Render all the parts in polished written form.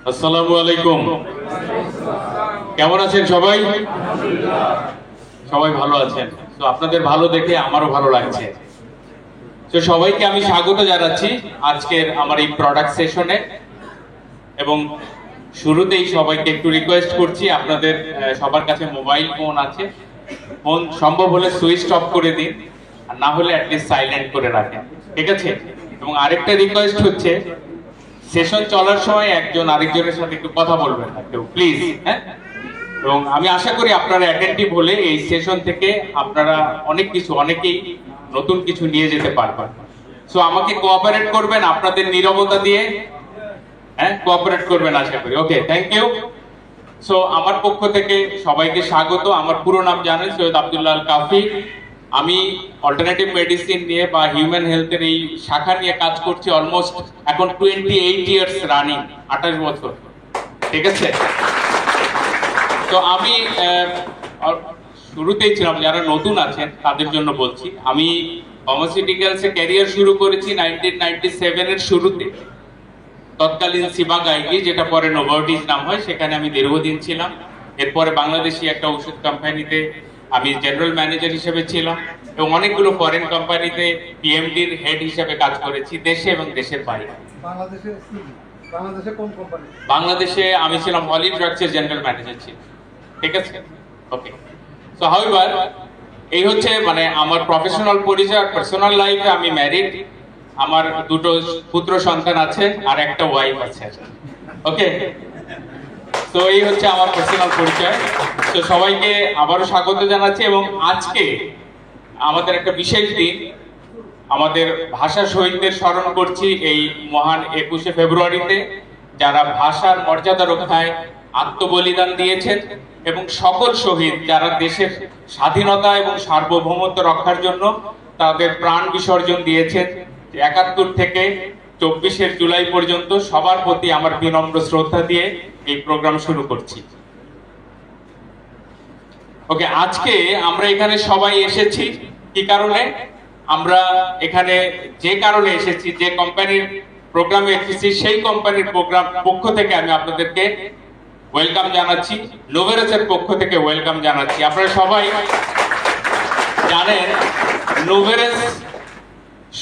আসসালামু আলাইকুম। কেমন আছেন সবাই? সবাই ভালো আছেন? তো আপনাদের ভালো দেখে আমারও ভালো লাগছে। তো সবাইকে আমি স্বাগত জানাচ্ছি আজকের আমার এই প্রোডাক্ট সেশনে। এবং শুরুতেই সবাইকে একটু রিকোয়েস্ট করছি, আপনাদের সবার কাছে মোবাইল ফোন আছে, ফোন সম্ভব হলে সুইচ অফ করে দিন, আর না হলে অ্যাটলিস্ট সাইলেন্ট করে রাখেন, ঠিক আছে? এবং আরেকটা রিকোয়েস্ট হচ্ছে, সেশন চলার সময় একজন আরেকজনের সাথে একটু কথা বলবেন না কেউ, প্লিজ। হ্যাঁ, এবং আমি আশা করি আপনারা অ্যাটেন্টিভ হলে এই সেশন থেকে আপনারা অনেকেই নতুন কিছু নিয়ে যেতে পারবেন। সো আমাকে কোঅপারেট করবেন আপনাদের নীরবতা দিয়ে। হ্যাঁ, কোঅপারেট করবেন আশা করি। ওকে, থ্যাংক ইউ। সো আমার পক্ষ থেকে সবাইকে স্বাগত। আমার পুরো নাম জানেন, সৈয়দ আব্দুল্লাহ আল কাফি। আমি অল্টারনেটিভ মেডিসিন নিয়ে বা হিউম্যান হেলথের এই শাখা নিয়ে কাজ করছি অলমোস্ট এখন 28 ইয়ার্স রানিং, 28 বছর, ঠিক আছে? তো আমি শুরুতেই ছিলাম, যারা নতুন আছেন তাদের জন্য বলছি, আমি ফার্মাসিউটিক্যালসে ক্যারিয়ার শুরু করেছি 1997 এর শুরুতে। তৎকালীন সিবাগাইগি, যেটা পরে নোভার্টিস নাম হয়, সেখানে আমি দীর্ঘদিন ছিলাম। এরপরে বাংলাদেশি একটা ওষুধ কোম্পানিতে আমি জেনারেল ম্যানেজার হিসেবে ছিলাম, এবং অনেকগুলো ফরেন কোম্পানিতে পিএমডির হেড হিসেবে কাজ করেছি, দেশে এবং দেশের বাইরে। বাংলাদেশে আমি ছিলাম হলি ড্রাগসের জেনারেল ম্যানেজার ছিলাম, ঠিক আছে? ওকে। সো হাউএভার, এই হচ্ছে মানে আমার প্রফেশনাল পরিচয়। পার্সোনাল লাইফে আমি ম্যারিড, আমার দুটো পুত্র সন্তান আছে আর একটা ওয়াইফ আছে। ওকে, তো এই হচ্ছে আমার পার্সোনাল পরিচয়। তো সবাইকে আবারও স্বাগত জানাচ্ছি। এবং আজকে আমাদের একটা বিশেষ দিন, আমাদের ভাষা শহীদদের স্মরণ করছি এই মহান 21শে ফেব্রুয়ারিতে, যারা ভাষার মর্যাদা রক্ষায় আত্মবলিদান দিয়েছেন, এবং সকল শহীদ যারা দেশের স্বাধীনতা এবং সার্বভৌমত্ব রক্ষার জন্য তাদের প্রাণ বিসর্জন দিয়েছেন। 71 থেকে 24 জুলাই পর্যন্ত সবার প্রতি আমার বিনম্র শ্রদ্ধা দিয়ে এই প্রোগ্রাম শুরু করছি। ওকে, আজকে আমরা এখানে সবাই এসেছি কি কারণে? আমরা এখানে যে কারণে এসেছি, যে কোম্পানির প্রোগ্রামে এসেছি, সেই কোম্পানির প্রোগ্রাম পক্ষ থেকে আমি আপনাদেরকে ওয়েলকাম জানাচ্ছি, নোভেরাসের পক্ষ থেকে ওয়েলকাম জানাচ্ছি। আপনারা সবাই জানেন নোভেরাস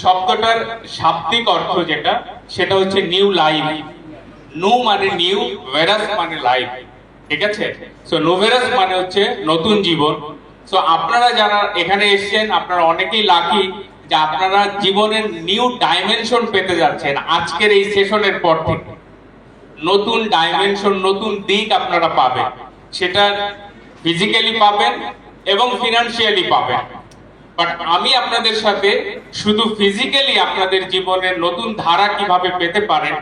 শব্দটার শাব্দিক অর্থ যেটা, সেটা হচ্ছে নিউ লাইফ। নু মানে নিউ, ভেরাস মানে লাইফ, ঠিক আছে? সো নোভেরাস মানে হচ্ছে নতুন জীবন। সো আপনারা যারা এখানে এসেছেন, আপনারা অনেকেই লাকি যে আপনারা জীবনের নিউ ডাইমেনশন পেতে যাচ্ছেন আজকের এই সেশনের পর থেকে। নতুন ডাইমেনশন, নতুন দিক আপনারা পাবেন, সেটা ফিজিক্যালি পাবেন এবং ফিনান্সিয়ালি পাবেন। বাট আমি আপনাদের সাথে শুধু ফিজিক্যালি আপনাদের জীবনের নতুন ধারা কিভাবে পেতে পারেন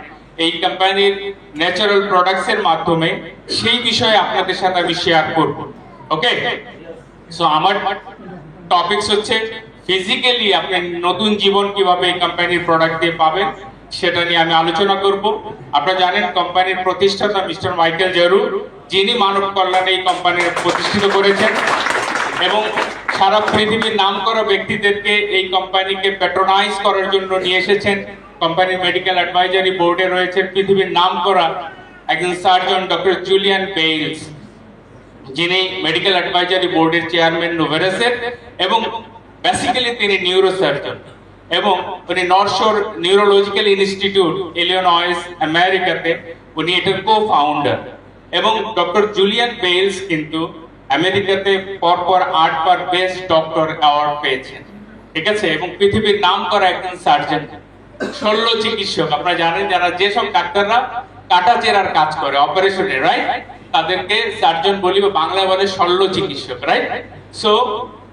এই কোম্পানির ন্যাচারাল প্রোডাক্টস এর মাধ্যমে, সেই বিষয়ে আপনাদের সাথে আমি শেয়ার করব। ওকে, সো আমার টপিকস হচ্ছে ফিজিক্যালি আপনি নতুন জীবন কিভাবে এই কোম্পানির প্রোডাক্ট দিয়ে পাবেন, সেটা নিয়ে আমি আলোচনা করব। আপনারা জানেন কোম্পানির প্রতিষ্ঠাতা মিস্টার মাইকেল জেরু, যিনি মানব কল্যাণে এই কোম্পানির প্রতিষ্ঠিত করেছেন, এবং সারা পৃথিবীর নামকরা ব্যক্তিদেরকে এই কোম্পানিকে প্যাট্রোনাইজ করার জন্য নিয়ে এসেছেন। কোম্পানির মেডিকেল অ্যাডভাইজারি বোর্ডে রয়েছেন পৃথিবীর নামকরা একজন সার্জন ডক্টর জুলিয়ান বেইলস, যিনি মেডিকেল অ্যাডভাইজারি বোর্ডের চেয়ারম্যান নোভেরাসের, এবং বেসিক্যালি তিনি নিউরোসার্জন, এবং উনি নর্থ শোর নিউরোলজিক্যাল ইনস্টিটিউট ইলিনয়েস আমেরিকাতে উনি এটার কো-ফাউন্ডার। এবং ডক্টর জুলিয়ান বেইলস কিন্তু আমেরিকাতে পরপর 8 বার বেস্ট ডক্টর অ্যাওয়ার্ড পেয়েছেন, ঠিক আছে? এবং পৃথিবীর নামকরা একজন সার্জন, শল্য চিকিৎসক। আপনারা জানেন যারা যেসব ডাক্তাররা কাটাচেরার কাজ করে অপারেশনে, রাইট, তাদেরকে সার্জন বলি, বা বাংলায় বলে শল্য চিকিৎসক, রাইট? সো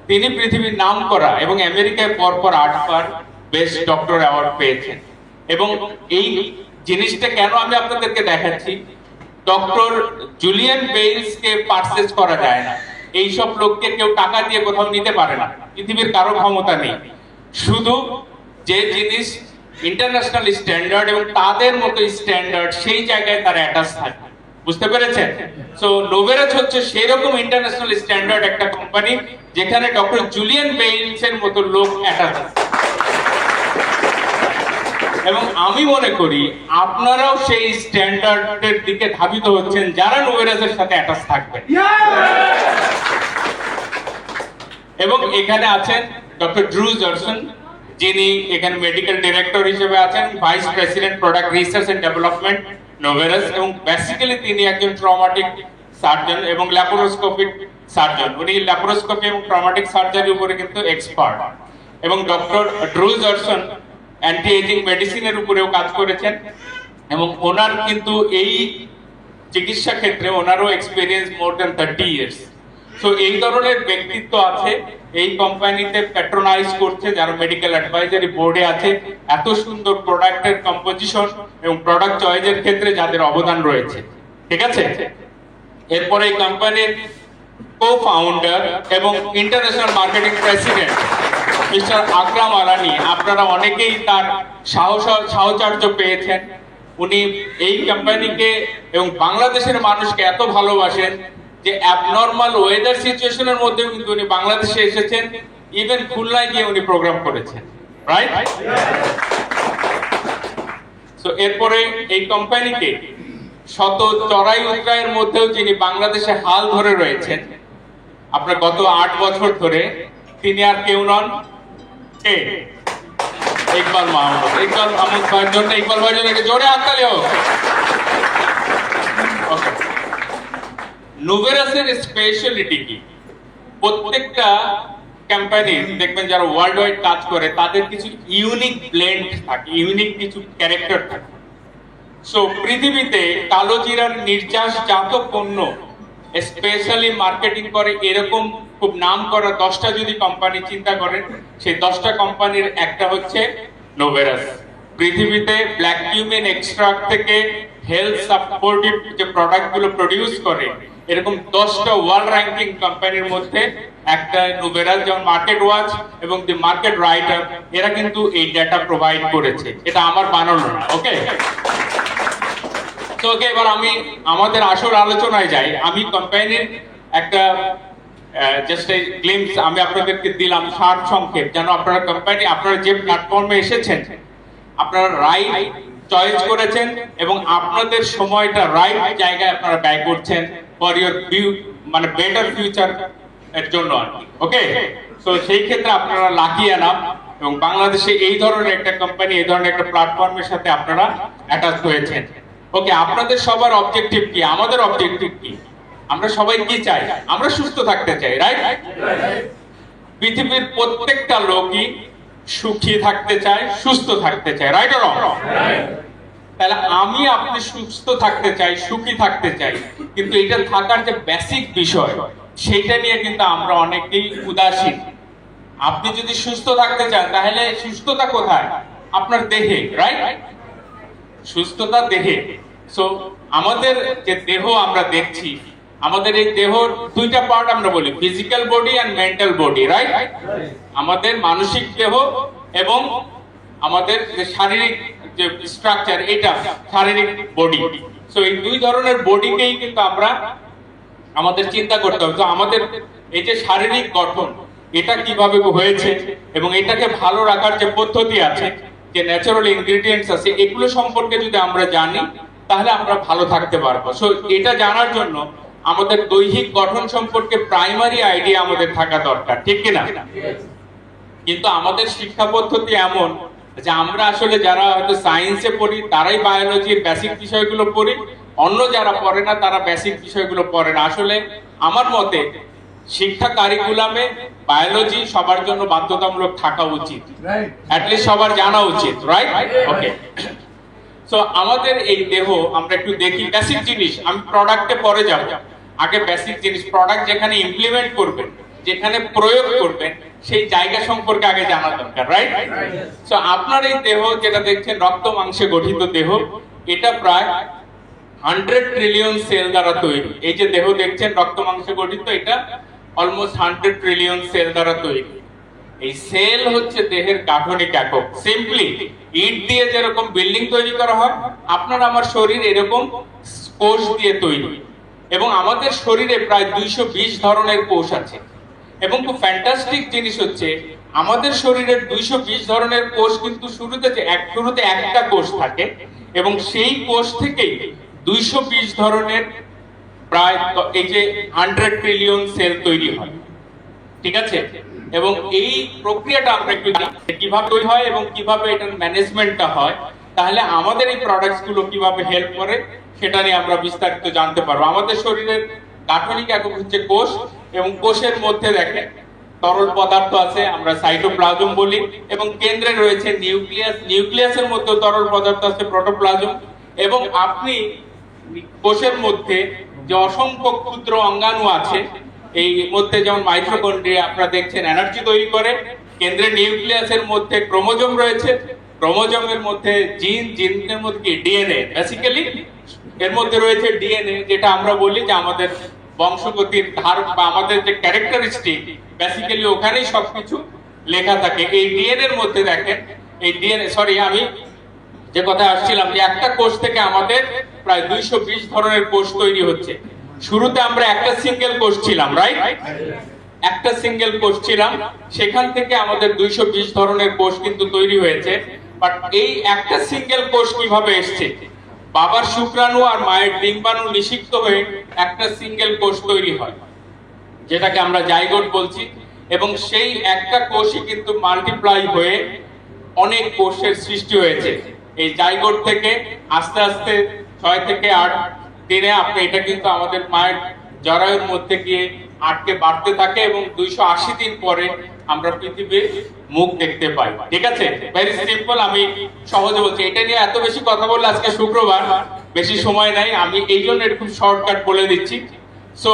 তিনি পৃথিবীর নামকরা এবং আমেরিকায় পরপর 8 বার বেস্ট ডক্টর অ্যাওয়ার্ড পেয়েছেন। এবং এই জিনিসটা কেন আমি আপনাদেরকে দেখাচ্ছি, ডক্টর জুলিয়ান বেইলস কে পারচেজ করা যায় না। এইসব লোককে কেউ টাকা দিয়ে কোথাও নিতে পারে না, পৃথিবীর কারো ক্ষমতা নেই। শুধু যে জিনিস ইন্টারন্যাশনাল স্ট্যান্ডার্ড এবং তাদের মতো স্ট্যান্ডার্ড, সেই জায়গায় তারা অ্যাটাচ থাকে। বুঝতে পেরেছেন? সো নোভেরাস হচ্ছে সেই রকম ইন্টারন্যাশনাল স্ট্যান্ডার্ড একটা কোম্পানি, যেখানে ডক্টর জুলিয়ান বেইলস এর মতো লোক অ্যাটাচ আছে। এবং আমি মনে করি আপনারাও সেই স্ট্যান্ডার্ডের দিকে ধাবিত হচ্ছেন যারা নোভেরাসের সাথে অ্যাটাচ থাকবেন। এবং এখানে আছেন ডক্টর ড্রু জনসন, যিনি এখানে মেডিকেল ডিরেক্টর হিসেবে আছেন, vice president product research and development Noveras, এবং বেসিক্যালি তিনি একজন ট্রমাটিক সার্জন এবং ল্যাপারোস্কোপিক সার্জন। উনি ল্যাপারোস্কোপি এবং ট্রমাটিক সার্জারি উপরে কিন্তু এক্সপার্ট। এবং doctor Drew Johnson anti aging মেডিসিনের উপরেও কাজ করেছেন এবং ওনার কিন্তু এই চিকিৎসা ক্ষেত্রে ওনারও experience more than 30 years. So এই ধরনের ব্যক্তিত্ব আছে এই কোম্পানিতে, প্যাট্রোনাইজ করছে, যারা মেডিকেল অ্যাডভাইজারি বোর্ডে আছে, এত সুন্দর প্রোডাক্টের কম্পোজিশন এবং প্রোডাক্ট চয়েসের ক্ষেত্রে যাদের অবদান রয়েছে। ঠিক আছে, এরপরে এই কোম্পানির কো-ফাউন্ডার এবং ইন্টারন্যাশনাল মার্কেটিং প্রেসিডেন্ট মিস্টার আকরাম আলানি, আপনারা অনেকেই তার সাহচর্য পেয়েছেন। উনি এই কোম্পানিকে এবং বাংলাদেশের মানুষকে এত ভালোবাসেন যে অ্যাবনর্মাল ওয়েদার সিচুয়েশনের মধ্যেও কিন্তু উনি বাংলাদেশে এসেছেন, ইভেন খুলনায় গিয়ে উনি প্রোগ্রাম করেছেন, রাইট? সো এরপরে এই কোম্পানিকে শত চড়াই উতরাইয়ের মধ্যেও যিনি বাংলাদেশে হাল ধরে রয়েছেন আপনার গত 8 বছর ধরে, তিনি আর কেউ নন, কে? ইকবাল মাহমুদ। ইকবাল মাহমুদ ভাইয়ের জন্য, ইকবাল ভাইয়ের জন্য একটা জোরে হাততালি হোক। নোভেরাসের স্পেশালিটি কি? প্রত্যেকটা কোম্পানি দেখবেন যারা ওয়ার্ল্ড ওয়াইড কাজ করে তাদের কিছু ইউনিক ব্লেন্ড থাকে, ইউনিক কিছু ক্যারেক্টার থাকে। সো পৃথিবীতে কালো জিরার নির্যাসজাত পণ্য স্পেশালি মার্কেটিং করে এরকম খুব নাম করা 10টা যদি কোম্পানি চিন্তা করেন, সেই 10টা কোম্পানির একটা হচ্ছে নোভেরাস। পৃথিবীতে ব্ল্যাক কিউমিন এক্সট্রাক্ট থেকে হেলথ সাপোর্টিভ যে প্রোডাক্টগুলো প্রডিউস করে এরকম 10টা ওয়ার্ল্ড র্যাঙ্কিং কোম্পানির মধ্যে একটা নোভেরাস। যেমন মার্কেট ওয়াচ এবং দি মার্কেট রাইটার এরা কিন্তু এই ডেটা প্রোভাইড করেছে, এটা আমার বানানো না। ওকে, তো ওকে, এবার আমি আমাদের আসল আলোচনায় যাই। আমি কোম্পানির একটা জাস্ট এই গ্লিম্পস আমি আপনাদেরকে দিলাম, সার সংক্ষেপ, যেন আপনারা কোম্পানি, আপনারা যে প্ল্যাটফর্মে এসেছেন আপনারা রাইট চয়েস করেছেন এবং আপনাদের সময়টা রাইট জায়গায় আপনারা ব্যয় করছেন ফর ইউর মানে বেটার ফিউচার এর জন্য। ওকে, সো সেই ক্ষেত্রে আপনারা লাকি এনাফ এবং বাংলাদেশে এই ধরনের একটা কোম্পানি, এই ধরনের একটা প্ল্যাটফর্মের সাথে আপনারা অ্যাটাচ হয়েছেন। ওকে, আপনাদের সবার অবজেক্টিভ কি? আমাদের অবজেক্টিভ কি? আমরা সবাই কি চাই? আমরা সুস্থ থাকতে চাই, রাইট? পৃথিবীর প্রত্যেকটা লোকই সুখী থাকতে চায়, সুস্থ থাকতে চায়, রাইট অর রং? তাহলে আমি আপনি সুস্থ থাকতে চাই, সুখী থাকতে চাই, কিন্তু এটা থাকার যে বেসিক বিষয় সেটা নিয়ে কিন্তু আমরা অনেকেই উদাসীন। আপনি যদি সুস্থ থাকতে চান তাহলে সুস্থতা কোথায়? আপনার দেহে, রাইট? সুস্থতা দেহে। সো আমাদের যে দেহ আমরা দেখছি, আমাদের এই দেহ দুইটা পার্ট আমরা বলি, physical body and mental body, right? আমাদের মানসিক দেহ এবং আমাদের যে শারীরিক যে স্ট্রাকচার, এটা শারীরিক বডি। সো এই দুই ধরনের বডিকেই কিন্তু আমরা আমাদের চিন্তা করতে হবে। তো আমাদের এই যে শারীরিক গঠন এটা কিভাবে হয়েছে এবং এটাকে ভালো রাখার যে পদ্ধতি আছে, যে ন্যাচারাল ইনগ্রেডিয়েন্টস আছে, এগুলো সম্পর্কে যদি আমরা জানি তাহলে আমরা ভালো থাকতে পারবো। সো এটা জানার জন্য আমাদের দৈহিক গঠন সম্পর্কে প্রাইমারি আইডিয়া আমাদের থাকা দরকার, ঠিক কিনা? কিন্তু আমাদের শিক্ষা পদ্ধতি এমন যে আমরা আসলে যারা হয়তো সায়েন্সে পড়ি তারাই বায়োলজির বেসিক বিষয়গুলো পড়ি, অন্য যারা পড়ে না তারা বেসিক বিষয়গুলো পড়ে না। আসলে আমার মতে শিক্ষা কারিকুলামে বায়োলজি সবার জন্য বাধ্যতামূলক থাকা উচিত, অ্যাটলিস্ট সবার জানা উচিত, রাইট? ওকে, সো আমাদের এই দেহ আমরা একটু দেখি বেসিক জিনিস। আমি প্রোডাক্টে পরে যাব, আগে বেসিক জিনিস। প্রোডাক্ট যেখানে ইমপ্লিমেন্ট করবেন, যেখানে প্রয়োগ করবেন, সেই জায়গা সম্পর্কে আগে জানা দরকার, রাইট? সো আপনার এই দেহ যেটা দেখছেন রক্ত মাংসে গঠিত দেহ, এটা প্রায় 100 ট্রিলিয়ন সেল দ্বারা তৈরি। এই যে দেহ দেখছেন রক্ত মাংসে গঠিত, এটা অলমোস্ট 100 ট্রিলিয়ন সেল দ্বারা তৈরি। এই সেল হচ্ছে দেহের গাঠনিক একক। সিম্পলি ইট দিয়ে যেরকম বিল্ডিং তৈরি করা হয়, আপনার আমার শরীর এরকম কোষ দিয়ে তৈরি। এবং আমাদের শরীরে প্রায় 220 ধরনের কোষ আছে। এবং খুব ফ্যান্টাস্টিক জিনিস হচ্ছে আমাদের শরীরের 220 ধরনের কোষ কিন্তু শুরুতে একটা কোষ থাকে এবং সেই কোষ থেকেই 220 ধরনের প্রায় এই যে 100 ট্রিলিয়ন সেল তৈরি হয়, ঠিক আছে। এবং এই প্রক্রিয়াটা আমরা একটু জানি কিভাবে তৈরি হয় এবং কিভাবে এটার ম্যানেজমেন্টটা হয়, তাহলে আমাদের এই প্রোডাক্টস গুলো কিভাবে হেল্প করে সেটা নিয়ে আমরা বিস্তারিত জানতে পারবো। আমাদের শরীরের গাঠনিক একক হচ্ছে কোষ, এবং কোষের মধ্যে দেখেন তরল পদার্থ আছে, আমরা সাইটোপ্লাজম বলি, এবং কেন্দ্রে রয়েছে নিউক্লিয়াস। নিউক্লিয়াসের মধ্যে তরল পদার্থ আছে, প্রোটোপ্লাজম। এবং আপনি কোষের মধ্যে যে অসংখ্য ক্ষুদ্র অঙ্গাণু আছে, এই মধ্যে যেমন মাইটোকন্ড্রিয়া আপনারা দেখছেন এনার্জি তৈরি করে, কেন্দ্রে নিউক্লিয়াসের মধ্যে ক্রোমোজোম রয়েছে, ক্রোমোজোমের মধ্যে জিনের মধ্যে কি ডিএনএ, বেসিক্যালি এর মধ্যে রয়েছে ডিএনএ, যেটা আমরা বলি যে আমাদের বংশগতির ধার বা আমাদের যে ক্যারেক্টারিস্টিক, বেসিক্যালি ওখানেই সবকিছু লেখা থাকে। এই ডিএনএ এর মধ্যে দেখেন, এই ডিএনএ আমি যে কথা আসছিলাম যে একটা কোষ থেকে আমাদের প্রায় 220 ধরনের কোষ তৈরি হচ্ছে। শুরুতে আমরা একটা সিঙ্গেল কোষ ছিলাম, রাইট? একটা সিঙ্গেল কোষ ছিলাম, সেখান থেকে আমাদের 220 ধরনের কোষ কিন্তু তৈরি হয়েছে। বাট এই একটা সিঙ্গেল কোষ কিভাবে এসছে? বাবার শুক্রাণু আর মায়ের ডিম্বাণু নিষিক্ত হয়ে একটা সিঙ্গেল কোষ তৈরি হয়, যেটাকে আমরা জাইগোট বলছি। এবং সেই একটা কোষই কিন্তু মাল্টিপ্লাই হয়ে অনেক কোষের সৃষ্টি হয়েছে। এই জাইগোট থেকে আস্তে আস্তে 6 থেকে 8 দিনে আপনি এটা কিন্তু আমাদের মায়ের জরায়ুর মধ্যে গিয়ে আটকে বাড়তে থাকে, এবং 280 দিন পরে আমরা পৃথিবীর মুখ দেখতে পাই, ঠিক আছে। ভেরি সিম্পল, আমি সহজে বলছি। এটা নিয়ে এত বেশি কথা বললে আজকে শুক্রবার, বেশি সময় নাই, আমি এই জন্য একটু শর্টকাট বলে দিচ্ছি। সো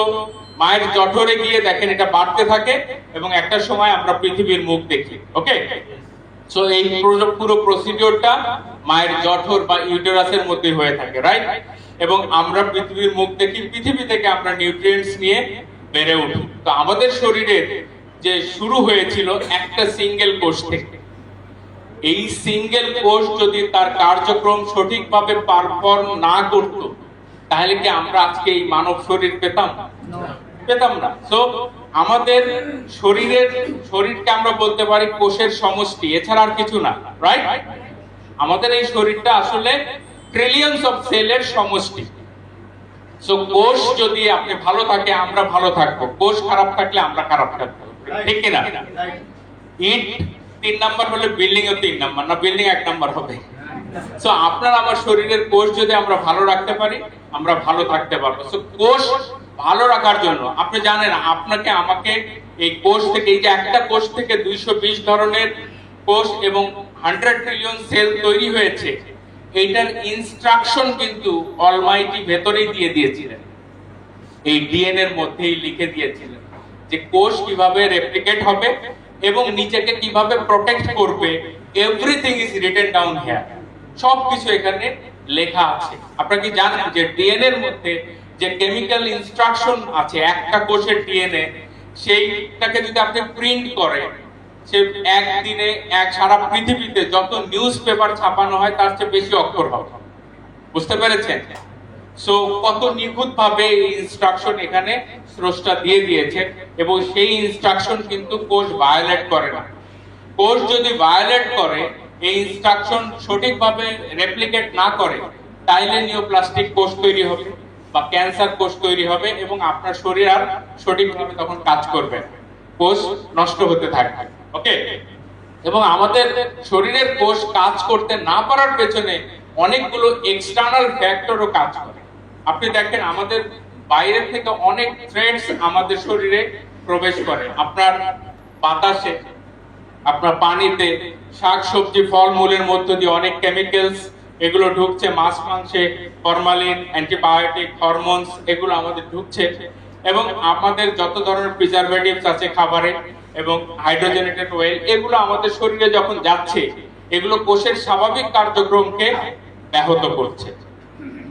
মায়ের জঠরে গিয়ে দেখেন এটা বাড়তে থাকে, এবং একটা সময় আমরা পৃথিবীর মুখ দেখি, ওকে। সো এই পুরো প্রসিডিওরটা মায়ের জঠর বা ইউটেরাসের মধ্যে হয়ে থাকে, রাইট? এবং আমরা পৃথিবীর মুখ দেখি, পৃথিবী থেকে আমরা নিউট্রিয়েন্টস নিয়ে বেড়ে উঠি। তো আমাদের শরীরের যে শুরু হয়েছিল একটা সিঙ্গেল কোষ থেকে, এই সিঙ্গেল কোষ যদি তার কার্যক্রম সঠিকভাবে পারফর্ম না করত, তাহলে কি আমরা আজকে এই মানব শরীর পেতাম? পেতাম না। সো আমাদের শরীরকে আমরা বলতে পারি কোষের সমষ্টি, এছাড়া আর কিছু না, রাইট? আমাদের এই শরীরটা আসলে ট্রিলিয়নস অফ সেলের সমষ্টি। সো কোষ যদি আপনি ভালো থাকে, আমরা ভালো থাকবো, কোষ খারাপ থাকলে আমরা খারাপ থাকবো, ঠিক কিনা? ইট 3 নাম্বার হলে বিল্ডিং ও 3 নাম্বার, না বিল্ডিং 1 নাম্বার হবে। সো আপনার আমার শরীরের কোষ যদি আমরা ভালো রাখতে পারি, আমরা ভালো থাকতে পারবো। সো কোষ ভালো রাখার জন্য আপনি জানেন, আপনাকে আমাকে এই কোষ থেকে, এই যে একটা কোষ থেকে 220 ধরনের কোষ এবং 100 ট্রিলিয়ন সেল তৈরি হয়েছে, এইটার ইনস্ট্রাকশন কিন্তু অলমাইটি ভেতরেই দিয়ে দিয়েছিলেন, এই ডিএনএ এর মধ্যেই লিখে দিয়েছিলেন যে কোষ কিভাবে রেপ্লিকেট হবে এবং নিজেকে কিভাবে প্রোটেক্ট করবে। Everything is written down here, সবকিছু এখানে লেখা আছে। আপনারা কি জানেন যে ডিএনএ এর মধ্যে যে কেমিক্যাল ইনস্ট্রাকশন আছে একটা কোষের ডিএনএ, সেইটাকে যদি আপনি প্রিন্ট করেন, সে একদিনে সারা পৃথিবীতে যত নিউজ পেপার ছাপানো হয় তার চেয়ে বেশি অক্ষর হবে। বুঝতে পেরেছেন? সো কত নিখুঁত ভাবে এই ইনস্ট্রাকশন এখানে স্রষ্টা দিয়ে দিয়েছে, এবং সেই ইনস্ট্রাকশন কিন্তু কোষ ভায়োলেট করে না। কোষ যদি ভায়োলেট করে, এই ইনস্ট্রাকশন সঠিকভাবে রেপ্লিকেট না করে, তাইলে নিওপ্লাস্টিক কোষ তৈরি হবে বা ক্যান্সার কোষ তৈরি হবে, এবং আপনার শরীর আর সঠিকভাবে তখন কাজ করবে, কোষ নষ্ট হতে থাকবে, ওকে। এবং আমাদের শরীরের কোষ কাজ করতে না পারার পেছনে অনেকগুলো এক্সটার্নাল ফ্যাক্টরও কাজ করে। আপনি দেখেন আমাদের বাইরে থেকে অনেক থ্রেটস আমাদের শরীরে প্রবেশ করে। আপনার বাতাসে, আপনার পানিতে, শাকসবজি ফলমূলের মধ্য দিয়ে অনেক কেমিক্যালস এগুলো ঢুকছে, মাছ মাংসে ফরমালিন, অ্যান্টিবায়োটিক, হরমোনস এগুলো আমাদের ঢুকছে, এবং আমাদের যত ধরনের প্রিজারভেটিভস আছে খাবারে এবং হাইড্রোজেনেটেড অয়েল, এগুলো আমাদের শরীরে যখন যাচ্ছে, এগুলো কোষের স্বাভাবিক কার্যক্রমকে ব্যাহত করছে,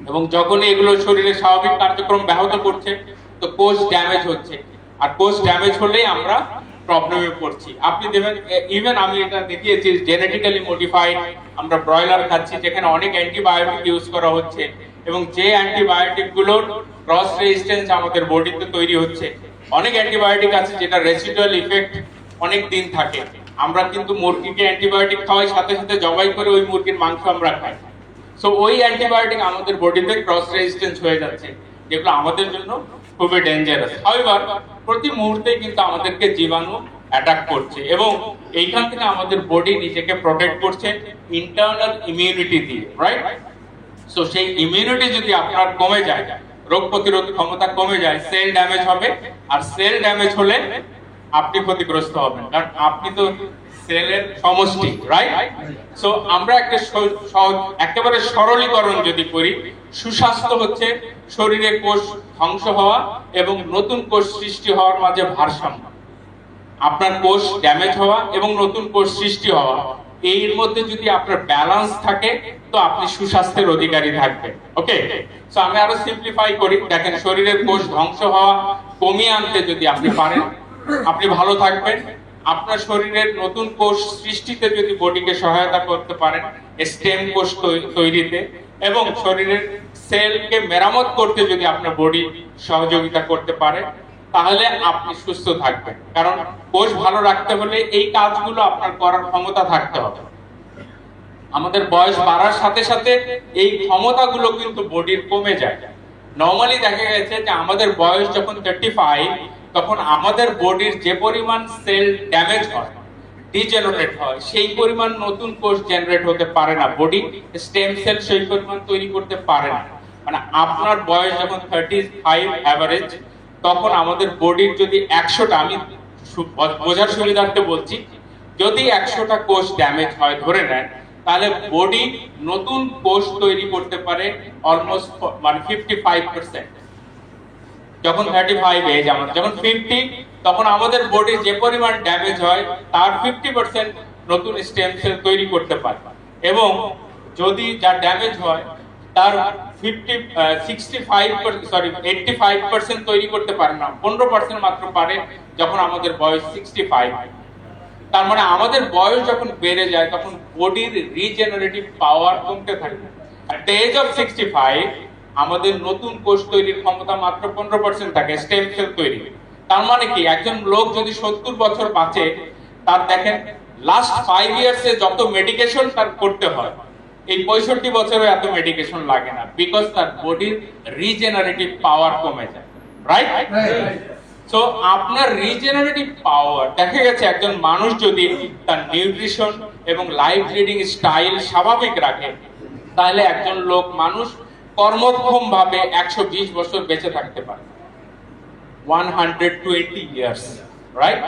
এবং যখন এগুলো শরীরের স্বাভাবিক কার্যক্রম ব্যাহত করছে, তো কোষ ড্যামেজ হচ্ছে, আর কোষ ড্যামেজ হলেই আমরা প্রবলেমে পড়ছি। আপনি দেখবেন, ইভেন আমি এটা দেখিয়েছি, জেনেটিক্যালি মডিফাইড আমরা ব্রয়লার খাচ্ছি, যেখানে অনেক অ্যান্টিবায়োটিক ইউজ করা হচ্ছে, এবং যে অ্যান্টিবায়োটিক গুলোর ক্রস রেজিস্ট্যান্স আমাদের বডিতে তৈরি হচ্ছে। অনেক অ্যান্টিবায়োটিক আছে যেটা রেসিডুয়াল ইফেক্ট অনেক দিন থাকে, আমরা কিন্তু মুরগিকে অ্যান্টিবায়োটিক খাওয়াই, সাথে সাথে জবাই করে ওই মুরগির মাংস আমরা খাই। সো ওই অ্যান্টিবায়োটিক আমাদের বডিতে ক্রস রেজিস্ট্যান্স হয়ে যাচ্ছে, যেগুলো আমাদের জন্য খুবই ডেঞ্জারাস। হাউএভার প্রতি মুহূর্তে কিন্তু আমাদেরকে জীবাণু অ্যাটাক করছে, এবং এইখান থেকে আমাদের বডি নিজেকে প্রোটেক্ট করছে ইন্টারনাল ইমিউনিটি দিয়ে, রাইট? সো সেই ইমিউনিটি যদি আপনার কমে যায়, রোগ প্রতিরোধ ক্ষমতা কমে যায়, সেল ড্যামেজ হবে, আর সেল ড্যামেজ হলে আপনি ক্ষতিগ্রস্ত হবেন, কারণ আপনি তো সেলের সমষ্টি, রাইট? সো আমরা একটা একেবারে সরলীকরণ যদি করি, সুস্বাস্থ্য হচ্ছে শরীরে কোষ ধ্বংস হওয়া এবং নতুন কোষ সৃষ্টি হওয়ার মাঝে ভারসাম্য। আপনার কোষ ড্যামেজ হওয়া এবং নতুন কোষ সৃষ্টি হওয়া, এর মধ্যে যদি আপনার ব্যালেন্স থাকে, তো আপনি সুস্বাস্থ্যের অধিকারী থাকবেন। ওকে, সো আমি আরো সিম্পলিফাই করি। দেখেন, শরীরের কোষ ধ্বংস হওয়া কমিয়ে আনতে যদি আপনি পারেন, আপনি ভালো থাকবেন। আপনার শরীরের নতুন কোষ সৃষ্টিতে যদি বডিকে সহায়তা করতে পারেন, স্টেম কোষ তৈরিতে, এবং শরীরের সেলকে মেরামত করতে যদি আপনার বডি সহযোগিতা করতে পারে, তাহলে আপনি সুস্থ থাকবেন। কারণ কোষ ভালো রাখতে হলে এই কাজগুলো আপনার করার ক্ষমতা থাকতে হবে। আমাদের বয়স বাড়ার সাথে সাথে এই ক্ষমতাগুলো কিন্তু বডির কমে যায়। নরমালি দেখা গেছে যে আমাদের বয়স যখন 35, তখন আমাদের বডির যে পরিমাণ সেল ড্যামেজ হয়, ডিজেনারেট হয়, সেই পরিমাণ নতুন কোষ জেনারেট হতে পারে না। বডি স্টেম সেল সেই পরিমাণ তৈরি করতে পারে না। মানে আপনার বয়স যখন 35 অ্যাভারেজ, তখন আমাদের বডির যদি 100টা, আমি বোঝার সুবিধার্থে বলছি, যদি 100টা কোষ ড্যামেজ হয় ধরে নেন, তাহলে বডি নতুন কোষ তৈরি করতে পারে অলমোস্ট মানে 55%। যখন 35 এজ, আমরা যখন 50, তখন আমাদের বডি যে পরিমাণ ড্যামেজ হয় তার 50% নতুন স্টেম সেল তৈরি করতে পারে। এবং যদি যা ড্যামেজ হয় তার 85% তৈরি করতে পারে না, 15% মাত্র পারে যখন আমাদের বয়স 65। তার মানে আমাদের বয়স যখন বেড়ে যায়, তখন বডির রিজেনারেটিভ পাওয়ার কমতে থাকে। এট দ্য এজ অফ 65 আমাদের নতুন কোষ তৈরির ক্ষমতা মাত্র 15% থাকে, স্টেম সেল তৈরি। তার মানে কি, একজন লোক যদি 70 বছর বাঁচে, তার দেখেন লাস্ট 5 ইয়ার্সে যত মেডিকেশন তার করতে হয়, এই 65 বছরে এত মেডিকেশন লাগে না, বিকজ তার বডির রিজেনারেটিভ পাওয়ার কমে যায়, রাইট? সো আপনার রিজেনারেটিভ পাওয়ার, দেখা গেছে একজন মানুষ যদি তার নিউট্রিশন এবং লাইফ লিডিং স্টাইল স্বাভাবিক রাখে, তাহলে একজন লোক মানুষ কর্মক্ষম ভাবে 120 বছর বেঁচে থাকতে পারে, 120 ইয়ার্স, রাইট?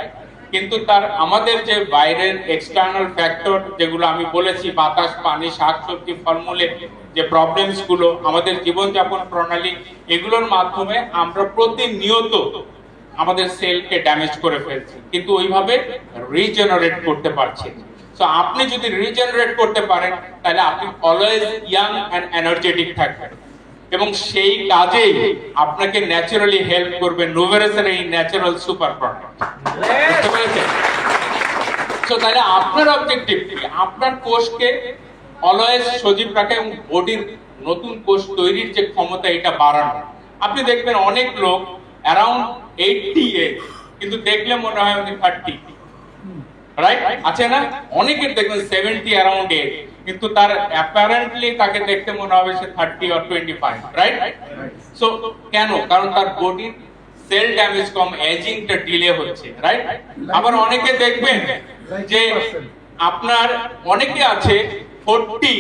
কিন্তু তার আমাদের যে বাইরের এক্সটার্নাল ফ্যাক্টর যেগুলো আমি বলেছি, বাতাস, পানি, শাকসবজি, ফলমূলের যে প্রবলেমস গুলো, আমাদের জীবনযাপন প্রণালী, এগুলোর মাধ্যমে আমরা প্রতিনিয়ত আমাদের সেলকে ড্যামেজ করে ফেলছি, কিন্তু ওইভাবে রিজেনারেট করতে পারছি। সো আপনি যদি রিজেনারেট করতে পারেন, তাহলে আপনি অলওয়েজ ইয়াং এন্ড এনার্জেটিক থাকবেন, এবং সেই কাজেই আপনাকে ন্যাচারালি হেল্প করবে নুভেরাসের এই ন্যাচারাল সুপার প্রোডাক্ট। বুঝতে পেরেছেন? সো তাহলে আপনার অবজেক্টিভ কি? আপনার কোষকে অলওয়েজ সজীব রাখা এবং বডির নতুন কোষ তৈরির যে ক্ষমতা, এটা বাড়ানো। আপনি দেখবেন অনেক লোক অ্যারাউন্ড 80 এজ, কিন্তু দেখলে মনে হয় উনি 30, রাইট? আছে না? অনেকের দেখবেন 70 অ্যারাউন্ড এজ, কিন্তু তার অ্যাপারেন্টলি তাকে দেখতে মনে হবে সে 30 or 25, রাইট? সো কেন? কারণ তার বডির সেল ড্যামেজ কম, এজিংটা ডিলে হচ্ছে, রাইট? আবার অনেকে দেখবেন যে আপনার অনেকে আছে 40,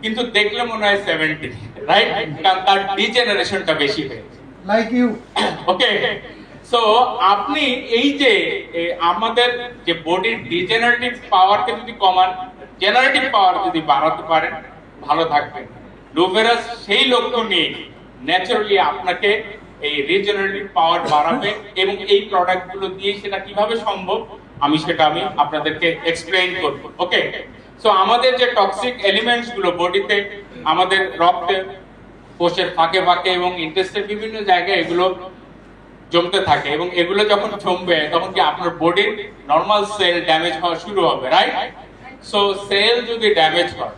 কিন্তু দেখলে মনে হয় 70, রাইট? কারণ তার ডিজেনারেশনটা বেশি হয়েছে, লাইক ইউ। ওকে, সো আপনি এই যে আমাদের যে বডির ডিজেনারেটিভ পাওয়ারকে যদি কমান, জেনারেটিভ পাওয়ার যদি বাড়াতে পারেন, ভালো থাকবেন। লুভেরাস সেই লক্ষ্য নিয়ে ন্যাচারালি আপনাকে এই রিজেনারেটিভ পাওয়ার বাড়াবে, এবং এই প্রোডাক্টগুলো দিয়ে সেটা কিভাবে সম্ভব আমি আপনাদেরকে এক্সপ্লেইন করব। ওকে, সো আমাদের যে টক্সিক এলিমেন্টস গুলো বডিতে, আমাদের রক্তে, কোষের ফাঁকে ফাঁকে এবং ইন্টেস্টাইনের বিভিন্ন জায়গায় এগুলো জমতে থাকে, এবং এগুলো যখন জমবে তখন কি আপনার বডির নরমাল সেল ড্যামেজ হওয়া শুরু হবে, রাইট? সো সেল যদি ড্যামেজ হয়,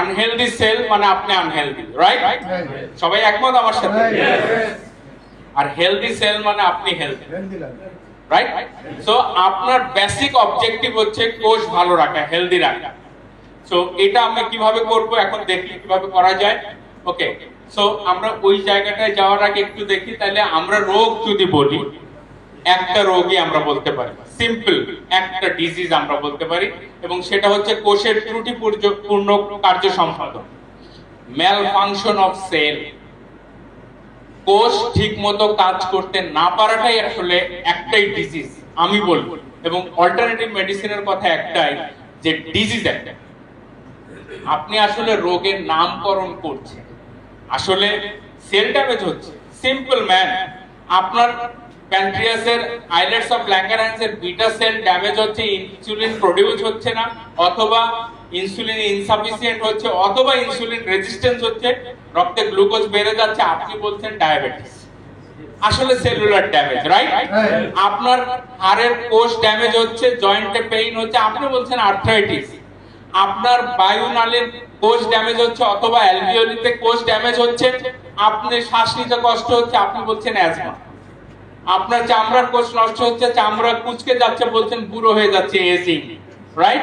আনহেলদি সেল মানে আপনি আনহেলদি, রাইট? সবাই একমত আমার সাথে? আর হেলদি সেল মানে আপনি হেলদি। রাইট? সো আপনার বেসিক অবজেক্টিভ হচ্ছে কোষ ভালো রাখা, হেলদি রাখা। সো এটা আমরা কিভাবে করব এখন দেখি কিভাবে করা যায়। ওকে, সো আমরা ওই জায়গাটায় যাওয়ার আগে একটু দেখি তাহলে আমরা রোগ যদি বলি, একটা রোগই আমরা বলতে পারি, সিম্পল একটা ডিজিজ আমরা বলতে পারি, এবং সেটা হচ্ছে কোষের ত্রুটিপূর্ণ কার্য সম্পাদন, ম্যাল ফাংশন অফ সেল। কোষ ঠিক মতো কাজ করতে না পারাটাই আসলে একটাই ডিজিজ আমি বলবো, এবং অল্টারনেটিভ মেডিসিনের কথা একটাই যে ডিজিজ একটা। আপনি আসলে রোগের নামকরণ করছেন, আসলে সেল ড্যামেজ হচ্ছে, সিম্পল ম্যান। আপনার প্যানক্রিয়াসের আইলেটস অফ ল্যাঙ্গারহ্যান্সের বিটা সেল ড্যামেজ হচ্ছে, ইনসুলিন প্রোডিউস হচ্ছে না, অথবা ইনসুলিন ইনসাফিসিয়েন্ট হচ্ছে, অথবা ইনসুলিন রেজিস্ট্যান্স হচ্ছে, রক্তে গ্লুকোজ বেড়ে যাচ্ছে, আপনি বলছেন ডায়াবেটিস। আসলে সেলুলার ড্যামেজ, রাইট? আপনার হাড়ের কোষ ড্যামেজ হচ্ছে, জয়েন্টে পেইন হচ্ছে, আপনি বলছেন আর্থ্রাইটিস। আপনার বায়ুনালীর কোষ ড্যামেজ হচ্ছে, অথবা অ্যালভিওলিতে কোষ ড্যামেজ হচ্ছে, আপনি শ্বাস নিতে কষ্ট হচ্ছে, আপনি বলছেন অ্যাজমা। আপনার চামড়ার কোষ নষ্ট হচ্ছে, চামড়া কুঁচকে যাচ্ছে, বলছেন বুড়ো হয়ে যাচ্ছে, এজিং, রাইট?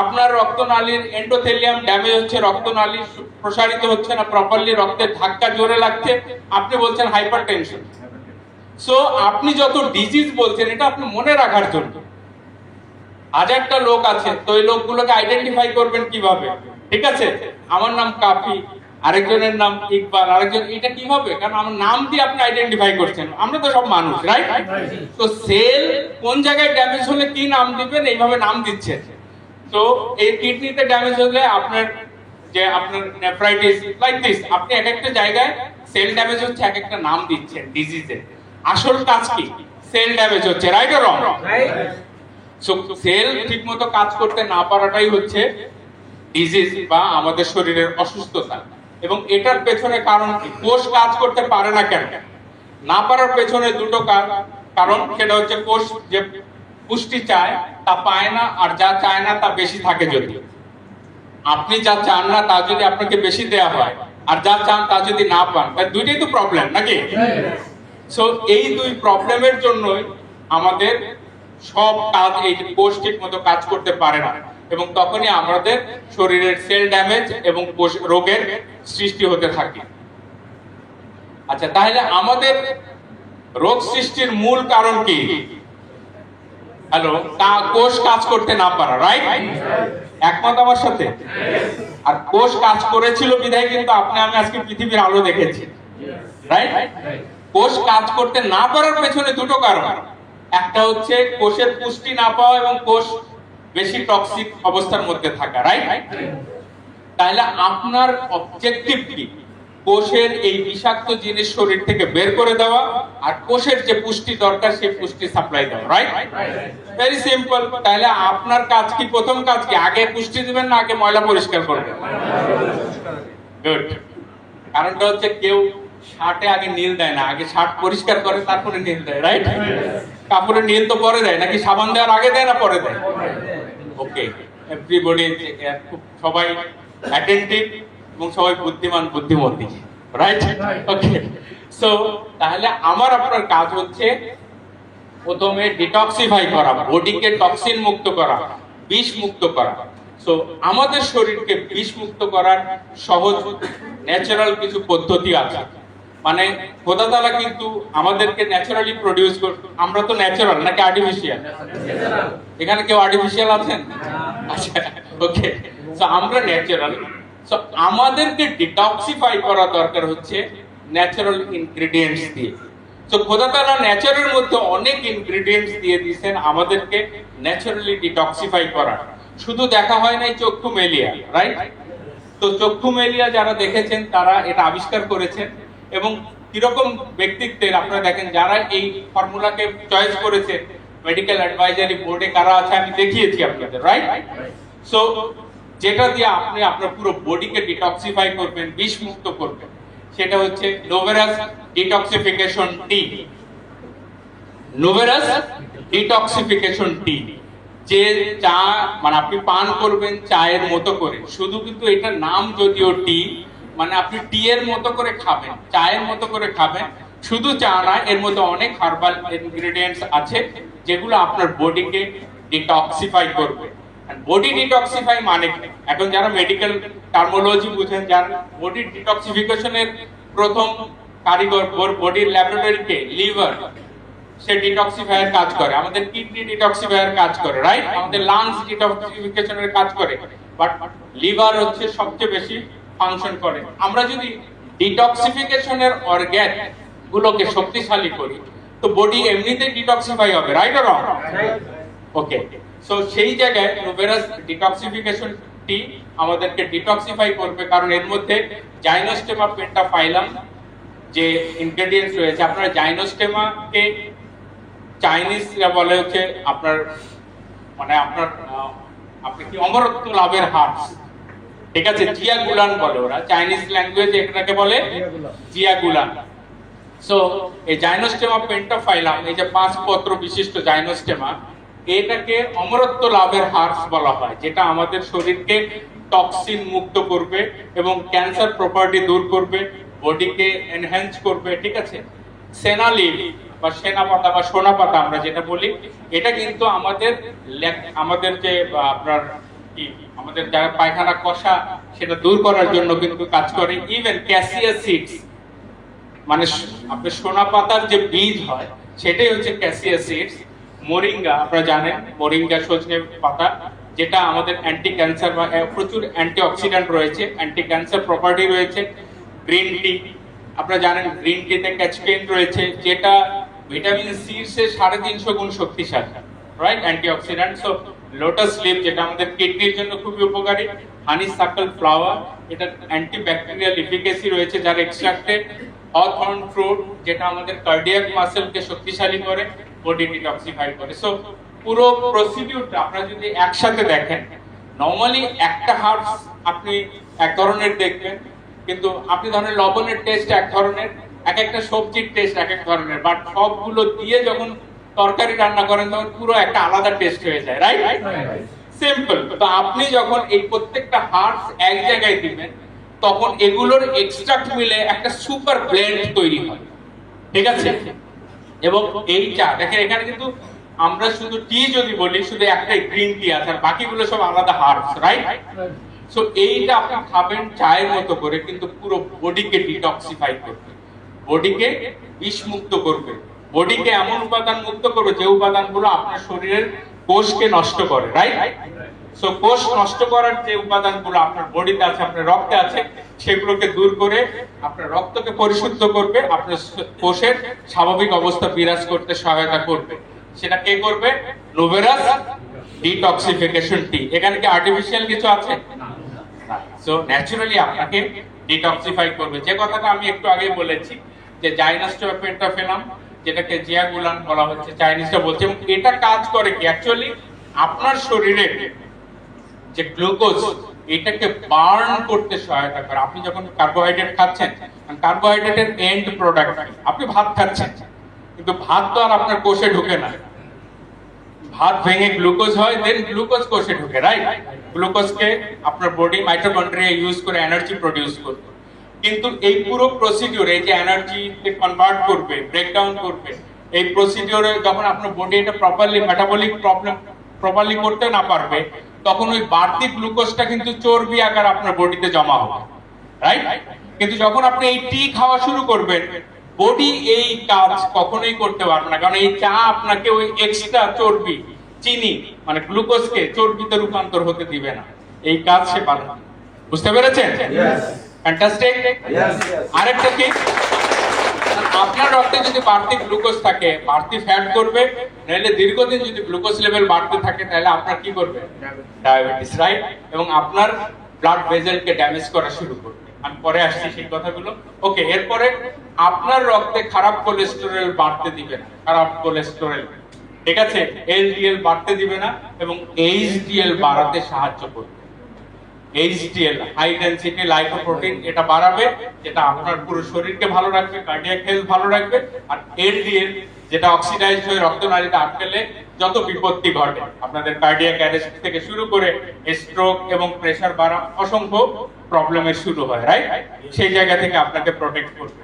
আপনার রক্তনালীর এন্ডোথেলিয়াম ড্যামেজ হচ্ছে, রক্তনালী প্রসারিত হচ্ছে না প্রপারলি, রক্তের ধাক্কা জোরে লাগছে, আপনি বলছেন হাইপারটেনশন। সো আপনি যত ডিজিজ বলছেন এটা আপনি মনে রাখার জন্য। হাজারটা লোক আছে, তো এই লোকগুলোকে আইডেন্টিফাই করবেন কিভাবে? ঠিক আছে, আমার নাম কাফি, আরেকজনের নাম ইকবাল, আরেকজন, এটা কিভাবে? কারণ আমার নাম দিয়ে আপনি আইডেন্টিফাই করছেন, আমরা তো সব মানুষ, রাইট? তো সেল কোন জায়গায় ড্যামেজ হলে কি নাম দিবেন, এইভাবে নাম দিচ্ছেন। তো এই কিডনিতে ড্যামেজ হলে আপনার যে আপনার নেফ্রাইটিস, লাইক দিস, আপনি এক একটা জায়গায় সেল ড্যামেজ হচ্ছে, এক একটা নাম দিচ্ছেন ডিজিজের। আসল কাজ কি? সেল ড্যামেজ হচ্ছে, right or wrong? So cell ঠিকমতো কাজ করতে না পারাটাই হচ্ছে ডিজিজ বা আমাদের শরীরের অসুস্থতা। এবং এটার পেছনে কারণ কি? কোষ কাজ করতে পারে না কেন? না পারার পেছনে দুটো কারণ। সেটা হচ্ছে কোষ যে পুষ্টি চায় তা পায় না, আর যা চায় না তা বেশি থাকে। যদি আপনি যা চান না তা যদি আপনাকে বেশি দেয়া হয়, আর যা চান তা যদি না পান, তাহলে দুইটাই তো প্রবলেম, নাকি? সো এই দুই প্রবলেমের জন্যই আমাদের সব কাজ, এই কোষ ঠিক মতো কাজ করতে পারে না, এবং তখনই আমাদের শরীরের সেল ড্যামেজ এবং রোগের সৃষ্টি হতে থাকে। আচ্ছা, তাহলে আমাদের রোগ সৃষ্টির মূল কারণ কি? হ্যালো, কোষ কাজ করতে না পারা, রাইট? একমত আমার সাথে? আর কোষ কাজ করেছিল বিধায় কিন্তু আপনি আমি আজকে পৃথিবীর আলো দেখেছি, রাইট? কোষ কাজ করতে না পারার পেছনে দুটো কারণ। একটা হচ্ছে কোষের পুষ্টি না পাওয়া এবং কোষ বেশি টক্সিক অবস্থার মধ্যে থাকা, রাইট? তাহলে আপনার অবজেক্টিভ কি? কোষের এই বিষাক্ত জিনিস শরীর থেকে বের করে দেওয়া, আর কোষের যে পুষ্টি দরকার সেই পুষ্টি সাপ্লাই দেওয়া, রাইট? Very simple. তাহলে আপনার কাজ কি? প্রথম কাজ কি? আগে পুষ্টি দিবেন না আগে ময়লা পরিষ্কার করবেন? গুড। কারণটা হচ্ছে কেউ শার্টে আগে নীল দেয় না, আগে শার্ট পরিষ্কার করে তারপরে নীল দেয়, রাইট? কাপড়ে নীল তো পরে দেয়, নাকি সাবান দেওয়ার আগে দেয় না পরে দেয়? ওকে, এভরিবডি, সবাই অ্যাটেন্টিভ এবং সবাই বুদ্ধিমান বুদ্ধিমতী, রাইট? ওকে, সো তাহলে আমার আপনার কাজ হচ্ছে প্রথমে ডিটক্সিফাই করা, বডিকে টক্সিন মুক্ত করা, বিষ মুক্ত করা। সো আমাদের শরীরকে বিষ মুক্ত করার সহজ ন্যাচারাল কিছু পদ্ধতি আছে। মানে খোদা তাআলা কিন্তু আমাদেরকে ন্যাচারালি প্রডিউস করে। আমরা তো ন্যাচারাল নাকি আর্টিফিশিয়াল? এখানে কেউ আর্টিফিশিয়াল আছেন? আচ্ছা, ওকে, সো আমরা ন্যাচারাল। সো আমাদেরকে ডিটক্সিফাই করা দরকার হচ্ছে ন্যাচারাল ইনগ্রেডিয়েন্টস দিয়ে। তো খোদা তাআলা ন্যাচারের মধ্যে অনেক ইনগ্রেডিয়েন্টস দিয়ে দিয়েছেন আমাদেরকে ন্যাচারালি ডিটক্সিফাই করা। শুধু দেখা হয় নাই চক্ষু মেলিয়া, রাইট? তো চক্ষু মেলিয়া যারা দেখেছেন তারা এটা আবিষ্কার করেছেন, এবং কিরকম ব্যক্তিত্বের আপনারা দেখেন যারা এই ফর্মুলাকে চয়েস করেছে, মেডিকেল অ্যাডভাইজারি বোর্ডে কারা আছে আমি দেখিয়েছি আপনাদের, রাইট? সো যেটা দিয়ে আপনি আপনার পুরো বডিকে ডিটক্সিফাই করবেন, বিষ মুক্ত করবেন, সেটা হচ্ছে নোভেরাস ডিটক্সিফিকেশন টি। নোভেরাস ডিটক্সিফিকেশন টি, যে চা মানে আপনি পান করবেন চায়ের মতো করে, শুধু কিন্তু এটার নাম যদিও টি, মানে আপনি টি এর মতো করে খাবেন, চায়ের মতো করে খাবেন, শুধু চা না, এর মধ্যে অনেক হার্বাল ইনগ্রেডিয়েন্টস আছে যেগুলো আপনার বডিকে ডিটক্সিফাই করবে। বডি ডিটক্সিফাই মানে কি? এখন যারা মেডিকেল টার্মোলজি বুঝেন, যারা বডি ডিটক্সিফিকেশনের প্রথম কারিগর বডির ল্যাবরেটরিতে লিভার, সে ডিটক্সিফায়ার কাজ করে, আমাদের কিডনি ডিটক্সিফায়ার কাজ করে, রাইট, আমাদের লাংস ডিটক্সিফিকেশনের কাজ করে, বাট লিভার হচ্ছে সবচেয়ে বেশি ফাংশন করে। আমরা যদি ডিটক্সিফিকেশনের অর্গান গুলোকে শক্তিশালী করি তো বডি এমনিতেই ডিটক্সিফাই হবে, right or wrong? Okay, so সেই জায়গায় নোভেরাস ডিটক্সিফিকেশন টি আমাদেরকে ডিটক্সিফাই করবে, কারণ এর মধ্যে জাইনোস্টেমা পেন্টাফাইলাম যে ইনগ্রেডিয়েন্টস রয়েছে। আপনারা জাইনোস্টেমাকে চাইনিজরা বলে হচ্ছে আপনার মানে আপনার আপনি কি অমরত্ব লাভের হার্বস, ঠিক আছে, জিয়াগুলান বলে ওরা, চাইনিজ ল্যাঙ্গুয়েজে এটাকে বলে জিয়াগুলান। সো এই জাইনোস্টেমা পেন্টাফাইলাম, এই যে 5 পত্র বিশিষ্ট জাইনোস্টেমা, এটাকে অমরত্ব লাভের হার্বস বলা হয়, যেটা আমাদের শরীরকে টক্সিন মুক্ত করবে এবং ক্যান্সার প্রপার্টি দূর করবে, বডিকে এনহ্যান্স করবে, ঠিক আছে। সেনা লিভ বা সেনা পাতা বা সোনা পাতা আমরা যেটা বলি, এটা কিন্তু আমাদের যে আপনার কি আমাদের যারা পায়খানা কষা সেটা দূর করার জন্য কিন্তু কাজ করে। ইভেন ক্যাসিয়া সিডস, মানে আপনার সোনা পাতার যে বীজ হয় সেটাই হচ্ছে ক্যাসিয়া সিডস। মোরিঙ্গা, আপনারা জানেন মোরিঙ্গা সজনে পাতা, যেটা আমাদের অ্যান্টি ক্যান্সার বা প্রচুর অ্যান্টিঅক্সিডেন্ট রয়েছে, অ্যান্টি ক্যান্সার প্রপার্টি রয়েছে। গ্রিন টি, আপনারা জানেন গ্রিন টিতে ক্যাচপেইন রয়েছে, যেটা ভিটামিন সি এর 350 গুণ শক্তিশালী, right, antioxidant. So lotus leaf, যেটা আমাদের কিডনির জন্য খুবই উপকারী। হানিসাকল ফ্লাওয়ার, এটা অ্যান্টিব্যাকটেরিয়াল এফিকেসি রয়েছে, যার এক্সট্রাক্টে হথর্ন ফ্রুট, যেটা আমাদের কার্ডিয়াক মাসেলকে শক্তিশালী করে, বডি ডিটক্সিফাই করে। সো পুরো প্রসিডিউরটা আপনারা যদি একসাথে দেখেন, নরমালি একটা হার্বস আপনি এক ধরনের দেখবেন, কিন্তু আপনি ধরেন লবণের টেস্ট এক ধরনের, এক একটা সবজির টেস্ট এক এক ধরনের, বাট সবগুলো দিয়ে যখন তরকারি রান্না করেন তখন পুরো একটা আলাদা টেস্ট হয়ে যায়, রাইট? সিম্পল। তো আপনি যখন এই প্রত্যেকটা হার্বস এক জায়গায় দিবেন, তখন এগুলোর এক্সট্রাক্ট মিলে একটা সুপার ব্লেন্ড তৈরি হয়, ঠিক আছে। এবং এই চা দেখেন, এখানে কিন্তু আমরা শুধু টি যদি বলি, শুধু একটাই গ্রিন টি আছে, আর বাকিগুলো সব আলাদা হার্বস, রাইট? সো এইটা আপনি খাবেন চায়ের মতো করে, কিন্তু পুরো বডিকে ডিটক্সিফাই করবে, বডিকে বিষ মুক্ত করবে, বডিকে এমন উপাদান মুক্ত করবে যে উপাদানগুলো আপনার শরীরের কোষকে নষ্ট করে, রাইট? সো কোষ নষ্ট করার যে উপাদানগুলো আপনার বডিতে আছে, আপনার রক্তে আছে, সেগুলোকে দূর করে আপনার রক্তকে পরিশুদ্ধ করবে, আপনার কোষের স্বাভাবিক অবস্থা বিরাজ করতে সহায়তা করবে। সেটা কে করবে? নোভেরাস ডিটক্সিফিকেশন টি। এখানে কি আর্টিফিশিয়াল কিছু আছে? সো ন্যাচারালি আপনাকে ডিটক্সিফাই করবে। যে কথাটা আমি একটু আগে বলেছি যে জাইনোস্টেমা পেন্টাফাইলাম, যেটাকে জিয়াগুলান বলা হচ্ছে, চাইনিজটা বলছে, এবং এটা কাজ করে কি অ্যাকচুয়ালি আপনার শরীরে যে গ্লুকোজ, এটাকে বার্ন করতে সহায়তা করে। আপনি যখন কার্বোহাইড্রেট খাচ্ছেন, কার্বোহাইড্রেটের এন্ড প্রোডাক্ট, আপনি ভাত খাচ্ছেন, কিন্তু ভাত তো আর আপনার কোষে ঢুকে না, ভাত ভেঙে গ্লুকোজ হয়, দেন গ্লুকোজ কোষে ঢুকে, রাইট? গ্লুকোজকে আপনার বডি মাইটোকন্ড্রিয়া ইউজ করে এনার্জি প্রডিউস করবে। কিন্তু এই পুরো প্রসিডিউর, এই যে এনার্জিতে কনভার্ট করবে, ব্রেকডাউন করবে, এই প্রসিডিউরে যখন আপনার বডি এটা প্রপারলি মেটাবলিক প্রবলেম প্রপারলি করতে না পারবে, তখন ওই বাড়তি গ্লুকোজটা কিন্তু চর্বি আকার আপনার বডিতে জমা হবে, রাইট? কিন্তু যখন আপনি এই টি খাওয়া শুরু করবেন, বডি এই কাজ কখনোই করতে পারবে না, কারণ এই চা আপনাকে ওই এক্সট্রা চর্বি, চিনি মানে গ্লুকোজকে চর্বিতে রূপান্তর হতে দিবে না, এই কাজ সে পারে। বুঝতে পেরেছেন? ফ্যান্টাস্টিক। আরেকটা কি, আপনার রক্তে যদি বাড়তি গ্লুকোজ থাকে, বাড়তি ফ্যাট করবে, নাহলে দীর্ঘদিন যদি গ্লুকোজ লেভেল বাড়তে থাকে, তাহলে আপনার কি করবে? Diabetes, right? এবং আপনার ব্লাড ভেসেলকে ড্যামেজ করা শুরু করবে। আমি পরে আসছি সেই কথাগুলো। ওকে, এরপরে আপনার রক্তে খারাপ কোলেস্টেরল বাড়তে দিবে না, খারাপ কোলেস্টেরল, ঠিক আছে, এলডিএল বাড়তে দিবে না, এবং এইচডিএল বাড়াতে সাহায্য করবে। এইচডিএল, হাই ডেনসিটি লাইপোপ্রোটিন, এটা বাড়াবে, যেটা আপনার পুরো শরীরকে ভালো রাখবে, কার্ডিয়াক হেলথ ভালো রাখবে। আর এলডিএল, যেটা অক্সিডাইজড হয়ে রক্তনালীতে আটকেলে যত বিপত্তি ঘটে, আপনাদের কার্ডিয়াক অ্যারেস্ট থেকে শুরু করে স্ট্রোক এবং প্রেসার বাড়া, অসংখ্য প্রবলেমের শুরু হয়, রাইট? সেই জায়গা থেকে আপনাকে প্রোটেক্ট করবে।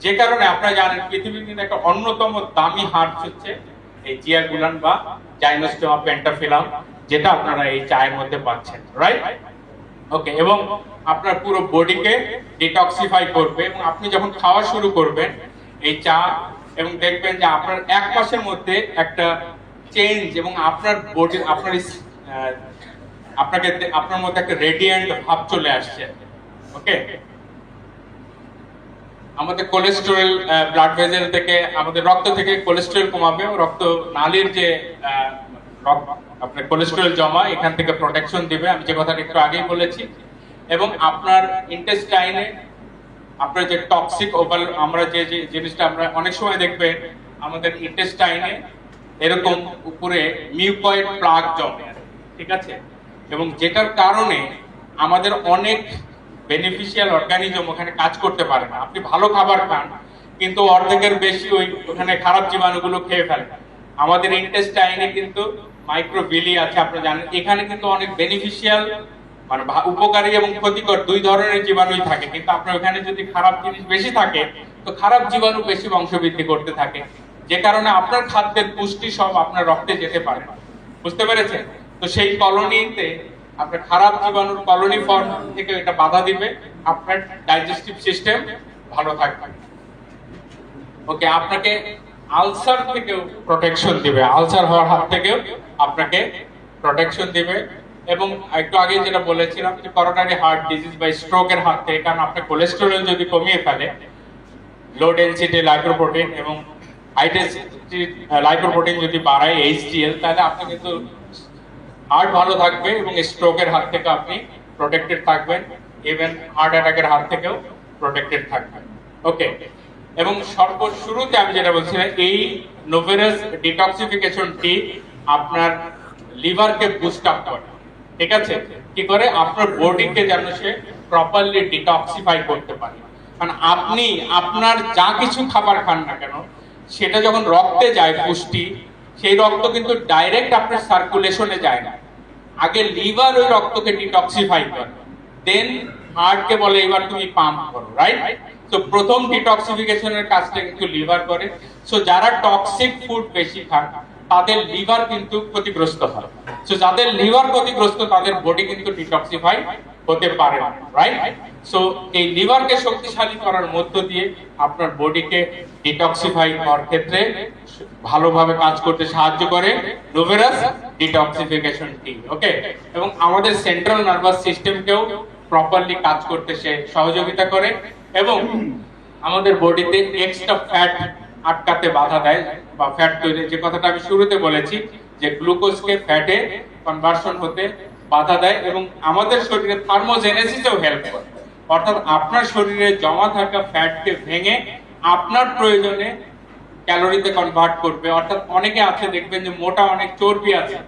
যে কারণে আপনারা জানেন পৃথিবীর কিন্তু একটা অন্যতম দামি হার্বস হচ্ছে এই জিয়াগুলান বা জাইনোস্টোমা পেন্টাফিলাম, যেটা আপনারা এই চায়ের মধ্যে পাচ্ছেন, রাইট? ওকে, এবং আপনার পুরো বডিকে ডিটক্সিফাই করবে এবং আপনি যখন খাওয়া শুরু করবেন এই চা, এবং দেখবেন যে আপনার এক মাসের মধ্যে একটা চেঞ্জ, এবং আপনার বডি আপনার মধ্যে একটা রেডিয়েন্ট ভাব চলে আসছে। ওকে, আমাদের কোলেস্টেরল ব্লাড ভেসেল থেকে, আমাদের রক্ত থেকে কোলেস্টেরল কমাবে, রক্ত নালীর যে আপনার কোলেস্টেরল জমা এখান থেকে প্রোটেকশন দিবে, আমি যে কথাটা একটু আগেই বলেছি। এবং আপনার ইন্টেস্টাইনে আপনার যে টক্সিক ওভার, আমরা যে জিনিসটা আমরা অনেক সময় দেখবেন আমাদের ইন্টেস্টাইনে এরকম উপরে মিউকয়েড প্লাগ জমে, ঠিক আছে, এবং যেটার কারণে আমাদের অনেক বেনিফিশিয়াল অর্গানিজম ওখানে কাজ করতে পারে না। আপনি ভালো খাবার খান কিন্তু অর্ধেকের বেশি ওখানে খারাপ জীবাণুগুলো খেয়ে ফেলে। আমাদের ইন্টেস্টাইনে কিন্তু মাইক্রোবিলি আছে, আপনারা জানেন, এখানে কিন্তু অনেক বেনিফিশিয়াল মানে উপকারী এবং ক্ষতিকর দুই ধরনের জীবাণুই থাকে, কিন্তু আপনার ওখানে যদি খারাপ জিনিস বেশি থাকে তো খারাপ জীবাণু বেশি বংশবৃদ্ধি করতে থাকে, যে কারণে আপনার খাদ্যের পুষ্টি সব আপনার রক্তে যেতে পারে। বুঝতে পেরেছেন? তো সেই কলোনিতে আপনার খারাপ জীবাণুর কলোনি ফর্ম থেকে এটা বাধা দিবে, আপনার ডাইজেস্টিভ সিস্টেম ভালো থাকবে। ওকে, আপনাকে আলসার থেকেও প্রোটেকশন দিবে, আলসার হওয়ার হাত থেকেও আপনাকে প্রোটেকশন দিবে। এবং একটু আগে যেটা বলেছিলাম যে করোনারি হার্ট ডিজিজ বা স্ট্রোকের হাত থেকে, কারণ আপনার কোলেস্টেরল যদি কমিয়ে ফেলে, লো ডেনসিটি লাইপোপ্রোটিন এবং হাই ডেনসিটি লাইপোপ্রোটিন যদি বাড়ায় এইচডিএল, তাহলে আপনি কিন্তু হার্ট ভালো থাকবে এবং স্ট্রোকের হাত থেকে আপনি প্রোটেক্টেড থাকবেন, ইভেন হার্ট অ্যাটাকের হাত থেকেও প্রোটেক্টেড থাকবেন। ওকে, এবং শুরুতে আমি যেটা বলছিলাম, এই নোভেরাস ডিটক্সিফিকেশন টি আপনার লিভারকে বুস্ট আপ করে, ঠিক আছে, কি করে আপনার বডিকে যেন সে প্রপারলি ডিটক্সিফাই করতে পারে। কারণ আপনি আপনার যা কিছু খাবার খান না কেন, সেটা যখন রক্তে যায় পুষ্টি, সেই রক্ত কিন্তু ডাইরেক্ট আপনার সার্কুলেশনে যায় না, আগে লিভার ওই রক্তকে ডিটক্সিফাই করে, দেন হার্টকে বলে এবার তুমি পাম্প করো, রাইট? তো প্রথম ডিটক্সিফিকেশনের কাজটা কিন্তু লিভার করে। সো যারা টক্সিক ফুড বেশি খান তাদের লিভার কিন্তু ক্ষতিগ্রস্ত হয়। সো যাদের লিভার ক্ষতিগ্রস্ত তাদের বডি কিন্তু ডিটক্সিফাই হতে পারে না, রাইট? সো এই লিভারকে শক্তিশালী করার মধ্য দিয়ে আপনার বডিকে ডিটক্সিফাই করার ক্ষেত্রে ভালোভাবে কাজ করতে সাহায্য করে নোভেরাস ডিটক্সিফিকেশন টি। ওকে, এবং আমাদের সেন্ট্রাল নার্ভাস সিস্টেমকেও প্রপারলি কাজ করতে সে সহযোগিতা করে, এবং আমাদের বডিতে এক্সট্রা ফ্যাট আটকাতে বাধা দেয়, বা ফ্যাট তৈরি, যে কথাটা আমি শুরুতে বলেছি যে গ্লুকোজকে ফ্যাটে কনভার্সন হতে বাধা দেয়, এবং আমাদের শরীরে থার্মোজেনেসিসেও হেল্প করে। অর্থাৎ আপনার শরীরে জমা থাকা ফ্যাটকে ভেঙে আপনার প্রয়োজনে ক্যালোরিতে কনভার্ট করবে। অর্থাৎ অনেকে আছে দেখবেন যে মোটা অনেক চর্বি আছে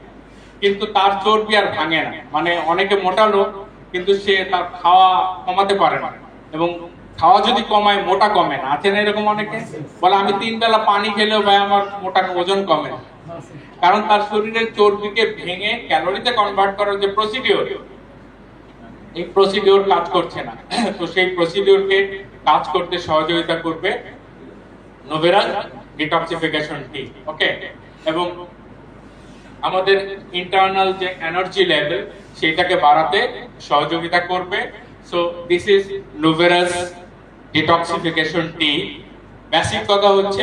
কিন্তু তার চর্বি আর ভাঙে না, মানে অনেকে মোটা লোক কিন্তু সে তার খাওয়া কমাতে পারে না, এবং খাওয়া যদি কমায় মোটা কমে না। আছে না এরকম অনেকে? বলে আমি 3 বেলা পানি খেলেও ভাই আমার মোটা ওজন কমে না, কারণ তার শরীরের চর্বিকে ভেঙে ক্যালোরিতে কনভার্ট করার যে প্রসিডিওর, এই প্রসিডিওর কাজ করছে না। তো সেই প্রসিডিওরকে কাজ করতে সহযোগিতা করবে নোভেরাস ডিটক্সিফিকেশন টি। ওকে, এবং আমাদের ইন্টারনাল যে এনার্জি লেভেল সেটাকে বাড়াতে সহযোগিতা করবে। So this is Noveras detoxification tea. Basic কথা হচ্ছে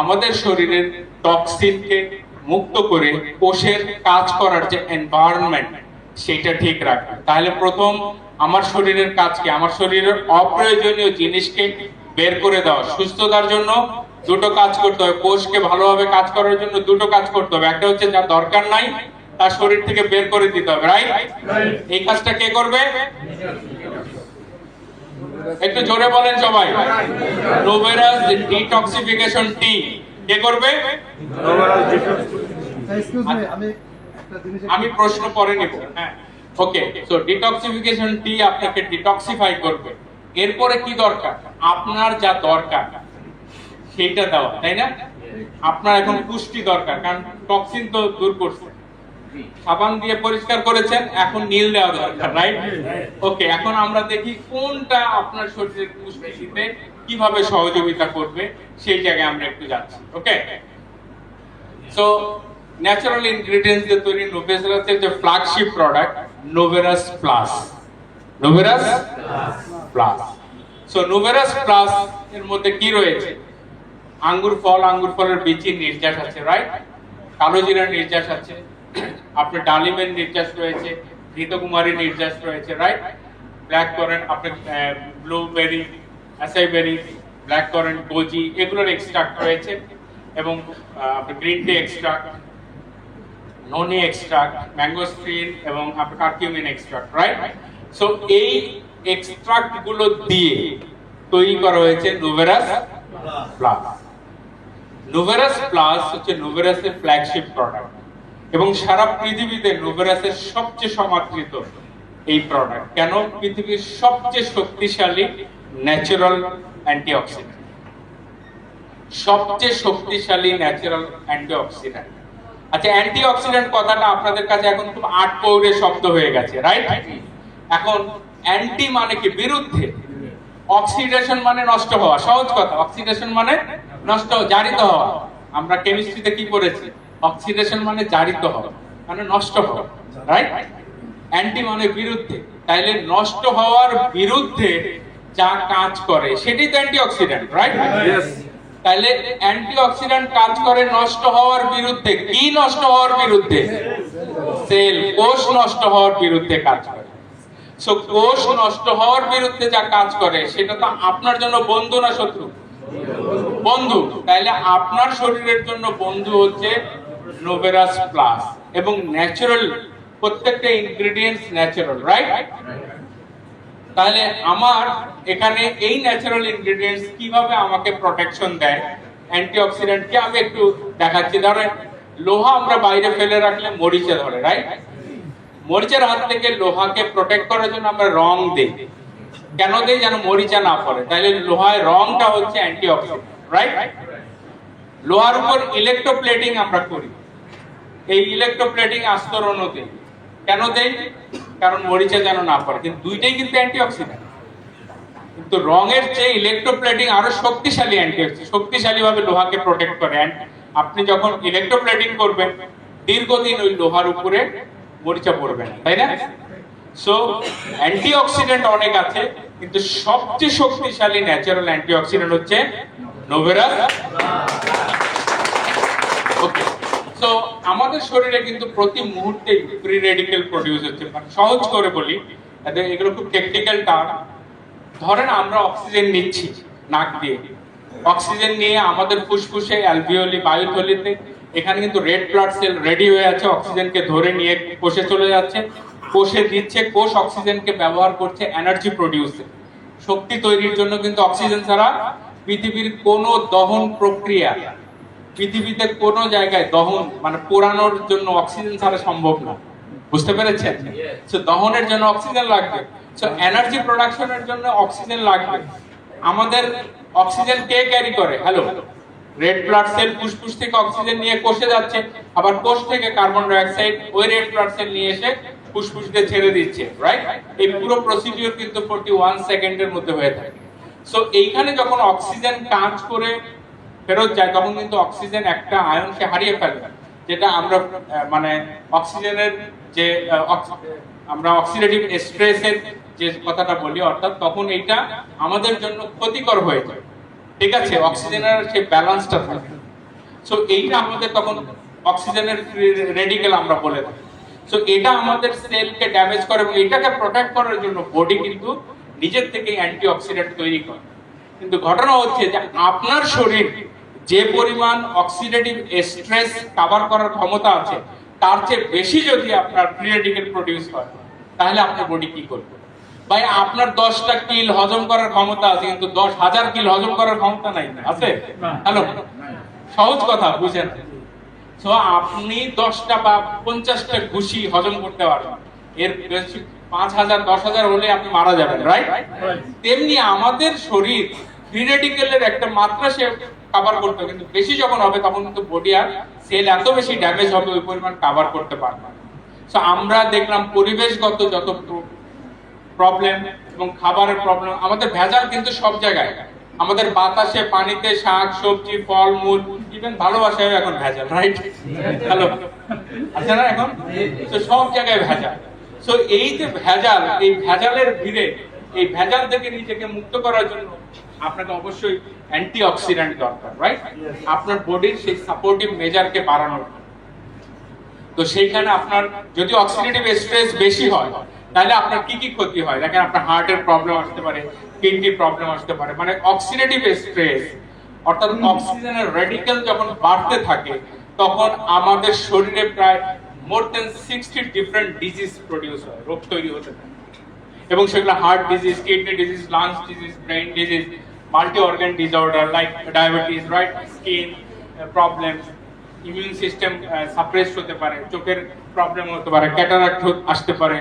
আমাদের শরীরের টক্সিনকে মুক্ত করে কোষের কাজ করার যে এনভায়রনমেন্ট সেটা ঠিক রাখবে। তাহলে প্রথম আমার শরীরের কাজ কি? আমার শরীরের অপ্রয়োজনীয় জিনিসকে বের করে দেওয়া। সুস্থতার জন্য দুটো কাজ করতে হবে, কোষকে ভালোভাবে কাজ করার জন্য দুটো কাজ করতে হবে। একটা হচ্ছে যার দরকার নাই তার শরীর থেকে বের করে দিতে হবে, রাইট? এই কাজটা কে করবে? একটু জোরে বলেন সবাই। নোভেরাস ডিটক্সিফিকেশন টি কে করবে? আমি প্রশ্ন পরে নিব। হ্যাঁ, ওকে। সো ডিটক্সিফিকেশন টি আপনাকে ডিটক্সিফাই করবে। এরপরে কি দরকার? আপনার যা দরকার সেইটা দেওয়া, তাই না? আপনার এখন পুষ্টি দরকার, কারণ টক্সিন তো দূর করছে, সাবান দিয়ে পরিষ্কার করেছেন, এখন নীল দেওয়া দরকার, রাইট? ওকে, এখন আমরা দেখি কোনটা আপনার শরীরের পুষ্টি দিতে কিভাবে সহযোগিতা করবে সেই জায়গায় আমরা একটু যাচ্ছি। ওকে, সো ন্যাচারাল ইনগ্রেডিয়েন্টস দিয়ে তৈরি নোভেরাসের যে flagship product Noveras plus, Noveras plus. So Noveras plus এর মধ্যে কি রয়েছে? আঙ্গুর ফলের বীজের নির্যাস আছে, রাইট? কালো জিরার নির্যাস আছে, আপনার ডালিমের নির্যাস রয়েছে, ঘৃতকুমারীর নির্যাস রয়েছে, রাইট? ব্ল্যাক কারেন্ট, আপনার ব্লুবেরি, অ্যাসাই বেরি, ব্ল্যাক কারেন্ট, গোজি, এগুলোর এক্সট্রাক্ট রয়েছে, এবং আপনার গ্রিন টি এক্সট্রাক্ট, ননি এক্সট্রাক্ট, ম্যাঙ্গোস্ট্রিন এবং আপনার কারকিউমিন এক্সট্রাক্ট, রাইট? সো এই এক্সট্রাক্ট গুলো দিয়ে তৈরি করা হয়েছে নোভেরাস প্লাস। নোভেরাস প্লাস হচ্ছে নোভেরাসের ফ্ল্যাগশিপ প্রোডাক্ট এবং সারা পৃথিবীতে নোভেরাসের সবচেয়ে সমাদৃত এই প্রোডাক্ট। কেন? পৃথিবীর সবচেয়ে শক্তিশালী ন্যাচারাল অ্যান্টিঅক্সিডেন্ট, সবচেয়ে শক্তিশালী ন্যাচারাল অ্যান্টিঅক্সিডেন্ট। আচ্ছা, অ্যান্টিঅক্সিডেন্ট কথাটা আপনাদের কাছে এখন খুব আটপৌরে শব্দ হয়ে গেছে, রাইট? এখন অ্যান্টি মানে কি? বিরুদ্ধে। অক্সিডেশন মানে নষ্ট হওয়া, সহজ কথা। অক্সিডেশন মানে নষ্ট, জারিত হওয়া। আমরা কেমিস্ট্রিতে কি পড়েছি? অক্সিডেশন মানে জারিত হওয়া, মানে নষ্ট হওয়া, রাইট? অ্যান্টি মানে বিরুদ্ধে, তাইলে নষ্ট হওয়ার বিরুদ্ধে যা কাজ করে সেটাই তো অ্যান্টিঅক্সিডেন্ট, রাইট? তাইলে অ্যান্টিঅক্সিডেন্ট কাজ করে নষ্ট হওয়ার বিরুদ্ধে। কি নষ্ট হওয়ার বিরুদ্ধে? সেল, কোষ নষ্ট হওয়ার বিরুদ্ধে কাজ করে। সো কোষ নষ্ট হওয়ার বিরুদ্ধে যা কাজ করে সেটা তো আপনার জন্য বন্ধু না শত্রু? বন্ধু। তাইলে আপনার শরীরের জন্য বন্ধু হচ্ছে নোভেরাস প্লাস, এবং ন্যাচারাল, প্রত্যেকটা ইনগ্রেডিয়েন্টস ন্যাচারাল, রাইট? তাহলে আমার এখানে এই ন্যাচারাল ইনগ্রেডিয়েন্টস কিভাবে আমাকে প্রোটেকশন দেয় অ্যান্টিঅক্সিডেন্টকে আমি একটু দেখাচ্ছি। ধরেন লোহা আমরা বাইরে ফেলে রাখলে মরিচে ধরে, রাইট? মরিচের হাত থেকে লোহাকে প্রোটেক্ট করার জন্য আমরা রং দেই। কেন দেই? যেন মরিচা না পড়ে। তাহলে লোহায় রংটা হচ্ছে অ্যান্টিঅক্সিডেন্ট, রাইট? লোহার উপর ইলেকট্রোপ্লেটিং আমরা করি। এই ইলেকট্রোপ্লেটিং আস্তরণও দেই। কেন দেই? কারণ মরিচা যেন না পড়ে। কিন্তু দুইটাই কিন্তু অ্যান্টিঅক্সিডেন্ট, কিন্তু রঙের চেয়ে ইলেকট্রোপ্লেটিং আরো শক্তিশালী অ্যান্টিঅক্সিডেন্ট, শক্তিশালী ভাবে লোহাকে প্রোটেক্ট করে। আপনি যখন ইলেকট্রোপ্লেটিং করবেন দীর্ঘদিন ওই লোহার উপরে মরিচা পড়বে না, তাই না? সো অ্যান্টিঅক্সিডেন্ট অনেক আছে, কিন্তু সবচেয়ে শক্তিশালী ন্যাচারাল অ্যান্টিঅক্সিডেন্ট হচ্ছে নোভেরাস। ওকে, সো আমাদের শরীরে কিন্তু প্রতি মুহূর্তে ফ্রি রেডিক্যাল প্রডিউস হচ্ছে। মানে সহজ করে বলি, এগুলো খুব টেকনিক্যাল টার্ম। ধরেন আমরা অক্সিজেন নিচ্ছি নাক দিয়ে, অক্সিজেন নিয়ে আমাদের ফুসফুসে, অ্যালভিওলি, বায়ুথলিতে এখানে কিন্তু রেড ব্লাড সেল রেডি হয়ে আছে, অক্সিজেনকে ধরে নিয়ে কোষে চলে যাচ্ছে, কোষে দিচ্ছে, কোষ অক্সিজেনকে ব্যবহার করছে এনার্জি প্রডিউসে, শক্তি তৈরির জন্য। কিন্তু অক্সিজেন ছাড়া পৃথিবীর কোনো দহন প্রক্রিয়া, পৃথিবীতে কোনো জায়গায় দহন মানে পোড়ানোর জন্য অক্সিজেন ছাড়া সম্ভব না। বুঝতে পেরেছেন? সো দহনের জন্য অক্সিজেন লাগবে, সো এনার্জি প্রোডাকশনের জন্য অক্সিজেন লাগবে। আমাদের অক্সিজেন কে ক্যারি করে? হ্যালো, রেড ব্লাড সেল ফুসফুস থেকে অক্সিজেন নিয়ে কোষে যাচ্ছে, আবার কোষ থেকে কার্বন ডাই অক্সাইড ওই রেড ব্লাড সেল নিয়ে এসে ফুসফুসে ছেড়ে দিচ্ছে, রাইট? এই পুরো প্রসিডিউর কিন্তু 41 সেকেন্ডের মধ্যে হয়ে থাকে। সো এইখানে যখন অক্সিজেন কাজ করে ফেরত যায় তখন কিন্তু অক্সিজেন একটা আয়নকে হারিয়ে ফেলে, যেটা আমরা মানে অক্সিজেনের যে আমরা অক্সিডেটিভ স্ট্রেসের যে কথাটা বলি, অর্থাৎ তখন এইটা আমাদের জন্য ক্ষতিকর হয়ে যায়। ঠিক আছে, অক্সিজেনের সেই ব্যালেন্সটা থাকে। সো এইটা আমাদের তখন অক্সিজেনের রেডিক্যাল আমরা বলে থাকি। সো এটা আমাদের সেলকে ড্যামেজ করে, এবং এটাকে প্রোটেক্ট করার জন্য বডি কিন্তু নিজের থেকে অ্যান্টিঅক্সিডেন্ট তৈরি করে। কিন্তু ঘটনা হচ্ছে যে আপনার শরীর যে পরিমাণ অক্সিডেটিভ স্ট্রেস কভার করার ক্ষমতা আছে তার চেয়ে বেশি যদি আপনার ফ্রি রেডিক্যাল প্রডিউস হয়, তাহলে আপনার বডি কি করবে? ভাই, আপনার 10টা কিল হজম করার ক্ষমতা আছে, কিন্তু 10,000 কিল হজম করার ক্ষমতা নাই, আছে? হ্যালো, সহজ কথা বুঝেন। সো আপনি 10টা বা 50টা ঘুষি হজম করতে পারবেন, এর বেশি 5,000 10,000 হলে আপনি মারা যাবেন, রাইট? তেমনি আমাদের শরীর ফ্রি রেডিক্যালের একটা মাত্রা সে কভার করতে, কিন্তু বেশি যখন হবে তখন কিন্তু বডি আর সেল এত বেশি ড্যামেজ হবে ওই পরিমাণ কভার করতে পারবে না। সো আমরা দেখলাম পরিবেশগত যত প্রবলেম এবং খাবারের প্রবলেম, আমাদের ভেজাল কিন্তু সব জায়গায়। আমাদের বাতাসে, পানিতে, শাক সবজি, ফল মূল, ইভেন ভালোবাসায় এখন ভেজাল, রাইট? হ্যালো, আছে না এখন? তো সব জায়গায় ভেজাল। তো এই যে ভেজাল, এই ভেজালের ভিড়ে, এই ভেজাল থেকে নিজেকে মুক্ত করার জন্য আপনাকে অবশ্যই অ্যান্টিঅক্সিডেন্ট দরকার, রাইট? আপনার বডির সেই সাপোর্টিভ মেজারকে বাড়ানোর। তো সেইখানে আপনার যদি অক্সিডেটিভ স্ট্রেস বেশি হয়, তাহলে আপনার কি কি ক্ষতি হয়? দেখেন, আপনার হার্টের প্রবলেম আসতে পারে, কিডনির প্রবলেম আসতে পারে। মানে অক্সিডেটিভ স্ট্রেস অর্থাৎ অক্সিজেনের রেডিক্যাল যখন বাড়তে থাকে, তখন আমাদের শরীরে প্রায় মোর দেন 60 ডিফারেন্ট ডিজিজ প্রডিউস হয়, রোগ তৈরি হতে থাকে। এবং সেগুলো heart disease, kidney disease, lungs disease, brain disease, multi organ disorder like diabetes, right? Skin problem, immune system suppress হতে পারে, চোখের প্রবলেম হতে পারে, ক্যাটারাক্ট আসতে পারে,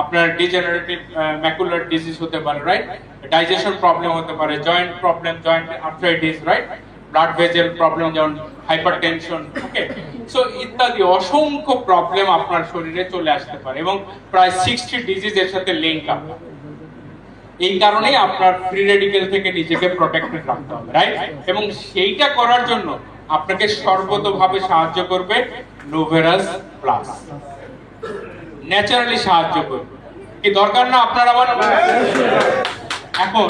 আপনার ডিজেনারেটিভ ম্যাকুলার ডিজিজ হতে পারে, রাইট? ডাইজেশন প্রবলেম হতে পারে, joint problem, joint arthritis, right? Blood vessel problem যেমন হাইপারটেনশন, ওকে? সো ইত্যাদি অসংখ্য প্রবলেম আপনার শরীরে চলে আসতে পারে এবং প্রায় 60 ডিজিজের সাথে লিংক আপ। এই কারণেই আপনার ফ্রি রেডিক্যাল থেকে নিজেকে প্রোটেক্টেড রাখতে হবে, রাইট? এবং সেইটা করার জন্য আপনাকে সর্বতোভাবে সাহায্য করবে নোভেরাস প্লাস, ন্যাচারালি সাহায্য করবে। কি দরকার না আপনার আবার? এখন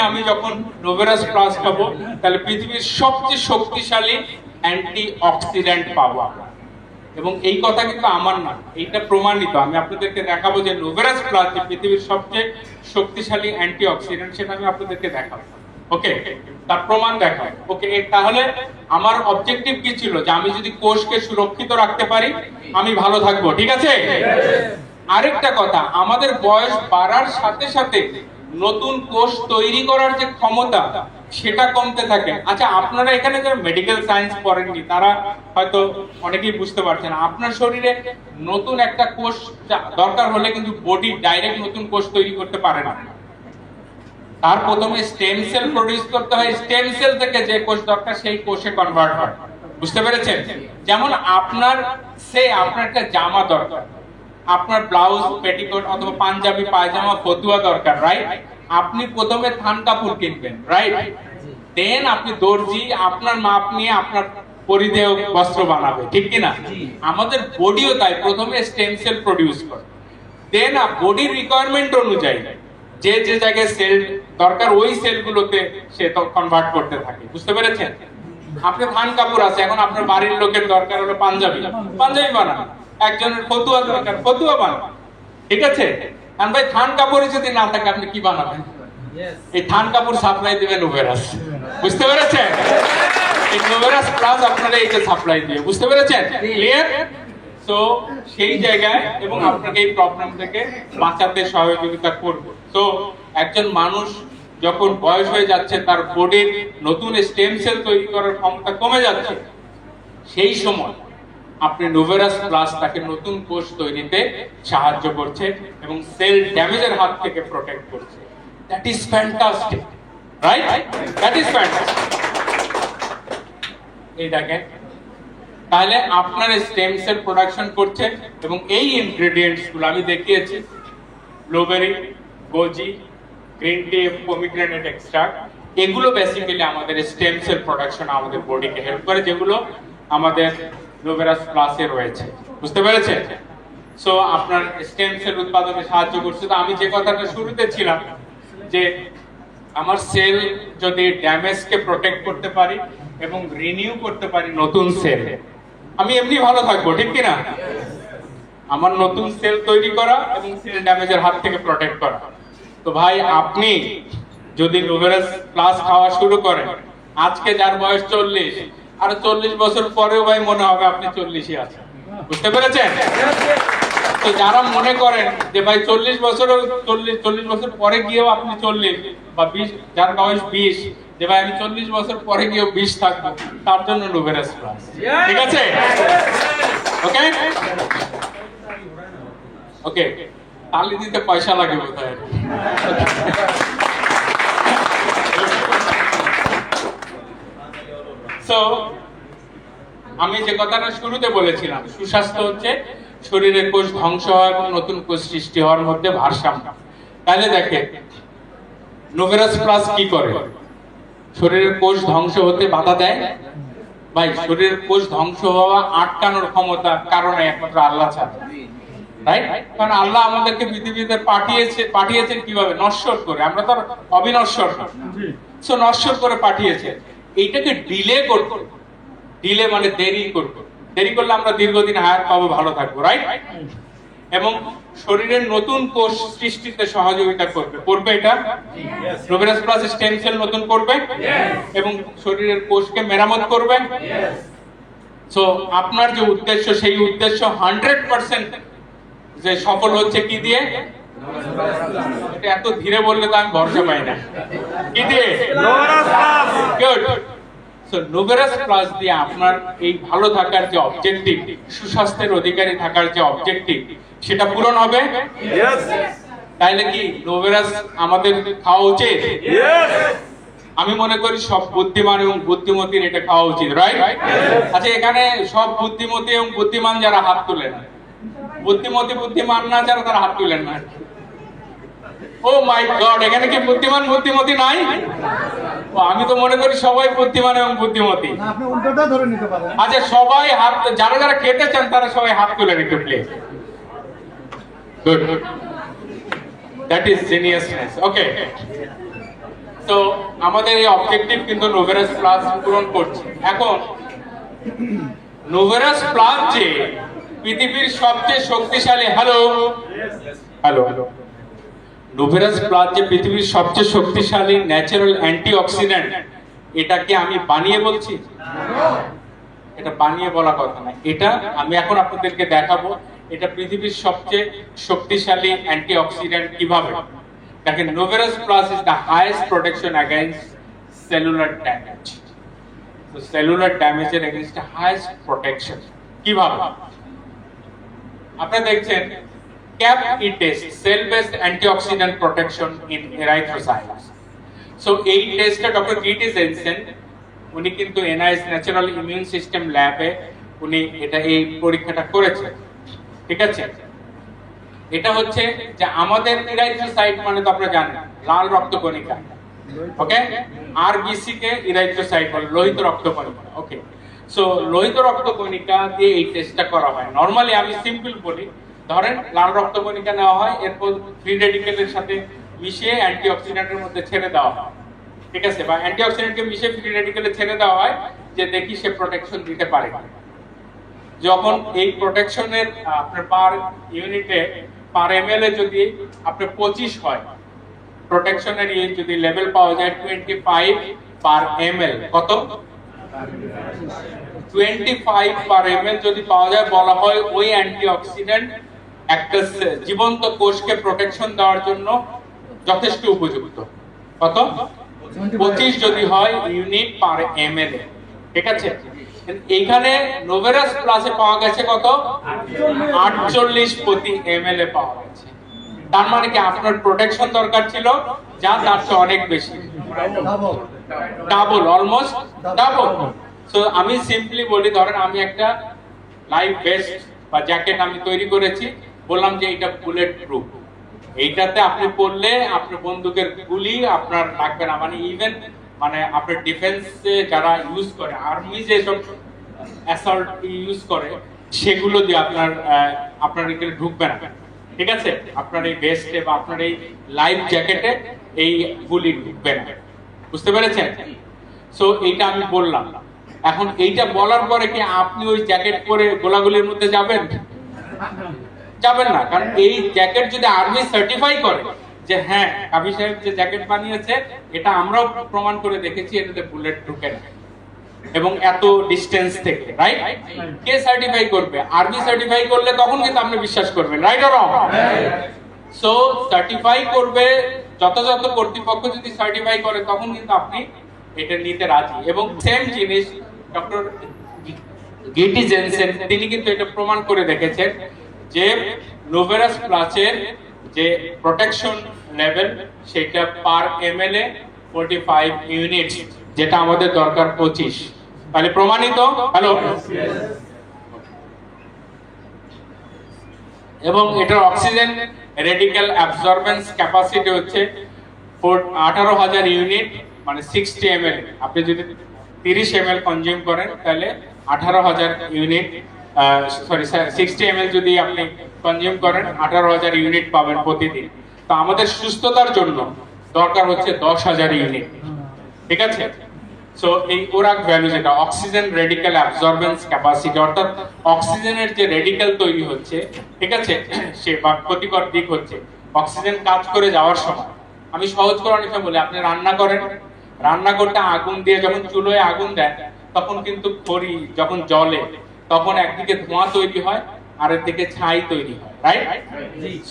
আমি যখন নোভেরাস প্লাস খাবো, তাহলে পৃথিবীর সবচেয়ে শক্তিশালী অ্যান্টি অক্সিডেন্ট পাবো আমরা। এবং এই কথা কিন্তু আমার না, এইটা প্রমাণিত। আমি আপনাদেরকে দেখাবো যে নোভেরাস প্লাস যে পৃথিবীর সবচেয়ে শক্তিশালী অ্যান্টি অক্সিডেন্ট, সেটা আমি আপনাদেরকে দেখাবো, ওকে? তার প্রমাণ দেখাবো, ওকে? তাহলে আমার অবজেক্টিভ কি ছিল? যে আমি যদি কোষকে সুরক্ষিত রাখতে পারি, আমি ভালো থাকবো, ঠিক আছে? আরেকটা কথা, আমাদের বয়স বাড়ার সাথে সাথে নতুন কোষ তৈরি করার যে ক্ষমতা, সেটা কমতে থাকে। আচ্ছা, আপনারা এখানে যারা মেডিকেল সায়েন্স পড়েননি, তারা হয়তো অনেকেই বুঝতে পারছেন না। আপনার শরীরে নতুন একটা কোষ দরকার হলে কিন্তু বডি ডাইরেক্ট নতুন কোষ তৈরি করতে পারে না। তার প্রথমে স্টেম সেল প্রডিউস করতে হয়, স্টেম সেল থেকে যে কোষ দরকার সেই কোষে কনভার্ট হয়। বুঝতে পেরেছেন? যেমন আপনার একটা জামা দরকার, আপনার ব্লাউজ, পেটিকোট অথবা পাঞ্জাবি, পায়জামা, ফতুয়া দরকার, রাইট? আপনি প্রথমে থান কাপড় কিনবেন, রাইট? দেন আপনি দর্জি আপনার মাপ নিয়ে আপনার পরিধেয় বস্ত্র বানাবে, ঠিক কি না? আমাদের বডিও তাই, প্রথমে স্টেম সেল প্রডিউস করে, দেন বডির রিকোয়ারমেন্ট অনুযায়ী যে যে জায়গায় সেল দরকার, ওই সেলগুলোতে সে তো কনভার্ট করতে থাকে। বুঝতে পেরেছেন? আপনার থান কাপড় আছে, এখন আপনার বাড়ির লোকের দরকার হলো পাঞ্জাবি, পাঞ্জাবি বানান। একজনের ফতুয়া দরকার, ফতুয়া বানান, ঠিক আছে? কারণ ভাই থান কাপড়ই যদি না থাকে, আপনি কি বানাবেন? এই থান কাপড় সাপ্লাই দিবেন নোভেরাস। বুঝতে পেরেছেন? এই নোভেরাস প্লাস আপনারা এইটা সাপ্লাই দিয়ে, বুঝতে পেরেছেন? ক্লিয়ার? তো সেই জায়গায় এবং আপনাকে এই প্রবলেম থেকে বাঁচাতে সহযোগিতা করবে। তো একজন মানুষ যখন বয়স হয়ে যাচ্ছে, তার বডির নতুন স্টেম সেল তৈরি করার ক্ষমতা কমে যাচ্ছে, সেই সময় আপনি নোভেরাস প্লাস তাকে নতুন কোষ তৈরিতে সাহায্য করছে এবং সেল ড্যামেজের হাত থেকে প্রোটেক্ট করছে। That is fantastic, right? That is fantastic. এই দেখেন, তাহলে আপনার স্টেম সেল প্রোডাকশন করছে এবং এই ইনগ্রেডিয়েন্টস গুলো আমি দেখিয়েছি, blueberry, goji, green tea, pomegranate extract, এগুলো বেসিক্যালি আমাদের স্টেম সেল প্রোডাকশন, আমাদের বডিকে হেল্প করে, যেগুলো আমাদের নোভেরাস প্লাসে রয়েছে। বুঝতে পেরেছেন? সো আপনার স্টেম সেল উৎপাদনে সাহায্য করছে। তো আমি যে কথাটা শুরুতে ছিলাম, যে আমার সেল যদি ড্যামেজকে প্রোটেক্ট করতে পারি এবং রিনিউ করতে পারি নতুন সেল, আমি এমনি ভালো থাকবো, ঠিক কি না? আমার নতুন সেল তৈরি করা এবং সেল ড্যামেজের হাত থেকে প্রোটেক্ট করা। তো ভাই, আপনি যদি নোভেরাস প্লাস খাওয়া শুরু করেন, আজকে যার বয়স 40, আর 40 বছর পরেও ভাই মনে হবে আপনি 40ই আছেন। বুঝতে পেরেছেন? তো যারা মনে করেন যে ভাই 40 বছর পরে গিয়েও আপনি 40 বা 20, যার বয়স 20, যে ভাই আমি 40 বছর পরে গিয়েও 20 থাকবো, তার জন্য নোভেরাস প্লাস, ঠিক আছে? ওকে ওকে, তালি দিতে পয়সা লাগে বোধহয়। সো আমি যে কথাটা শুরুতে বলেছিলাম, সুস্বাস্থ্য হচ্ছে শরীরের কোষ ধ্বংস হওয়া এবং নতুন কোষ সৃষ্টি হওয়ার মধ্যে ভারসাম্য। তাহলে দেখে নোভেরাস প্লাস কি করে? শরীরের কোষ ধ্বংস হতে বাধা দেয়? ভাই, শরীরের কোষ ধ্বংস হওয়া আটকানোর ক্ষমতা কারণে একমাত্র আল্লাহ ছাড়া, রাইট? কারণ আল্লাহ আমাদেরকে পৃথিবীতে পাঠিয়েছেন কিভাবে? নশ্বর করে। আমরা তো অবিনশ্বর না, সো নশ্বর করে পাঠিয়েছে। এইটাকে ডিলে করতে, ডিলে মানে দেরি করতে, দেরি করলে আমরা দীর্ঘদিন হায়াত পাবো, ভালো থাকবো, রাইট? এবং শরীরের নতুন কোষ সৃষ্টিতে সহযোগিতা করবে এটা। নোভেরাস প্লাস স্টেম সেল নতুন করবে এবং শরীরের কোষকে মেরামত করবে। সো আপনার যে উদ্দেশ্য, সেই উদ্দেশ্য 100% যে সফল হচ্ছে কি দিয়ে? এটা এত ধীরে বললে তো আমি ভরসা পাই না। কি দিয়ে? গুড। সো নোভেরাস প্লাস দিয়ে আপনার এই ভালো থাকার যে অবজেক্টিভ, সুস্বাস্থ্যের অধিকারী থাকার যে অবজেক্টিভ, সেটা পূরণ হবে। তাইলে কি নোভেরাস আমাদের খাওয়া উচিত? আমি মনে করি সব বুদ্ধিমান এবং বুদ্ধিমতীর এটা খাওয়া উচিত, রাইট? আচ্ছা, এখানে সব বুদ্ধিমতী এবং বুদ্ধিমান যারা হাত তুলেন, বুদ্ধিমতী বুদ্ধিমান না যারা, তারা হাত তুলেন না। ও মাই গড, এখানে কি বুদ্ধিমান বুদ্ধিমতী নাই? আমি তো মনে করি সবাই বুদ্ধিমান এবং বুদ্ধিমতী। আপনি উল্টোটা ধরে নিতে পারেন। আচ্ছা, সবাই হাত, যারা যারা খেতে চান তারা সবাই হাত তুলে একটু please. Good, that is geniusness. Okay, তো আমাদের এই অবজেক্টিভ কিন্তু নোভেরাস প্লাস পূরণ করছে। এখন নোভেরাস প্লাস যে পৃথিবীর সবচেয়ে শক্তিশালী, হ্যালো হ্যালো নোভেরাস প্লাস যে পৃথিবীর সবচেয়ে শক্তিশালী ন্যাচারাল অ্যান্টিঅক্সিডেন্ট, এটা কি আমি বানিয়ে বলছি? এটা বানিয়ে বলা কথা না, এটা আমি এখন আপনাদেরকে দেখাবো এটা পৃথিবীর সবচেয়ে শক্তিশালী অ্যান্টিঅক্সিডেন্ট কিভাবে। দেখেন, Noveras plus is the highest protection against cellular damage. তো সেলুলার ড্যামেজের এগেইনস্ট হাইয়েস্ট প্রোটেকশন কিভাবে? আপনারা দেখছেন CAP-E test, cell-based antioxidant protection in erythrocytes. So এই টেস্টটা ডক্টর কিটি জেনসেন উনি কিন্তু NIH ন্যাচারাল ইমিউন সিস্টেম ল্যাবে উনি এটা এই পরীক্ষাটা করেছে, ঠিক আছে? এটা হচ্ছে যে আমাদের ইরাইথ্রোসাইট মানে তো আপনারা জানেন লাল রক্তকণিকা, ওকে? RBC কে ইরাইথ্রোসাইট বলে, লোহিত রক্তকণিকা, ওকে? সো লোহিত রক্তকণিকা দিয়ে এই টেস্টটা করা হয়। নরমালি আমি সিম্পল বলি, ধরেন লাল রক্তকণিকা নেওয়া হয়, এরপর ফ্রি রেডিকেলের সাথে মিশিয়ে অ্যান্টিঅক্সিডেন্টের মধ্যে ছেড়ে দেওয়া হয়, ঠিক আছে? বা অ্যান্টিঅক্সিডেন্টকে মিশিয়ে ফ্রি রেডিকেলে ছেড়ে দেওয়া হয় যে দেখি সে প্রোটেকশন দিতে পারে। যখন এই প্রোটেকশনের আপনার পার ইউনিটে, পার ml এ যদি আপনার 25 হয়, প্রোটেকশনের যদি লেভেল পাওয়া যায় 25 পার ml, কত? 25 পার ml যদি পাওয়া যায়, বলা হয় ওই অ্যান্টিঅক্সিডেন্ট একটা জীবন্ত কোষকে প্রোটেকশন দেওয়ার জন্য যথেষ্ট উপযুক্ত। কত? 25 যদি হয় ইউনিট পার ml, ঠিক আছে? এইখানে নোভেরাস প্লাসে পাওয়া গেছে কত? 48 প্রতি ml এ পাওয়া গেছে। তার মানে কি আপনার প্রোটেকশন দরকার ছিল যা তার চেয়ে অনেক বেশি, ডাবল, অলমোস্ট ডাবল। সো আমি সিম্পলি বলি, ধরেন আমি একটা লাইফ ভেস্ট বা জ্যাকেট আমি তৈরি করেছি, বললাম যে এটা বুলেট প্রুফ, এইটাতে আপনি পড়লে আপনার বন্দুকের গুলি আপনার লাগবে না। মানে ইভেন মানে আপনার ডিফেন্সে যারা ইউজ করে, আর্মি যে সব অ্যাসল্ট ইউজ করে, সেগুলো দিয়ে আপনার এখানে ঢুকবে না, ঠিক আছে? আপনার এই ভেস্টে বা আপনার এই লাইফ জ্যাকেটে এই গুলি ঢুকবে না, বুঝতে পেরেছেন? সো এইটা আমি বললাম। এখন এইটা বলার পরে কি আপনি ওই জ্যাকেট পরে গোলাগুলির মধ্যে যাবেন? যাবেন না, কারণ এই জ্যাকেট যদি আর্মি সার্টিফাই করে যে হ্যাঁ কাবি সাহেব যে জ্যাকেট বানিয়েছে এটা আমরাও প্রমাণ করে দেখেছি, এটাতে বুলেট ঢুকে না এবং এত ডিস্টেন্স থেকে, রাইট? কে সার্টিফাই করবে? আর্মি সার্টিফাই করলে তখন কিন্তু আপনি বিশ্বাস করবেন, right or wrong? So certify করবে যথাযথ কর্তৃপক্ষ, যদি সার্টিফাই করে তখন কিন্তু আপনি এটা নিতে রাজি। এবং সেম জিনিস ডক্টর গিটি জেনসেন তিনি কিন্তু এটা প্রমাণ করে দেখেছেন যে নোভেরাস প্লাসের যে প্রোটেকশন লেভেল সেটা পার ml এ 45 ইউনিট, যেটা আমাদের দরকার 25। তাহলে প্রমাণিত, হ্যালো? এবং এটার অক্সিজেন রেডিক্যাল অ্যাবজর্বেন্স ক্যাপাসিটি হচ্ছে 18,000 ইউনিট মানে 60 ml, আপনি যদি 30 ml কনজিউম করেন তাহলে 18,000 ইউনিট, সরি স্যার 60 ml যদি আপনি কনজিউম করেন 18,000 ইউনিট পাবেন প্রতিদিন। তো আমাদের সুস্থতার জন্য দরকার হচ্ছে 10,000 ইউনিট, ঠিক আছে? সো এই ওরাক ভ্যালু যেটা অক্সিজেন রেডিক্যাল অ্যাবজর্বেন্স ক্যাপাসিটি, অর্থাৎ অক্সিজেনের যে রেডিক্যাল তৈরি হচ্ছে, ঠিক আছে, সে বা ক্ষতিকর দিক হচ্ছে অক্সিজেন কাজ করে যাওয়ার সময়। আমি সহজ করে অনেক সময় বলি, আপনি রান্না করেন, রান্না করতে আগুন দিয়ে যখন চুলোয় আগুন দেন তখন কিন্তু খড়ি যখন জ্বলে তখন একদিকে ধোঁয়া তৈরি হয় আর একদিকে ছাই তৈরি হয়, রাইট?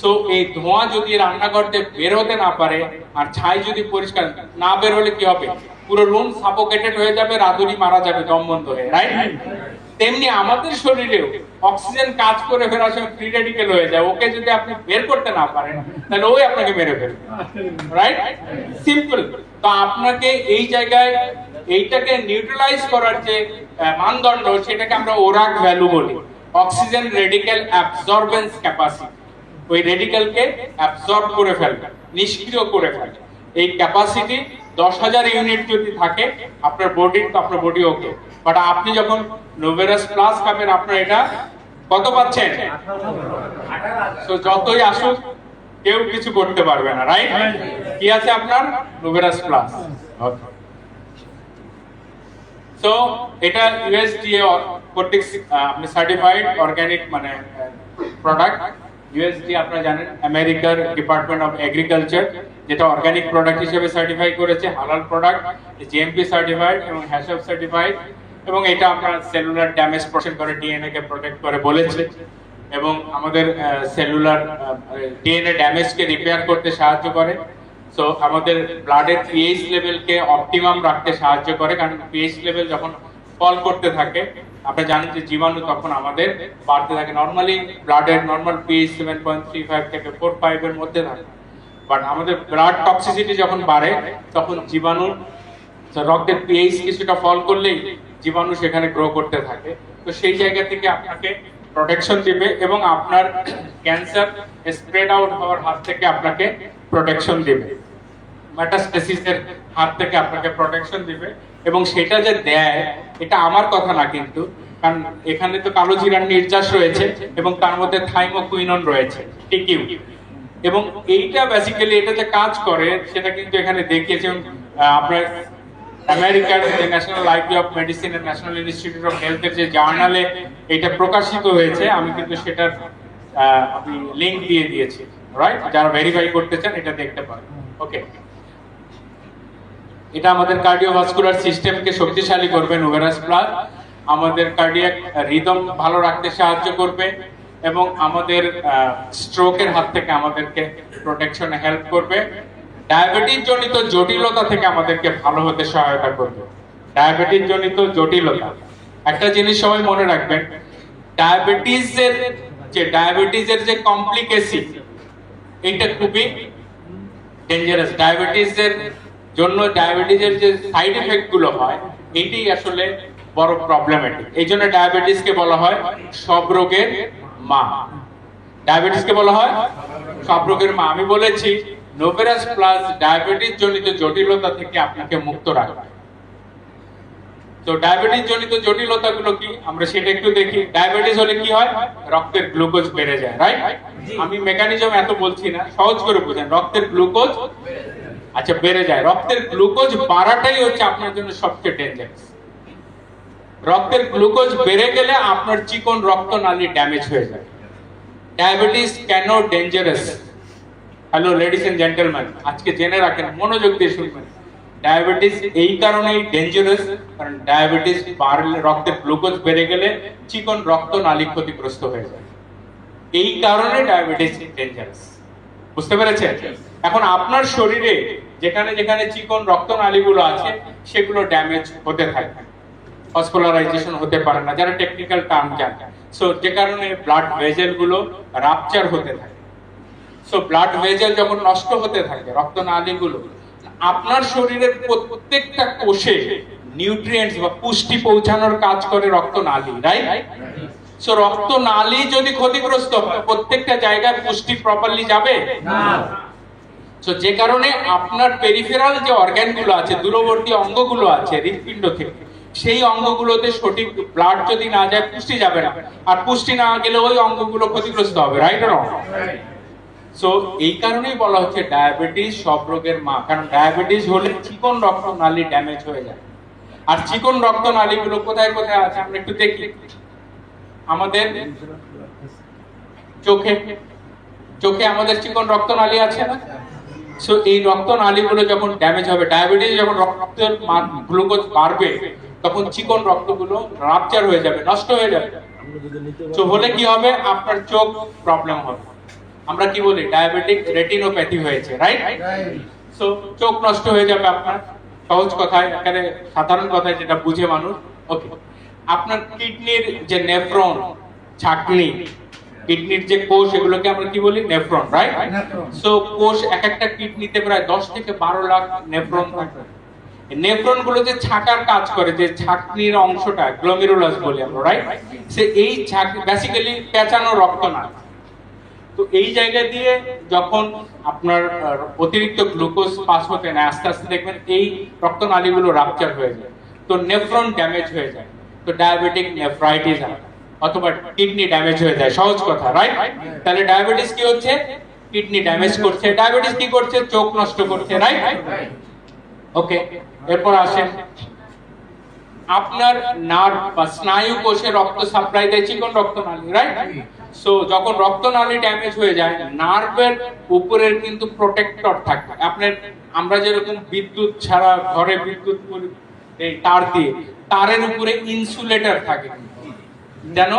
সো এই ধোঁয়া যদি রান্নাঘর থেকে বের হতে না পারে আর ছাই যদি পরিষ্কার না বের হলে কি হবে? পুরো রুম সাফোকেটেড হয়ে যাবে, রাঁধুনি মারা যাবে দম বন্ধ হয়ে, রাইট? তেমনি আমাদের শরীরেও অক্সিজেন কাজ করে ফেরার সময় ফ্রি রেডিক্যাল হয়ে যায়, ওকে যদি আপনি বের করতে না পারেন তাহলে ওই আপনাকে মেরে ফেলবে, রাইট? সিম্পল। তো আপনাকে এই জায়গায় এইটাকে নিউট্রালাইজ করার যে মানদণ্ড, সেটাকে আমরা ওরাক ভ্যালু বলি, অক্সিজেন রেডিক্যাল অ্যাবজর্বেন্স ক্যাপাসিটি। ওই রেডিক্যালকে অ্যাবজর্ব করে ফেলবে, নিষ্ক্রিয় করে ফেলবে। এই ক্যাপাসিটি 10,000 ইউনিট যদি থাকে আপনার বডির, তো আপনার বডি ওকে। বাট আপনি যখন নোভেরাস প্লাস খাবেন আপনার এটা কত পাচ্ছেন? তো যতই আসুক কেউ কিছু করতে পারবে না, রাইট? কি আছে আপনার? নোভেরাস প্লাস। ওকে, সো এটা ইউএসডিএ কর্তৃক আপনি সার্টিফাইড অর্গানিক মানে প্রোডাক্ট। ইউএসডি আপনারা জানেন আমেরিকার ডিপার্টমেন্ট অফ এগ্রিকালচার, যেটা অর্গানিক প্রোডাক্ট হিসেবে সার্টিফাই করেছে, হালাল প্রোডাক্ট, জিএমপি সার্টিফাইড এবং হ্যাসব সার্টিফাইড। এবং এটা আপনার সেলুলার ড্যামেজ প্রোটেক্ট করে, ডিএনএ কে প্রোটেক্ট করে বলেছে, এবং আমাদের সেলুলার ডিএনএ ড্যামেজ কে রিপেয়ার করতে সাহায্য করে। সো আমাদের ব্লাডের পিএইচ লেভেলকে অপটিমাম রাখতে সাহায্য করে, কারণ পিএইচ লেভেল যখন ফল করতে থাকে আপনি জানেন যে জীবাণু তখন আমাদের বাড়তে থাকে। নরমালি ব্লাডের নরমাল পিএইচ 7.35 থেকে 4.5 এর মধ্যে থাকে, বাট আমাদের ব্লাড টক্সিসিটি যখন বাড়ে তখন জীবাণু রক্তের পিএইচ কিছুটা ফল করলেই জীবাণু সেখানে গ্রো করতে থাকে। তো সেই জায়গা থেকে আপনাকে প্রোটেকশন দিবে এবং আপনার ক্যান্সার স্প্রেড আউট হওয়ার হাত থেকে আপনাকে প্রোটেকশন দিবে, মেটাস্টেসিসের হাত থেকে আপনাকে প্রোটেকশন দিবে। এবং সেটা যে দেয় এটা আমার কথা না কিন্তু, কারণ এখানে তো কালো জিরার নির্যাস রয়েছে এবং তার মধ্যে থাইমোকুইনন রয়েছে, টিকিউ। এবং এইটা বেসিক্যালি এটা যে কাজ করে সেটা কিন্তু এখানে দেখিয়েছে। আপনার আমেরিকার যে national library of medicine and national institute of হেলথের যে জার্নালে এটা প্রকাশিত হয়েছে, আমি কিন্তু সেটার আমি লিংক দিয়ে দিয়েছি, রাইট? যারা ভেরিফাই করতে চান এটা দেখতে পারেন। ওকে, এটা আমাদের কার্ডিওভাস্কুলার সিস্টেমকে শক্তিশালী করবে নোভেরাস প্লাস, আমাদের কার্ডিয়াক রিদম ভালো রাখতে সাহায্য করবে এবং আমাদের স্ট্রোকের হাত থেকে আমাদেরকে প্রোটেকশনে হেল্প করবে। ডায়াবেটিস জনিত জটিলতা থেকে আমাদেরকে ভালো হতে সহায়তা করবে। ডায়াবেটিস জনিত জটিলতা, একটা জিনিস সবাই মনে রাখবেন, ডায়াবেটিসের যে কমপ্লিকেশন এটা খুবই ডেঞ্জারাস। ডায়াবেটিসের জন্য ডায়াবেটিসের যে সাইড এফেক্ট গুলো হয় এটাই আসলে বড় প্রবলেমেটিক। এই জন্য ডায়াবেটিসকে বলা হয় সব রোগের মা। ডায়াবেটিসকে বলা হয় সব রোগের মা। আমি বলেছি নোভেরাস প্লাস ডায়াবেটিস জনিত জটিলতা থেকে আপনাকে মুক্ত রাখবে। তো ডায়াবেটিস জনিত জটিলতা গুলো কি আমরা সেটা একটু দেখি। ডায়াবেটিস হলে কি হয়? রক্তের গ্লুকোজ বেড়ে যায়, রাইট? আমি মেকানিজম এত বলছি না, সহজ করে বুঝেন। রক্তের গ্লুকোজ আচ্ছা বেড়ে যায়। রক্তের গ্লুকোজ বাড়াটাই হচ্ছে আপনার জন্য সবচেয়ে ডেঞ্জারাস। রক্তের গ্লুকোজ বেড়ে গেলে আপনার চিকন রক্তনালী ড্যামেজ হয়ে যায়। ডায়াবেটিস কেন dangerous? Hello ladies and gentleman, আজকে জেনে রাখেন, মনোযোগ দিয়ে শুনবেন। ডায়াবেটিস এই কারণেই ডেঞ্জারাস কারণ ডায়াবেটিস বাড়লে, রক্তের গ্লুকোজ বেড়ে গেলে চিকন রক্তনালী ক্ষতিগ্রস্ত হয়ে যায়। এই কারণে ডায়াবেটিস ডেঞ্জারাস। বুঝতে পেরেছেন? এখন আপনার শরীরে যেখানে যেখানে চিকন রক্তনালীগুলো আছে সেগুলো ড্যামেজ হতে থাকে, ফসফোলারাইজেশন হতে পারে না, যারা টেকনিক্যাল টার্ম জানে। সো যে কারণে ব্লাড ভেজেল গুলো রাপচার হতে থাকে। সো ব্লাড ভেজেল যখন নষ্ট হতে থাকে, রক্তনালীগুলো, আপনার শরীরের প্রত্যেকটা কোষে নিউট্রিয়েন্টস বা পুষ্টি পৌঁছানোর কাজ করে রক্তনালী, রাইট? সো রক্তনালী যদি ক্ষতিগ্রস্ত হয় প্রত্যেকটা জায়গায় পুষ্টি প্রপারলি যাবে না। তো যে কারণে আপনার পেরিফেরাল যে অর্গানগুলো আছে, দূরবর্তী অঙ্গগুলো আছে হৃৎপিণ্ড থেকে, সেই অঙ্গগুলোতে সঠিক ব্লাড যদি না যায় পুষ্টি যাবে না, আর পুষ্টি না গেলে ওই অঙ্গগুলো ক্ষতিগ্রস্ত হবে, রাইট অর রং? সো এই কারণেই বলা হচ্ছে ডায়াবেটিস সব রোগের মা, কারণ ডায়াবেটিস হলে চিকন রক্তনালী ড্যামেজ হয়ে যায়। আর চিকন রক্তনালীগুলো কোথায় কোথায় আছে আমরা একটু দেখি। আমাদের চোখে, চোখে আমাদের চিকন রক্তনালী আছে না? সো এই রক্তনালীগুলো যখন ড্যামেজ হবে, ডায়াবেটিস যখন রক্তের গ্লুকোজ বাড়বে, তখন চিকন রক্তগুলো রাপচার হয়ে যাবে, নষ্ট হয়ে যাবে। তো হলে কি হবে? আপনার চোখ প্রবলেম হবে। আমরা কি বলি? ডায়াবেটিক রেটিনোপ্যাথি হয়েছে, রাইট? সো চোখ নষ্ট হয়ে যাবে আপনার, সহজ কথায়, এখানে সাধারণ কথায় যেটা বুঝে মানুষ। ওকে, আপনার কিডনির যে নেফ্রন, ছাকনি, কিডনির যে কোষ, এগুলোকে আমরা কি বলি? Nephron, right? সো কোষ, এক একটা কিডনিতে প্রায় 10 থেকে 12 লাখ নেফ্রন থাকে। নেফ্রন গুলো যে ছাকার কাজ করে, যে ছাকনির অংশটা গ্লোমেরুলাস বলি আমরা, রাইট? সে এই বেসিক্যালি পেঁচানো রক্ত না। তো এই জায়গা দিয়ে যখন আপনার অতিরিক্ত গ্লুকোজ পাস হতে না, আস্তে আস্তে দেখবেন এই রক্তনালীগুলো রাপচার হয়ে যায়, তো নেফ্রন ড্যামেজ হয়ে যায়, তো ডায়াবেটিক নেফ্রাইটিস হয়, অথবা কিডনি ড্যামেজ হয়ে যায়, সহজ কথা, রাইট? তাহলে ডায়াবেটিস কি হচ্ছে? কিডনি ড্যামেজ করছে। ডায়াবেটিস কি করছে? চোখ নষ্ট করছে, রাইট? ওকে, এরপর আসেন, আপনার নার্ভ বা স্নায়ু কোষে রক্ত সাপ্লাই দেয় চিকন রক্তনালী, রাইট? সো যখন রক্তনালী ড্যামেজ হয়ে যায়, নার্ভের উপরের কিন্তু প্রোটেক্টর থাকে। আপনার, আমরা যেরকম বিদ্যুৎ ছাড়া ঘরে বিদ্যুৎ এই তার দিয়ে, তারের উপরে ইনসুলেটর থাকে, যেন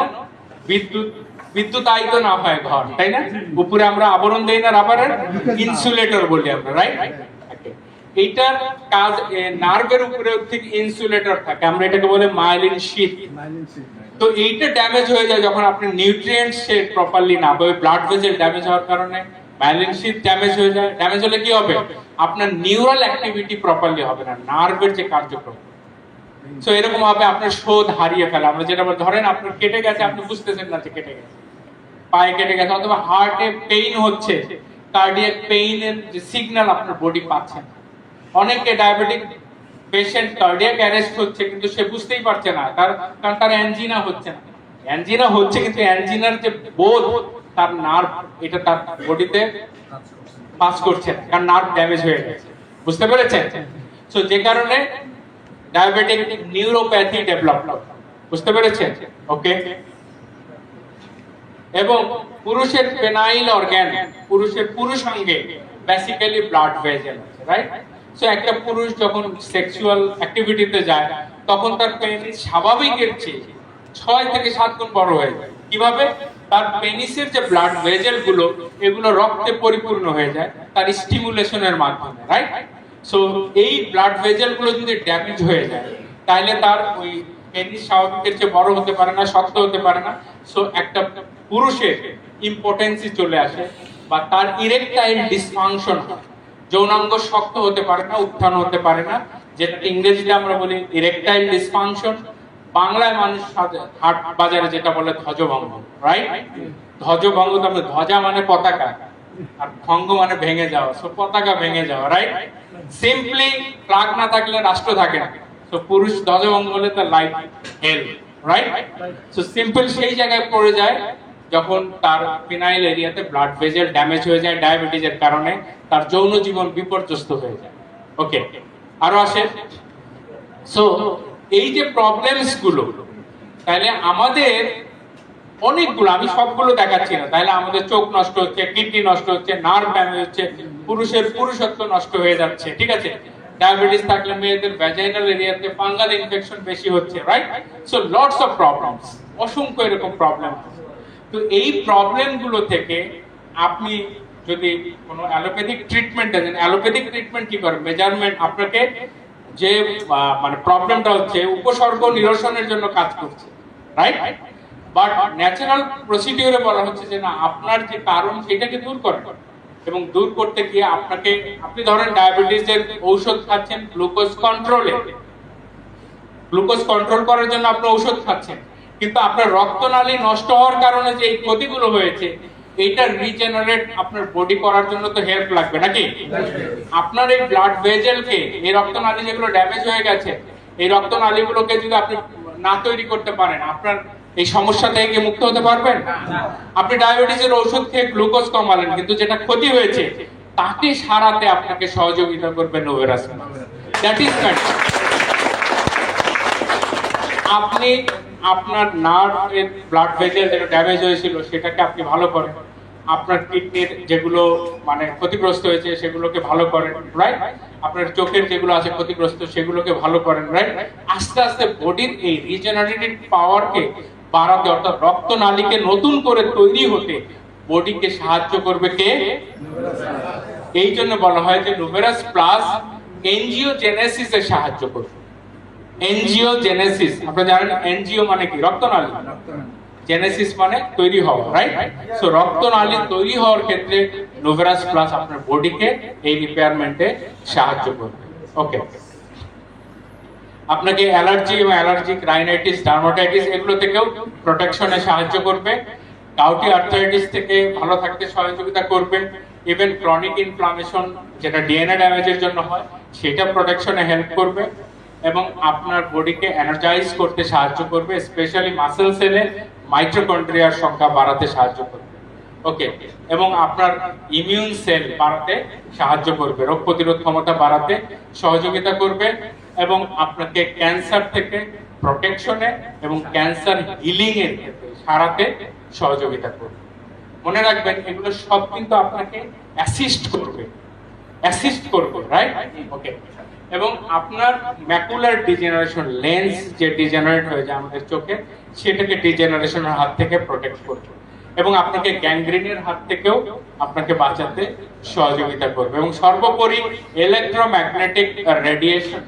বিদ্যুতায়িত না হয় ঘর, তাই না? উপরে আমরা আবরণ দেই না রাবারের, ইনসুলেটর বলি আমরা, রাইট? এইটার কাজ, নার্ভের উপরে ঠিক ইনসুলেটর থাকে, আমরা এটাকে বলে মাইলিন শীট। তো এইটা ড্যামেজ হয়ে যায় যখন আপনি নিউট্রিয়েন্টস প্রপারলি না পাবে, ব্লাড ভেসেল ড্যামেজ হওয়ার কারণে মাইলিন শীট ড্যামেজ হয়ে যায়। ড্যামেজ হলে কি হবে? আপনার নিউরাল অ্যাক্টিভিটি প্রপারলি হবে না, নার্ভের যে কার্যক্রম। সো এরকম ভাবে আপনার শোধ হারিয়ে ফেলে। আমরা যেটা ধরেন আপনার কেটে গেছে, আপনি বুঝতেছেন না যে কেটে গেছে, পায়ে কেটে গেছে, অথবা হার্টে পেইন হচ্ছে, কার্ডিয়াক পেইনের যে সিগন্যাল আপনার বডি পাচ্ছে না। অনেকে ডায়াবেটিক পেশেন্ট কার্ডিয়াক অ্যারেস্ট হচ্ছে, কিন্তু সে বুঝতেই পারছে না, কারণ তার অ্যানজিনা হচ্ছে না। অ্যানজিনা হচ্ছে, কিন্তু অ্যানজিনার যে বোধ, তার নার্ভ, এটা তার বডিতে পাস করছে না, কারণ নার্ভ ড্যামেজ হয়ে গেছে। বুঝতে পেরেছেন? সো যে কারণে ডায়াবেটিক নিউরোপ্যাথি ডেভেলপ হয়। বুঝতে পেরেছেন? ওকে। এবং পুরুষের পেনাইল অর্গান, পুরুষের পুরুষাঙ্গে বেসিক্যালি ব্লাড ভেসেল আছে, রাইট? সো একটা পুরুষ যখন সেক্সুয়াল অ্যাক্টিভিটিতে যায়, তখন তার পেনিস স্বাভাবিকের চেয়ে 6 থেকে 7 গুণ বড় হয়ে যায়। কিভাবে? তার পেনিসের যে ব্লাড ভেসেল গুলো, এগুলো রক্তে পরিপূর্ণ হয়ে যায় তার স্টিমুলেশনের মাধ্যমে, রাইট? সো এই ব্লাড ভেসেল গুলো যদি ড্যামেজ হয়ে যায়, তাহলে তার ওই পেনিস স্বাভাবিকের চেয়ে বড় হতে পারে না, শক্ত হতে পারে না। সো একটা পুরুষের ইম্পটেন্সি চলে আসে, বা তার ইরেকটাইল ডিসফাংশন হয়, যৌনাঙ্গ শক্ত হতে পারে না, উত্থান হতে পারে না, যেটা ইংরেজিতে আমরা বলি ইরেকটাইল ডিসফাংশন। বাংলায় মানুষ হাট বাজারে যেটা বলে ধ্বজভঙ্গ, রাইট? ধ্বজভঙ্গ, তো আমরা, ধ্বজা মানে পতাকা, আর ভঙ্গ মানে ভেঙে যাওয়া, সো পতাকা ভেঙে যাওয়া, রাইট? সিম্পলি ফ্ল্যাগ না থাকলে রাষ্ট্র থাকে না। তো পুরুষ ধ্বজভঙ্গ হলে তার লাইফ হেল, রাইট? সো সিম্পল সেই জায়গায় পড়ে যায় যখন তার ফিনাইল এরিয়াতে ব্লাড ভেসেল ড্যামেজ হয়ে যায় ডায়াবেটিসের কারণে, তার যৌন জীবন বিপর্যস্ত হয়ে যায়। ওকে, আরো আসে। সো এই যে প্রবলেমস গুলো, তাহলে আমাদের অনেকগুলো, আমি সবগুলো দেখাচ্ছি না, তাহলে আমাদের চোখ নষ্ট হচ্ছে, কিডনি নষ্ট হচ্ছে, নার্ভ ড্যামেজ হচ্ছে, পুরুষের পুরুষত্ব নষ্ট হয়ে যাচ্ছে, ঠিক আছে? ডায়াবেটিস থাকলে মেয়েদের ভ্যাজাইনাল এরিয়াতে ফাঙ্গাল ইনফেকশন বেশি হচ্ছে, right? So lots of problems, অসংখ্য এরকম প্রবলেম। তো এই প্রবলেম গুলো থেকে আপনি যদি কোনো অ্যালোপ্যাথিক ট্রিটমেন্ট দেন, অ্যালোপ্যাথিক ট্রিটমেন্ট কি করে? মেজারমেন্ট, আপনাকে যে মানে প্রবলেমটা হচ্ছে, উপসর্গ নিরসনের জন্য কাজ করছে, রাইট? বাট ন্যাচারাল প্রসিডিউরে বলা হচ্ছে যে না, আপনার যে কারণ সেটাকে দূর করে, এবং দূর করতে গিয়ে আপনাকে, আপনি ধরেন ডায়াবেটিসের ঔষধ খাচ্ছেন গ্লুকোজ কন্ট্রোলে, গ্লুকোজ কন্ট্রোল করার জন্য আপনি ঔষধ খাচ্ছেন, কিন্তু আপনার রক্তনালী নষ্ট হওয়ার কারণে যে এই ক্ষতিগুলো হয়েছে, এইটা রিজেনারেট আপনার বডি করার জন্য তো হেল্প লাগবে নাকি? আপনার এই ব্লাড ভেজেলকে, এই রক্তনালী যেগুলো ড্যামেজ হয়ে গেছে, এই রক্তনালীগুলোকে যদি আপনি না তৈরি করতে পারেন, আপনার এই সমস্যা থেকে মুক্ত হতে পারবেন? আপনি ডায়াবেটিসের ওষুধ খেয়ে গ্লুকোজ কমালেন, কিন্তু যেটা ক্ষতি হয়েছে তাকে সারাতে আপনাকে সহযোগিতা করবে নোভেরাস। That is kind. আপনি আপনার নার্ভের ব্লাড ভেসেল যেটা ড্যামেজ হয়েছিল সেটাকে আপনি ভালো করেন, আপনার কিডনির যেগুলো মানে ক্ষতিগ্রস্ত হয়েছে সেগুলোকে ভালো করেন, রাইট? আপনার চোখের যেগুলো আছে ক্ষতিগ্রস্ত সেগুলোকে ভালো করেন, রাইট? আস্তে আস্তে বডির এই রিজেনারেটিভ পাওয়ারকে বাড়াতে, অর্থাৎ রক্তনালীকে নতুন করে তৈরি হতে বডিকে সাহায্য করবে কে? এই জন্য বলা হয় যে নোভেরাস প্লাস এনজিওজেনেসিসে সাহায্য করবে। এনজিওজেনেসিস, আপনারা জানেন এনজিও মানে কি? রক্তনালী। জেনেসিস মানে তৈরি হওয়া, রাইট? সো রক্তনালী তৈরি হওয়ার ক্ষেত্রে নোভেরাস প্লাস আপনার বডিকে এই রিপেয়ারমেন্টে সাহায্য করবে। ওকে, আপনাকে অ্যালার্জি এবং অ্যালার্জিক রাইনাইটিস, ডার্মাটাইটিস এগুলো থেকেও প্রোটেকশনে সাহায্য করবে। গাউটি আর্থ্রাইটিস থেকে ভালো থাকতে সহযোগিতা করবে। ইভেন ক্রনিক ইনফ্লামেশন যেটা ডিএনএ ড্যামেজের জন্য হয় সেটা প্রোটেকশনে হেল্প করবে এবং আপনার বডিকে এনার্জাইজ করতে সাহায্য করবে, স্পেশালি মাসেল সেলে মাইটোকন্ড্রিয়ার সংখ্যা বাড়াতে সাহায্য করবে। ওকে, এবং আপনার ইমিউন সেল বাড়াতে সাহায্য করবে, রোগ প্রতিরোধ ক্ষমতা বাড়াতে সহযোগিতা করবে এবং আপনাকে ক্যান্সার থেকে প্রোটেকশনে এবং ক্যান্সার হিলিং এর ক্ষেত্রে সারাতে সহযোগিতা করবে। মনে রাখবেন এগুলো সব কিন্তু আপনাকে অ্যাসিস্ট করবে, রাইট? ওকে, এবং আপনার ম্যাকুলার ডিজেনারেশন, লেন্স যে ডিজেনারেট হয়ে যায় আমাদের চোখে, সেটাকে ডিজেনারেশনের হাত থেকে প্রোটেক্ট করবে এবং আপনাকে গ্যাংগ্রিনের হাত থেকেও আপনাকে বাঁচাতে সহযোগিতা করবে। এবং সর্বোপরি ইলেকট্রোম্যাগনেটিক রেডিয়েশন,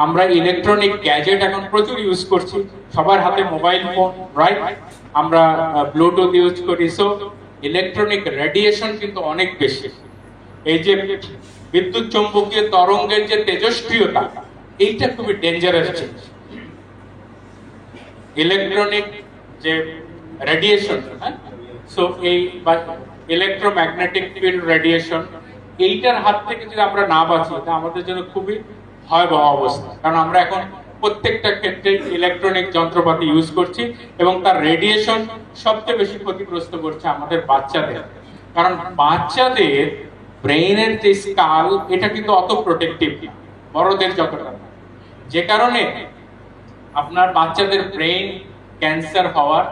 আমরা ইলেকট্রনিক গ্যাজেট এখন প্রচুর ইউজ করছি, সবার হাতে মোবাইল ফোন, রাইট? আমরা ব্লুটুথ ইউজ করি। সো ইলেকট্রনিক রেডিয়েশন কিন্তু অনেক বেশি। এই যে বিদ্যুৎ চৌম্বকীয় তরঙ্গের যে তেজস্ক্রিয়তা, এইটা খুবই ডেঞ্জারাস জিনিস। ইলেকট্রনিক যে রেডিয়েশন, সো এই ইলেকট্রোম্যাগনেটিক ফিল্ড রেডিয়েশন, এইটার হাত থেকে যদি আমরা না বাঁচি তা আমাদের জন্য খুবই ভয়াবহ অবস্থা। কারণ আমরা এখন প্রত্যেকটা ক্ষেত্রে ইলেকট্রনিক যন্ত্রপাতি ইউজ করছি এবং তার রেডিয়েশন সবচেয়ে বেশি ক্ষতিগ্রস্ত করছে আমাদের বাচ্চাদের। কারণ বাচ্চাদের ব্রেইনের যে স্কাল, এটা কিন্তু অত প্রোটেক্টিভ না বড়দের যতটা, যে কারণে আপনার বাচ্চাদের ব্রেইন ক্যান্সার হওয়ার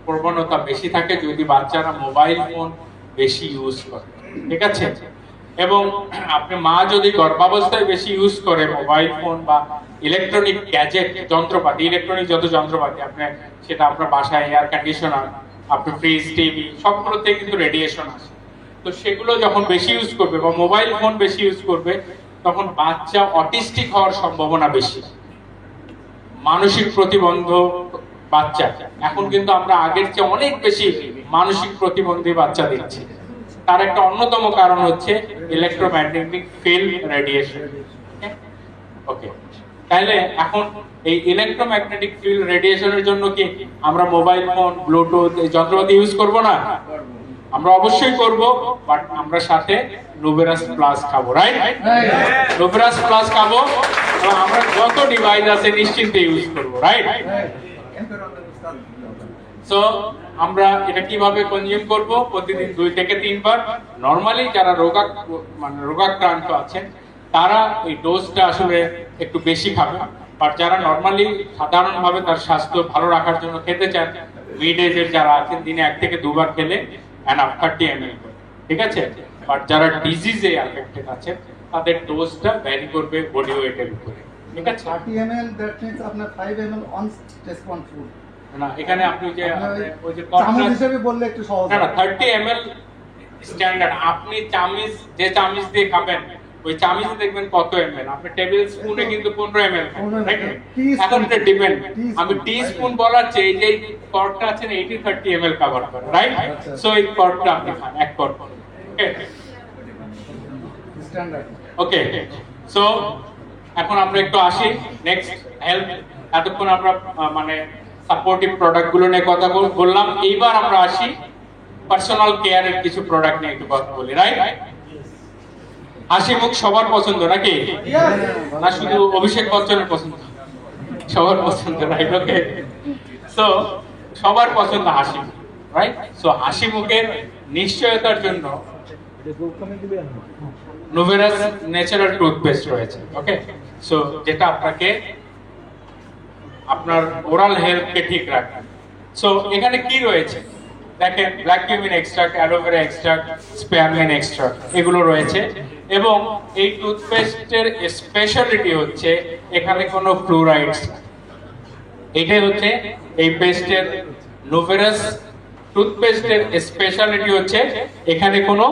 প্রবণতা বেশি থাকে যদি বাচ্চারা মোবাইল ফোন বেশি ইউজ করে, ঠিক আছে? এবং আপনি মা যদি গর্ভাবস্থায় বেশি ইউজ করে মোবাইল ফোন বা ইলেকট্রনিক গ্যাজেট যন্ত্রপাতি, ইলেকট্রনিক যত যন্ত্রপাতি আপনি, সেটা আপনার বাসায় এয়ার কন্ডিশনার, আপনি ফ্রিজ, টিভি, সবগুলোতে কিন্তু রেডিয়েশন আসে। তো সেগুলো যখন বেশি ইউজ করবে বা মোবাইল ফোন বেশি ইউজ করবে, তখন বাচ্চা অটিস্টিক হওয়ার সম্ভাবনা বেশি, মানসিক প্রতিবন্ধ বাচ্চা। এখন কিন্তু আমরা আগের চেয়ে অনেক বেশি মানসিক প্রতিবন্ধী বাচ্চা দেখছি। তার একটা অন্যতম কারণ হচ্ছে ইলেকট্রোম্যাগনেটিক ফিল্ড রেডিয়েশন। ওকে, তাহলে এখন এই ইলেকট্রোম্যাগনেটিক ফিল্ড রেডিয়েশনের জন্য কি আমরা মোবাইল ফোন, ব্লুটুথ এই যন্ত্রপাতি ইউজ করব না? আমরা অবশ্যই করব, বাট আমরা সাথে নোভেরাস প্লাস খাবো, রাইট? নোভেরাস প্লাস খাবো এবং আমরা যত ডিভাইস আছে নিশ্চিন্তে ইউজ করব, রাইট? সো আমরা এটা কিভাবে কনজিউম করব? প্রতিদিন 2 থেকে 3 বার। নরমালি যারা রোগাক্রান্ত আছেন তারা এই ডোজটা আসলে একটু বেশি খাবে, আর যারা নরমালি সাধারণভাবে তার স্বাস্থ্য ভালো রাখার জন্য খেতে চান, মিড এজের যারা আছেন, দিনে 1 থেকে 2 বার খেলে এনাফ 30 ml, ঠিক আছে? বাট যারা ডিজিজে অ্যাফেক্টেড আছে তাদের ডোজটা ভ্যারি করবে বডি ওয়েটের উপরে, ঠিক আছে? 30 ml, that means আপনার 5 ml on tablespoon food না, এখানে আপনি যে ওই যে চামচ হিসেবে বললে একটু সহজ। না, 30 ml স্ট্যান্ডার্ড। আপনি চামচ, যে চামচ দিয়ে খাবেন ওই চামচে দেখবেন কত ml, আপনি টেবিল স্পুনে কিন্তু 15 ml খান, রাইট? এখন এটা ডিপেন্ড, আমি টি স্পুন বলার চেয়ে যে কর্কটা আছে না, 30 ml কভার করে, রাইট? সো এই কর্কটা আপনি খান, এক কর্ক, ওকে? স্ট্যান্ডার্ড। ওকে, সো এখন আমরা একটু আসি নেক্সট হেলথ। এতক্ষণ আমরা মানে সাপোর্টিভ প্রোডাক্ট গুলো নিয়ে কথা বললাম। এইবার আমরা আসি পার্সোনাল কেয়ারের কিছু প্রোডাক্ট নিয়ে একটু কথা বলি, রাইট? হাসি মুখ সবার পছন্দ নাকি? না শুধু অভিষেক বচ্চনের পছন্দ? সবার পছন্দ, রাইট? ওকে, সো সবার পছন্দ হাসি মুখ, রাইট? সো হাসি মুখের নিশ্চয়তার জন্য নোভেরাস ন্যাচারাল টুথপেস্ট রয়েছে, ওকে? সো যেটা আপনাকে আপনার ওরাল হেলথকে ঠিক রাখবে। সো এখানে কি রয়েছে দেখেন, black cumin extract, aloe vera extract, spearmint extract এগুলো রয়েছে। এবং এই টুথপেস্টের স্পেশালিটি হচ্ছে এখানে কোনো ফ্লুরাইডস, এটাই হচ্ছে এই পেস্টের, নোভেরাস টুথপেস্টের স্পেশালিটি হচ্ছে এখানে কোনো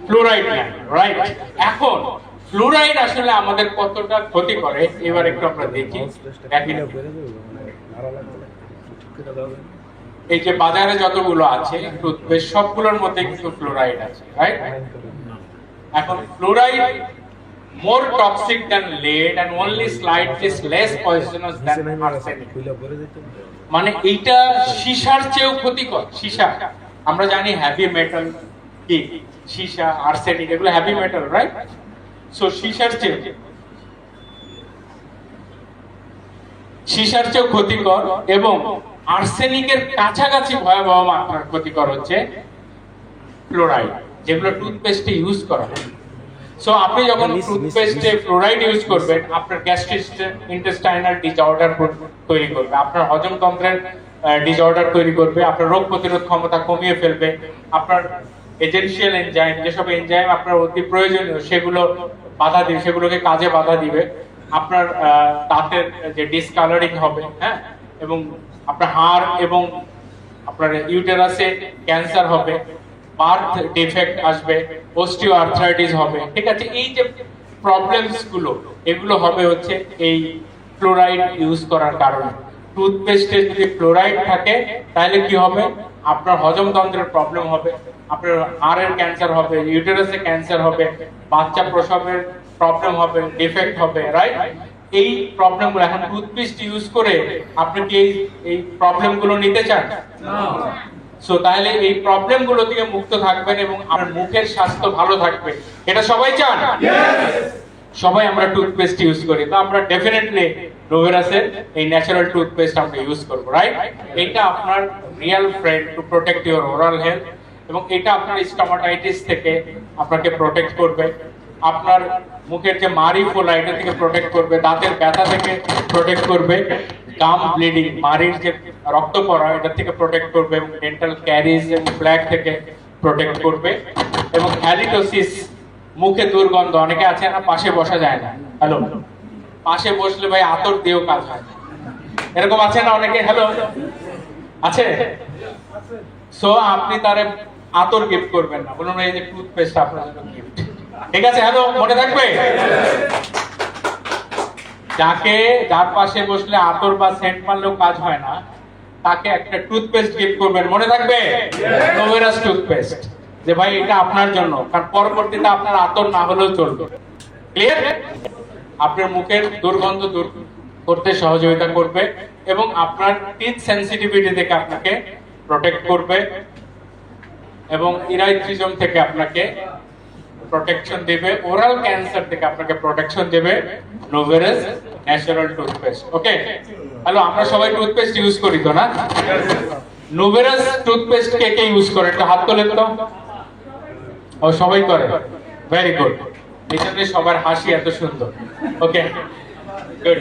ফ্লুরাইড নাই, রাইট? এখন ফ্লুরাইড আসলে আমাদের কতটা ক্ষতি করে এবার একটু আমরা দেখি। দেখেন এই যে বাজারে যতগুলো আছে টুথপেস্ট সবগুলোর মধ্যে কিন্তু ফ্লুরাইড আছে, রাইট? এখন fluoride more toxic than lead and only slightly less poisonous than arsenic. মানে এইটা সীসার চেয়েও ক্ষতিকর। সীসা আমরা জানি হ্যাভি মেটাল, কি সীসা, আর্সেনিক এগুলো হ্যাভি মেটাল, রাইট? সো সীসার চেয়েও ক্ষতিকর এবং আর্সেনিকের কাছাকাছি ভয়াবহ মাত্রার ক্ষতিকর হচ্ছে ফ্লোরাইড, যেগুলো টুথপেস্টে ইউজ করা হয়। সো আপনি যখন টুথপেস্টে ফ্লোরাইড ইউজ করবেন আপনার গ্যাস্ট্রোইন্টেস্টাইনাল ডিসঅর্ডার তৈরি করবে, আপনার হজমতন্ত্রের ডিসঅর্ডার তৈরি করবে, আপনার রোগ প্রতিরোধ ক্ষমতা কমিয়ে ফেলবে, আপনার এজেন্সিয়াল এনজাইম, যেসব এনজাইম আপনার অতি প্রয়োজনীয় সেগুলো বাধা দিবে, সেগুলোকে কাজে বাধা দিবে, আপনার দাঁতের যে ডিসকালারিং হবে, হ্যাঁ, এবং আপনার হাড় এবং আপনার ইউটেরাসে ক্যান্সার হবে, বার্থ ডিফেক্ট আসবে, অস্টিও আর্থ্রাইটিস হবে, ঠিক আছে? এই যে প্রবলেমস গুলো এগুলো হবে হচ্ছে এই ফ্লোরাইড ইউজ করার কারণে। টুথপেস্টে যদি ফ্লোরাইড থাকে তাহলে কি হবে? আপনার হজমতন্ত্রের প্রবলেম হবে, আপনার হাড়ের ক্যান্সার হবে, ইউটেরাসে ক্যান্সার হবে, বাচ্চা প্রসবের প্রবলেম হবে, ডিফেক্ট হবে, রাইট? এই প্রবলেমগুলো এখন টুথপেস্ট ইউজ করে আপনি কি এই প্রবলেমগুলো নিতে চান? সো তাহলে এই প্রবলেম গুলো থেকে মুক্ত থাকবেন এবং আপনার মুখের স্বাস্থ্য ভালো থাকবে, এটা সবাই চান? সবাই আমরা টুথপেস্ট ইউজ করি, তো আমরা ডেফিনেটলি নোভেরাসের এই ন্যাচারাল টুথপেস্ট আমরা ইউজ করব, রাইট? এটা আপনার real friend to protect your oral health, এবং এটা আপনার স্টোমাটাইটিস থেকে আপনাকে প্রোটেক্ট করবে, আপনার মুখের যে মারি ফোলা এটা থেকে প্রোটেক্ট করবে, দাঁতের ব্যথা থেকে প্রোটেক্ট করবে, গাম ব্লিডিং মারির যে রক্ত পড়া এটা থেকে প্রোটেক্ট করবে, এবং ডেন্টাল ক্যারিজ এবং প্ল্যাক থেকে প্রোটেক্ট করবে, এবং হ্যালিটোসিস মুখে দুর্গন্ধ, অনেকে আছে না পাশে বসা যায় না, হ্যালো, পাশে বসলে ভাই আতর দিয়েও কাজ হয়, এরকম আছে না অনেকে? হ্যালো, আছে? সো আপনি তারে আতর গিফট করবেন না, বলুন এই যে টুথপেস্ট আপনার জন্য গিফট, ঠিক আছে? হ্যালো, মনে থাকবে? যার পাশে বসলে আতর বা সেন্ট মারলেও কাজ হয় না তাকে একটা টুথপেস্ট গিফট করবেন, মনে থাকবে? নোভেরাস টুথপেস্ট, যে ভাই এটা আপনার জন্য, কারণ পরবর্তীতে আপনার আতর না হলেও চলবে। ক্লিয়ার? আপনার মুখের দুর্গন্ধ দূর করতে সহযোগিতা করবে এবং আপনার টিথ সেনসিটিভিটি থেকে আপনাকে প্রোটেক্ট করবে এবং ইরাইথ্রিজম থেকে আপনাকে প্রোটেকশন দেবে, ওরাল ক্যান্সার থেকে আপনাকে প্রোটেকশন দেবে নোভেরাস ন্যাচারাল টুথপেস্ট, ওকে? হ্যালো, আমরা সবাই টুথপেস্ট ইউজ করি তো না? নোভেরাস টুথপেস্ট কে কে ইউজ করে একটু হাত তোলেন তো। ও সবাই করে, ভেরি গুড, এজন্য সবার হাসি এত সুন্দর, ওকে, গুড।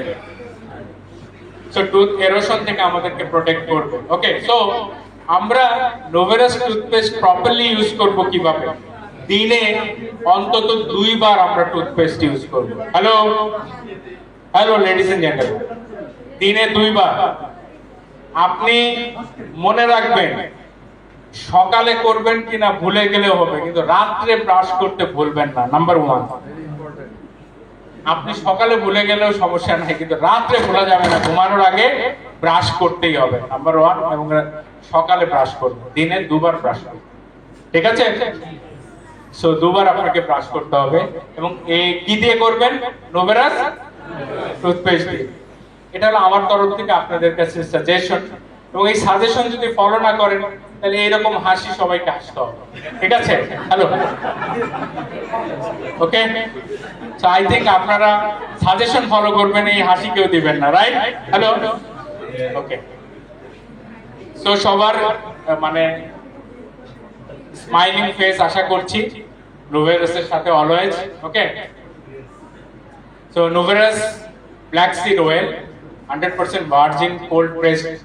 সো টুথ এরোশন থেকে আমাদেরকে প্রোটেক্ট করবে, ওকে? সো আমরা নোভেরাস টুথপেস্ট প্রপারলি ইউজ করব কিভাবে? দিনে অন্তত 2 বার আমরা টুথপেস্ট ইউজ করব। Hello hello ladies and gentleman, দিনে 2 বার। আপনি মনে রাখবেন সকালে করবেন কিনা ভুলে গেলেও হবে, কিন্তু রাত্রে ব্রাশ করতে ভুলবেন না, নাম্বার 1। আপনি সকালে ভুলে গেলেও সমস্যা নাই, কিন্তু রাত্রে ভোলা যাবে না, ঘুমানোর আগে ব্রাশ করতেই হবে, নাম্বার 1। এবং সকালে ব্রাশ করবেন, দিনে 2 বার ব্রাশ করবেন, ঠিক আছে? সো 2 বার আপনাকে ব্রাশ করতে হবে এবং কি দিয়ে করবেন? নোভেরাস টুথপেস্ট দিয়ে। এটা হলো আমার তরফ থেকে আপনাদের কাছে সাজেশন। এবং এই সাজেশন যদি ফলো না করেন তাহলে এইরকম হাসি সবাইকে হাসতে হবে, ঠিক আছে? Hello, okay. So I think আপনারা সাজেশন ফলো করবেন, এই হাসি কেউ দিবেন না, রাইট? হ্যালো, ওকে। সো সবার মানে স্মাইলিং ফেস আশা করছি নোভেরাসের সাথে always, okay. So Noveras black seed oil 100% virgin cold pressed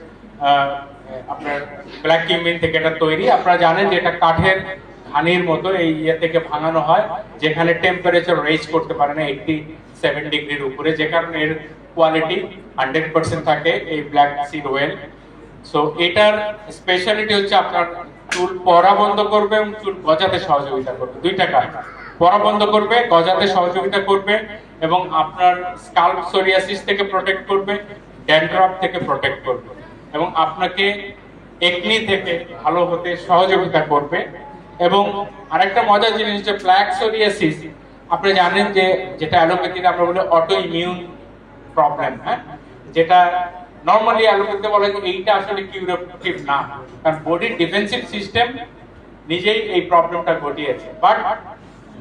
আপনার ব্ল্যাক কিউমিন থেকে এটা তৈরি। আপনারা জানেন যে এটা কাঠের ঘানির মতো এই ইয়ে থেকে ভাঙানো হয়, যেখানে টেম্পারেচার রেজ করতে পারে না 87 ডিগ্রির উপরে, যে কারণে এর কোয়ালিটি 100% থাকে এই ব্ল্যাক সিড অয়েল। সো এটার স্পেশালিটি হচ্ছে আপনার চুল পড়া বন্ধ করবে এবং চুল গজাতে সহযোগিতা করবে, দুইটা কাজ। পড়া বন্ধ করবে, গজাতে সহযোগিতা করবে এবং আপনার স্কাল্প সোরিয়াসিস থেকে প্রোটেক্ট করবে, ড্যান্ড্রফ থেকে প্রোটেক্ট করবে এবং আপনাকে একনি থেকে ভালো হতে সহযোগিতা করবে। এবং আরেকটা মজার জিনিস হচ্ছে ব্ল্যাক সোরিয়াসিস, আপনি জানেন যে যেটা অ্যালোপ্যাথিতে আমরা বলি অটো ইমিউন প্রবলেম, হ্যাঁ, যেটা নরমালি অ্যালোপ্যাথিতে বলে যে এইটা আসলে কিউরেটিভ না, কারণ বডির ডিফেন্সিভ সিস্টেম নিজেই এই প্রবলেমটা ঘটিয়েছে। বাট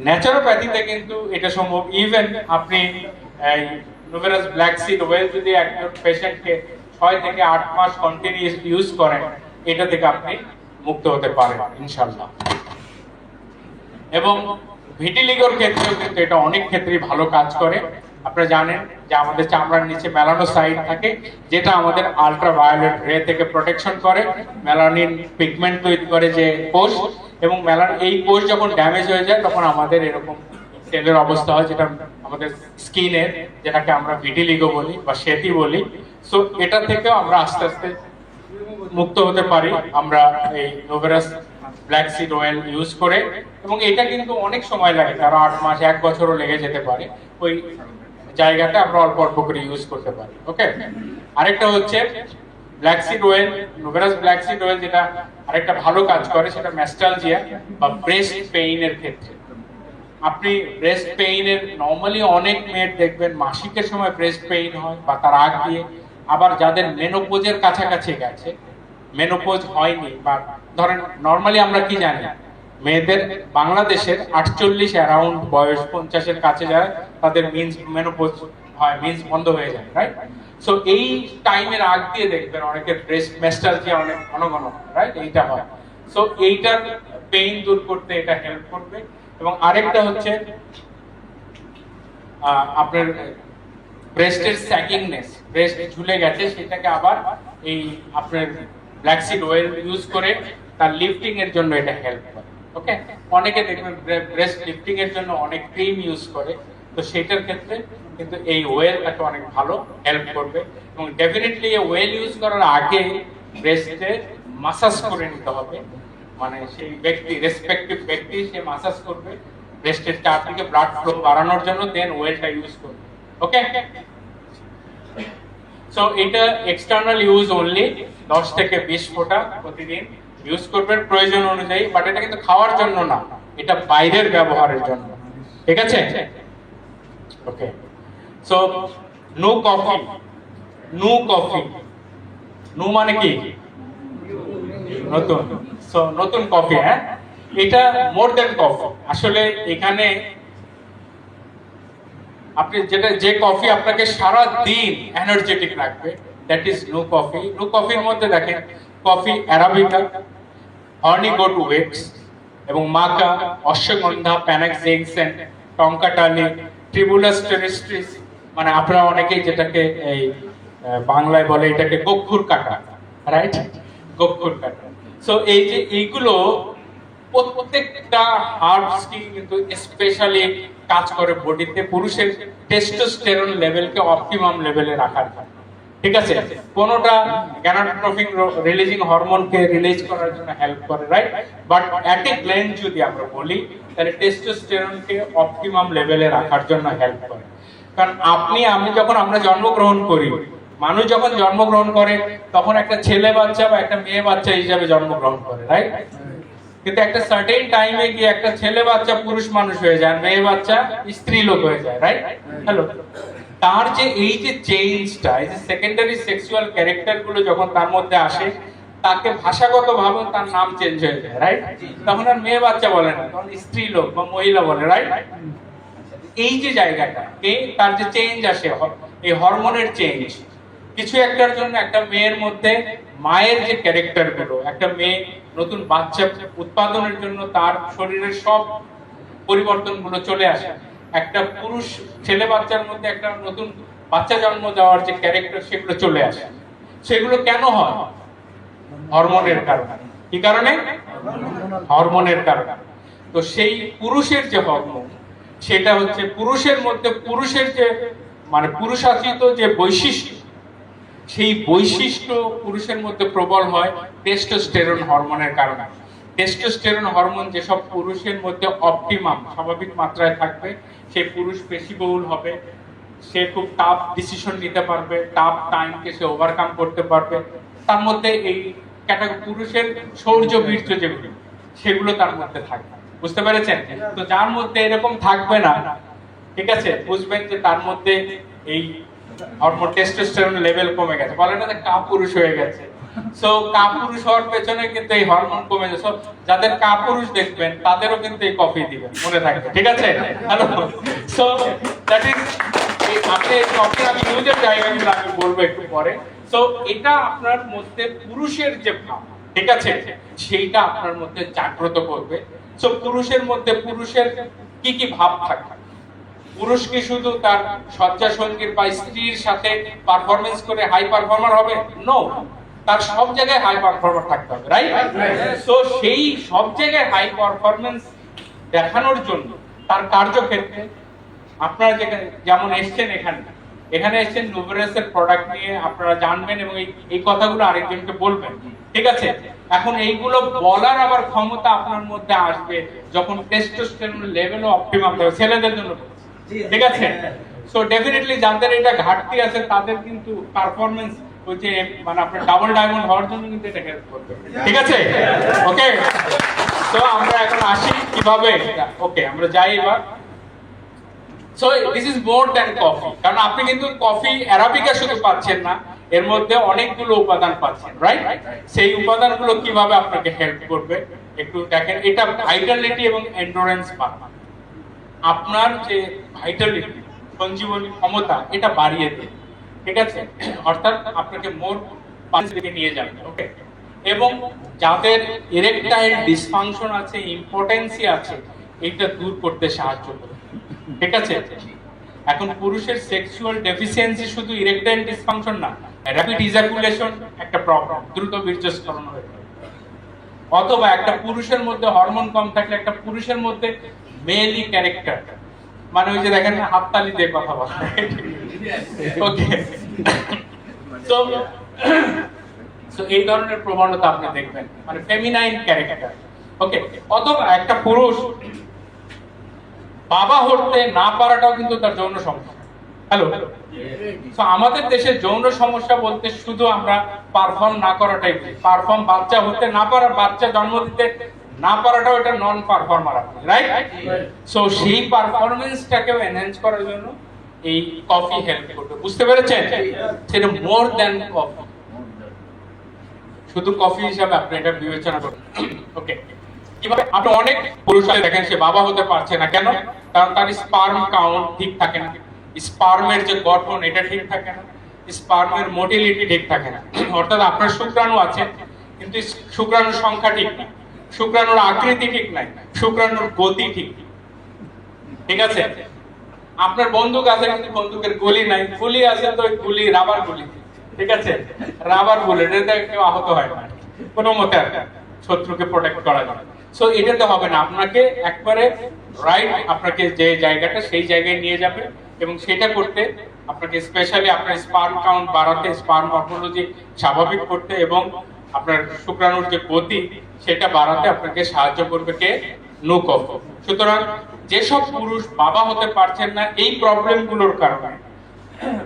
ন্যাচারোপ্যাথিতে কিন্তু এটা সম্ভব। ইভেন আপনি এই নোভেরাস ব্ল্যাক সিড অয়েল যদি একজন পেশেন্টকে 6 থেকে 8 মাস কন্টিনিউয়াস ইউজ করেন, এটা থেকে আপনি মুক্ত হতে পারেন ইনশাআল্লাহ। এবং ভিটিলিগোর ক্ষেত্রেও কিন্তু এটা অনেক ক্ষেত্রেই ভালো কাজ করে। আপনারা জানেন যে আমাদের চামড়ার নিচে মেলানোসাইট থাকে, যেটা আমাদের আল্ট্রাভায়োলেট রে থেকে প্রোটেকশন করে, মেলানিন পিগমেন্ট তৈরি করে যে কোষ, এবং এই কোষ যখন ড্যামেজ হয়ে যায় তখন আমাদের এরকম সেলের অবস্থা হয়, যেটা আমাদের স্কিনের, যেটাকে আমরা ভিটিলিগো বলি বা সেতি বলি। সো এটা থেকেও আমরা আস্তে আস্তে মুক্ত হতে পারি আমরা এই নোভেরাস ব্ল্যাক সিড অয়েল ইউজ করে। এবং এটা কিন্তু অনেক সময় লাগে, আরো 8 মাস 1 বছরও লেগে যেতে পারে ওই জায়গাটা আমরা অল্প অল্প করে ইউজ করতে পারি, ওকে। আরেকটা হচ্ছে black seed oil, Noveras black seed oil, যেটা আরেকটা ভালো কাজ করে সেটা ম্যাস্টালজিয়া বা ব্রেস্ট পেইনের ক্ষেত্রে। আপনি ব্রেস্ট পেইনের নরমালি অনেক মেয়ের দেখবেন মাসিকের সময় ব্রেস্ট পেইন হয় বা তার আগ দিয়ে, আবার যাদের মেনোপোজের কাছাকাছি গেছে, মেনোপোজ হয়নি, বা ধরেন নরমালি আমরা কি জানি মেয়েদের বাংলাদেশের 48 অ্যারাউন্ড বয়স 50-এর কাছে যায় তাদের মিন্স মেনোপোজ হয়, মিন্স বন্ধ হয়ে যায়, রাইট? সো এই টাইমের আগ দিয়ে দেখবেন অনেকের ব্রেস্ট ম্যাস্টালজিয়া অনেক ঘন ঘন, রাইট, এইটা হয়। সো এইটার পেইন দূর করতে এটা হেল্প করবে। এবং আরেকটা হচ্ছে আপনার ব্রেস্টের স্যাগিংনেস, ব্রেস্ট ঝুলে গেছে, সেটাকে আবার এই আপনার ব্ল্যাক সিড অয়েল ইউজ করে তার লিফটিং এর জন্য এটা হেল্প করে, ওকে। অনেকে দেখবেন ব্রেস্ট লিফটিং এর জন্য অনেক ক্রিম ইউজ করে, তো সেটার ক্ষেত্রে কিন্তু এই অয়েলটাকে অনেক ভালো হেল্প করবে। এবং ডেফিনেটলি এই অয়েল ইউজ করার আগে ব্রেস্টে মাসাজ করে নিতে হবে, মানে সেই ব্যক্তি রেসপেক্টিভ ব্যক্তি সে মাসাজ করবে ব্রেস্টের চারদিকে ব্লাড ফ্লো বাড়ানোর জন্য, দেন অয়েলটা ইউজ করবে, ওকে। সো এটা এক্সটার্নাল ইউজ অনলি, 10 থেকে 20 ফোঁটা প্রতিদিন ইউজ করবেন প্রয়োজন অনুযায়ী, বাট এটা কিন্তু খাওয়ার জন্য না, এটা বাইরের ব্যবহারের জন্য, ঠিক আছে? Okay. So no coffee, no coffee, no মানে কি নতুন, সো নতুন কফি, হ্যাঁ, এটা মোর দ্যান কফি। আসলে এখানে আপনি যে কফি আপনাকে সারা দিন এনার্জেটিক রাখবে, that is no coffee. No কফির মধ্যে দেখেন coffee arabica, horny goat weeds এবং maca, ashwagandha, panax ginseng, tongkat ali, tribulus terrestris, মানে আপনারা অনেকেই যেটাকে এই বাংলায় বলে এটাকে গক্ষুর কাটা, রাইট, গক্ষুর কাটা। সো এই যে এইগুলো প্রত্যেকটা হার্বস কি কিন্তু স্পেশালি কাজ করে বডিতে পুরুষের টেস্টোস্টেরন লেভেলকে অপটিমাম লেভেলে রাখার জন্য, ঠিক আছে? কোনটা গ্যানাটোট্রফিক রিলিজিং হরমোনকে রিলিজ করার জন্য হেল্প করে, right? But at a glance যদি আমরা বলি তাহলে টেস্টোস্টেরনকে অপটিমাম লেভেলে রাখার জন্য হেল্প করে। কারণ আমি যখন আমরা জন্মগ্রহণ করি, মানুষ যখন জন্মগ্রহণ করে তখন একটা ছেলে বাচ্চা বা একটা মেয়ে বাচ্চা হিসাবে জন্মগ্রহণ করে, রাইট? কিন্তু একটা সার্টেন টাইমে গিয়ে একটা ছেলে বাচ্চা পুরুষ মানুষ হয়ে যায়, মেয়ে বাচ্চা স্ত্রী লোক হয়ে যায়, রাইট? হ্যালো, তার যে এই যে চেঞ্জটা, এই যে সেকেন্ডারি সেক্সুয়াল ক্যারেক্টার গুলো যখন তার মধ্যে আসে, তাকে ভাষাগত ভাবে তার নাম চেঞ্জ হয়ে যায়, রাইট? তখন আর মেয়ে বাচ্চা বলে না, তখন স্ত্রী লোক বা মহিলা বলে, রাইট? এই যে জায়গাটা, এই তার যে চেঞ্জ আসে, এই হরমোনের চেঞ্জ, কিছু একটার জন্য একটা মেয়ের মধ্যে মায়ের যে ক্যারেক্টার গুলো, একটা মেয়ে নতুন বাচ্চা উৎপাদনের জন্য তার শরীরের সব পরিবর্তন গুলো চলে আসে। একটা পুরুষ ছেলে বাচ্চার মধ্যে একটা নতুন বাচ্চা জন্ম দেওয়ার যে ক্যারেক্টার, সেগুলো চলে আসে। সেগুলো কেন হয়? হরমোনের কারণে। কি কারণে? হরমোনের কারণে। তো সেই পুরুষের যে হরমোন, সেটা হচ্ছে পুরুষের মধ্যে পুরুষের যে মানে পুরুষাচিত যে বৈশিষ্ট্য, সেই বৈশিষ্ট্য পুরুষের মধ্যে প্রবল হয় টেস্টোস্টেরন হরমোনের কারণে। টেস্টোস্টেরন হরমোন যেসব পুরুষের মধ্যে অপটিমাম স্বাভাবিক মাত্রায় থাকবে, সেই পুরুষ পেশিবহুল হবে, সে খুব টাফ ডিসিশন নিতে পারবে, টাফ টাইমকে সে ওভারকাম করতে পারবে। তার মধ্যে এই ক্যাটাগরি পুরুষের শৌর্য বীর্য যেগুলো, সেগুলো তার মধ্যে থাকবে। বুঝতে পেরেছেন? তো যার মধ্যে এরকম থাকবে না, ঠিক আছে, বুঝবেন যে তার মধ্যে এই হরমোন টেস্টোস্টেরন লেভেল কমে গেছে, বলে না যে কাপুরুষ হয়ে গেছে। সো কাপুরুষ হওয়ার পেছনে কিন্তু এই হরমোন কমে গেছে। যাদের কাপুরুষ দেখবেন তাদেরও কিন্তু এই কফি দিবেন, মনে থাকবে, ঠিক আছে? হ্যালো, সো দ্যাট ইজ, আপনি কফি আমি ইউজের জায়গাগুলো আমি বলবো একটু পরে। সো এটা আপনার মধ্যে পুরুষের যে ভাব, ঠিক আছে, সেইটা আপনার মধ্যে জাগ্রত করবে। সো পুরুষের মধ্যে পুরুষের কি কি ভাব থাকে? পুরুষ কি শুধু তার শয্যা সঙ্গীর বা স্ত্রীর সাথে পারফরমেন্স করে হাই পারফর্মার হবে? নো, তার সব জায়গায় হাই পারফর্মার থাকতে হবে, রাইট? সো সেই সব জায়গায় হাই পারফরমেন্স দেখানোর জন্য তার কার্যক্ষেত্রে আপনারা যেমন এসছেন এখানে এসছেন নুভেরাসের প্রোডাক্ট নিয়ে, আপনারা জানবেন এবং এই কথাগুলো আরেকজনকে বলবেন, ঠিক আছে? এখন এইগুলো বলার আবার ক্ষমতা আপনার মধ্যে আসবে যখন টেস্টোস্টেরন লেভেলও অপটিমাম হবে, ছেলেদের জন্য, ঠিক আছে? সো ডেফিনেটলি যাদের এটা ঘাটতি আছে তাদের কিন্তু পারফরমেন্স ওই যে মানে আপনার ডাবল ডায়মন্ড হওয়ার জন্য কিন্তু এটা হেল্প করবে, ঠিক আছে? ওকে, তো আমরা এখন আসি কিভাবে, ওকে আমরা যাই এবার। So this is more than coffee, কারণ আপনি কিন্তু কফি অ্যারাবিকা শুধু পাচ্ছেন না, এর মধ্যে অনেকগুলো উপাদান পাচ্ছেন, রাইট? সেই উপাদানগুলো কিভাবে আপনাকে হেল্প করবে একটু দেখেন। এটা ভাইটালিটি এবং এন্ডুরেন্স বাড়ায়, আপনার যে ভাইটালিটি সঞ্জীবনী ক্ষমতা এটা বাড়িয়ে দেয়, ঠিক আছে? অর্থাৎ আপনাকে মোর পাঁচ দিকে নিয়ে যাবে, ওকে? এবং যাদের ইরেকটাইল ডিসফাংশন আছে, ইম্পটেন্সি আছে, এটা দূর করতে সাহায্য করে, ঠিক আছে? এখন পুরুষের সেক্সুয়াল ডেফিসিয়েন্সি শুধু ইরেকটাইল ডিসফাংশন না, র‍্যাপিড ইজাকুলেশন একটা প্রবলেম, দ্রুত বীর্যস্খলন হয়ে যায়। অথবা একটা পুরুষের মধ্যে হরমোন কম থাকলে একটা পুরুষের মধ্যে মেলি ক্যারেক্টার, মানে ওই যে দেখেন হাততালি দিয়ে কথা বলা, ওকে? সো এই ধরনের প্রবণতা আপনি দেখবেন, মানে ফেমিনাইন ক্যারেক্টার, ওকে? অথবা একটা পুরুষ বাবা হতে না পারাটাও কিন্তু তার যৌন সমস্যা। হ্যালো, সো আমাদের দেশে যৌন সমস্যা বলতে শুধু আমরা পারফর্ম না করাটাই বুঝি। পারফর্ম বাচ্চা হতে না পারা, বাচ্চা জন্ম দিতে না পারাটাও এটা নন পারফর্মার, রাইট? সো সেই পারফরম্যান্সটাকেও এনহ্যান্স করার জন্য এই কফি হেল্প করবে, বুঝতে পেরেছেন? সেটা মোর দ্যান কফি, শুধু কফি হিসাবে আপনি এটা বিবেচনা করুন, ওকে? কিভাবে? আপনি অনেক পুরুষ দেখেন সে বাবা হতে পারছে না, কেন? কারণ তার স্পার্ম কাউন্ট ঠিক থাকে না, স্পার্মের যে গঠন এটা ঠিক থাকে না, স্পার্মের মোটিলিটি ঠিক থাকে না। অর্থাৎ আপনার শুক্রাণু আছে কিন্তু শুক্রাণুর সংখ্যা ঠিক না, শুক্রাণুর আকৃতি ঠিক নাই, শুক্রাণুর গতি ঠিক আছে? আপনার বন্দুক আছে কিন্তু বন্দুকের গুলি নাই, গুলি আছে তো গুলি রাবার গুলি, ঠিক আছে? রাবার বুলেট, এতে কেউ আহত হয় না কোনো মতে, শত্রুকে প্রোটেক্ট করা যায়। সো এটাতে হবে না, আপনাকে একবারে রাইট, আপনাকে যে জায়গাটা সেই জায়গায় নিয়ে যাবে এবং সেটা করতে আপনাকে স্পেশালি আপনার স্পার্ম কাউন্ট বাড়াতে, স্পার্ম মর্ফোলজি স্বাভাবিক করতে এবং আপনার শুক্রাণুর যে গতি সেটা বাড়াতে আপনাকে সাহায্য করবে কে? No coffee. সুতরাং যেসব পুরুষ বাবা হতে পারছেন না এই প্রবলেমগুলোর কারণে,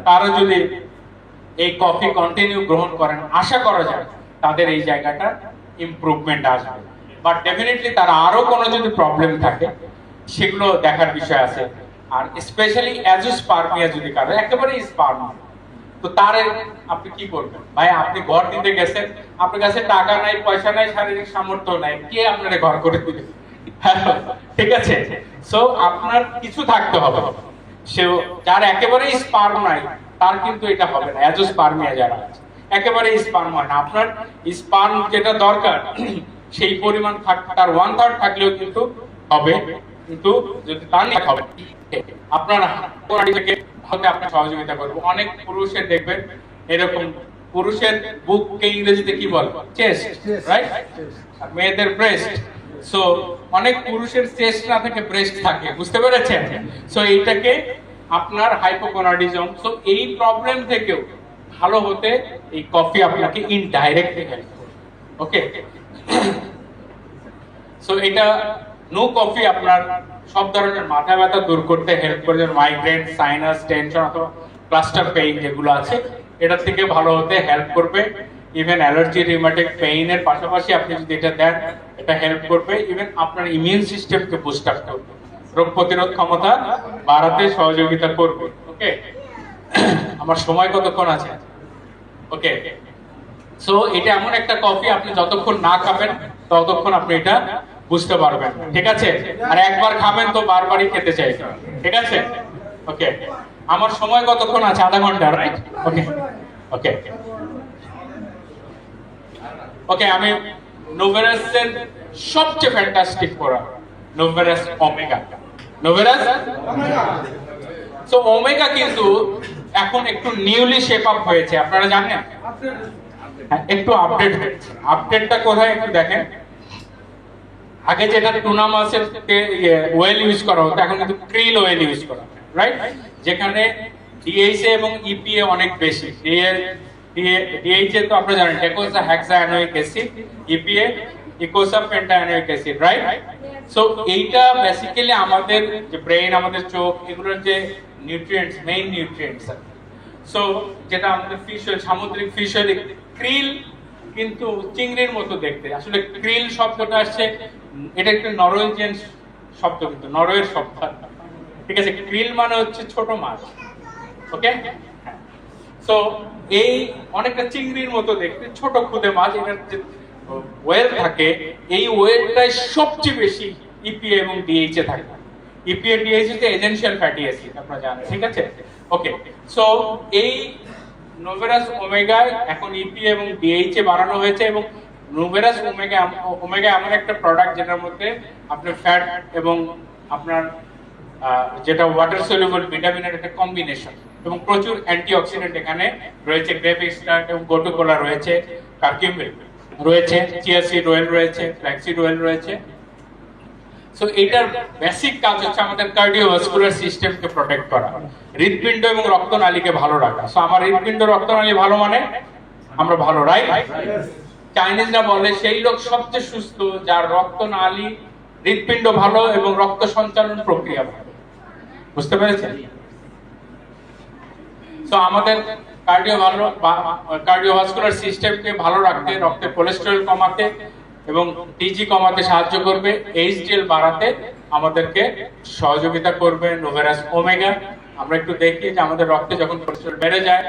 তারা যদি এই কফি কন্টিনিউ গ্রহণ করেন, আশা করা যায় তাদের এই জায়গাটা ইমপ্রুভমেন্ট আসবে। বাট ডেফিনেটলি তারা আরো কোনো যদি প্রবলেম থাকে সেগুলো দেখার বিষয় আছে। আর স্পেশালি অ্যাজোস্পার্মিয়া যদি কারো একেবারে স্পার্ম, তো তারে আপনি কি করবেন? ভাই আপনি ঘর দিতে গেছেন, আপনার কাছে টাকা নাই, পয়সা নাই, শারীরিক সামর্থ্য নাই, কে আপনারে ঘর করে দিবে? ঠিক আছে, সো আপনার কিছু থাকতে হবে। সে যার একেবারেই স্পার্ম নাই তার কিন্তু এটা হবে না। অ্যাজোস্পার্মিয়া যারা আছে একেবারে স্পার্ম হয় না, আপনার স্পার্ম যেটা দরকার সেই পরিমাণ তার 1/3 থাকলেও কিন্তু হবে, কিন্তু যদি তার না হবে আপনার কোরআন থেকে হতে আপনার সহযোগিতা করবে। অনেক পুরুষের দেখবেন এরকম, পুরুষের বুককে ইংরেজিতে কি বলে? Chest, right? আর মেয়েদের ব্রেস্ট। সো অনেক পুরুষের চেস্ট না থাকে, ব্রেস্ট থাকে, বুঝতে পেরেছেন? সো এইটাকে আপনার হাইপোগোনাডিজম। সো এই প্রবলেম থেকেও ভালো হতে এই কফি আপনাকে ইনডাইরেক্টলি হেল্প করবে। ওকে, সো এটা নো কফি আপনার সব ধরনের মাথা ব্যথা দূর করতে হেল্প করে, মাইগ্রেন, সাইনাস, টেনশন অথবা ক্লাস্টার পেইন যেগুলো আছে এটা থেকে ভালো হতে হেল্প করবে। ইভেন অ্যালার্জি, রিউমেটিক পেইনের পাশাপাশি আপনি যদি এটা দেন এটা হেল্প করবে। ইভেন আপনার ইমিউন সিস্টেমকে বুস্ট আপ করবে, রোগ প্রতিরোধ ক্ষমতা বাড়াতে সহযোগিতা করবে। ওকে, আমার সময় কতক্ষণ আছে? ওকে, সো এটা এমন একটা কফি আপনি যতক্ষণ না খাবেন ততক্ষণ আপনি এটা বুঝতে পারবেন, ঠিক আছে? আর একবার খাবেন তো বারবারই খেতে চাইবেন, ঠিক আছে? ওকে, আমার সময় কতক্ষণ আছে? আধা ঘন্টা, রাইট? ওকে ওকে ওকে, আমি নোভেরাসের সবচেয়ে fantastic product Noveras Omega. Noveras so Omega কিন্তু এখন একটু নিউলি শেপ আপ হয়েছে, আপনারা জানেন? একটু আপডেট হয়েছে। আপডেটটা কোথায় একটু দেখেন। আগে যেটা টুনা মাছের ওয়েল ইউজ করা হতো, এখন কিন্তু ক্রিল ওয়েল ইউজ করা হয়, রাইট? যেখানে ডিএইচএ এবং ইপিএ অনেক বেশি। ডিএইচএ তো আপনারা জানেন, docosa hexaenoic acid, EPA eicosa pentaenoic acid, right? So এইটা বেসিক্যালি আমাদের যে ব্রেন, আমাদের চোখ, এগুলোর যে নিউট্রিয়েন্টস, মেইন নিউট্রিয়েন্টস। সো যেটা আমাদের ফিশ অয়েল, সামুদ্রিক ফিশ অয়েল, ক্রিল কিন্তু চিংড়ির মতো দেখতে। আসলে ক্রিল শব্দটা আসছে, এটা একটা নরওয়েজিয়ান শব্দ, কিন্তু নরওয়ের শব্দ, ঠিক আছে? ক্রিল মানে হচ্ছে ছোট মাছ। ওকে, সো এই অনেকটা চিংড়ির মতো দেখতে ছোট খুদে মাছ, এটার যে ওয়েল থাকে এই ওয়েলটাই সবচেয়ে বেশি ইপিএ এবং ডিএইচএ থাকে। ইপিএ ডিএইচএ তে এসেনশিয়াল ফ্যাটি অ্যাসিড আপনারা জানেন, ঠিক আছে? ওকে, সো এই নোভেরাস ওমেগা এখন ইপিএ এবং ডিএইচএ বাড়ানো হয়েছে, এবং নোভেরাস ওমেগা এমন একটা প্রোডাক্ট যেটার মধ্যে আপনার ফ্যাট এবং আপনার যেটা ওয়াটার সলিউবল ভিটামিনের একটা কম্বিনেশন, এবং প্রচুর অ্যান্টিঅক্সিডেন্ট এখানে রয়েছে। গ্রেপ এক্সট্রাক্ট এবং গোটুকোলা রয়েছে, কারকিউমিন রয়েছে, চিয়া সিড অয়েল রয়েছে, ফ্ল্যাক্সিড অয়েল রয়েছে। সো এটার বেসিক কাজ হচ্ছে আমাদের কার্ডিওভাস্কুলার সিস্টেমকে প্রোটেক্ট করা, হৃদপিণ্ড এবং রক্তনালীকে ভালো রাখা। সো আমার হৃদপিণ্ড, রক্তনালী ভালো মানে আমরা ভালো, রাইট? চাইনিজরা বলে সেই লোক সবচেয়ে সুস্থ যার রক্তনালী, হৃদপিণ্ড ভালো এবং রক্ত সঞ্চালন প্রক্রিয়া ভালো। বুঝতে পেরেছেন? সো আমাদের কার্ডিওভাস্কুলার সিস্টেমকে ভালো রাখতে, রক্তে কোলেস্টেরল কমাতে এবং টিজি কমাতে সাহায্য করবে, এইচডিএল বাড়াতে আমাদেরকে সহযোগিতা করবে নোভেরাস ওমেগা। আমরা একটু দেখি যে আমাদের রক্তে যখন কোলেস্টেরল বেড়ে যায়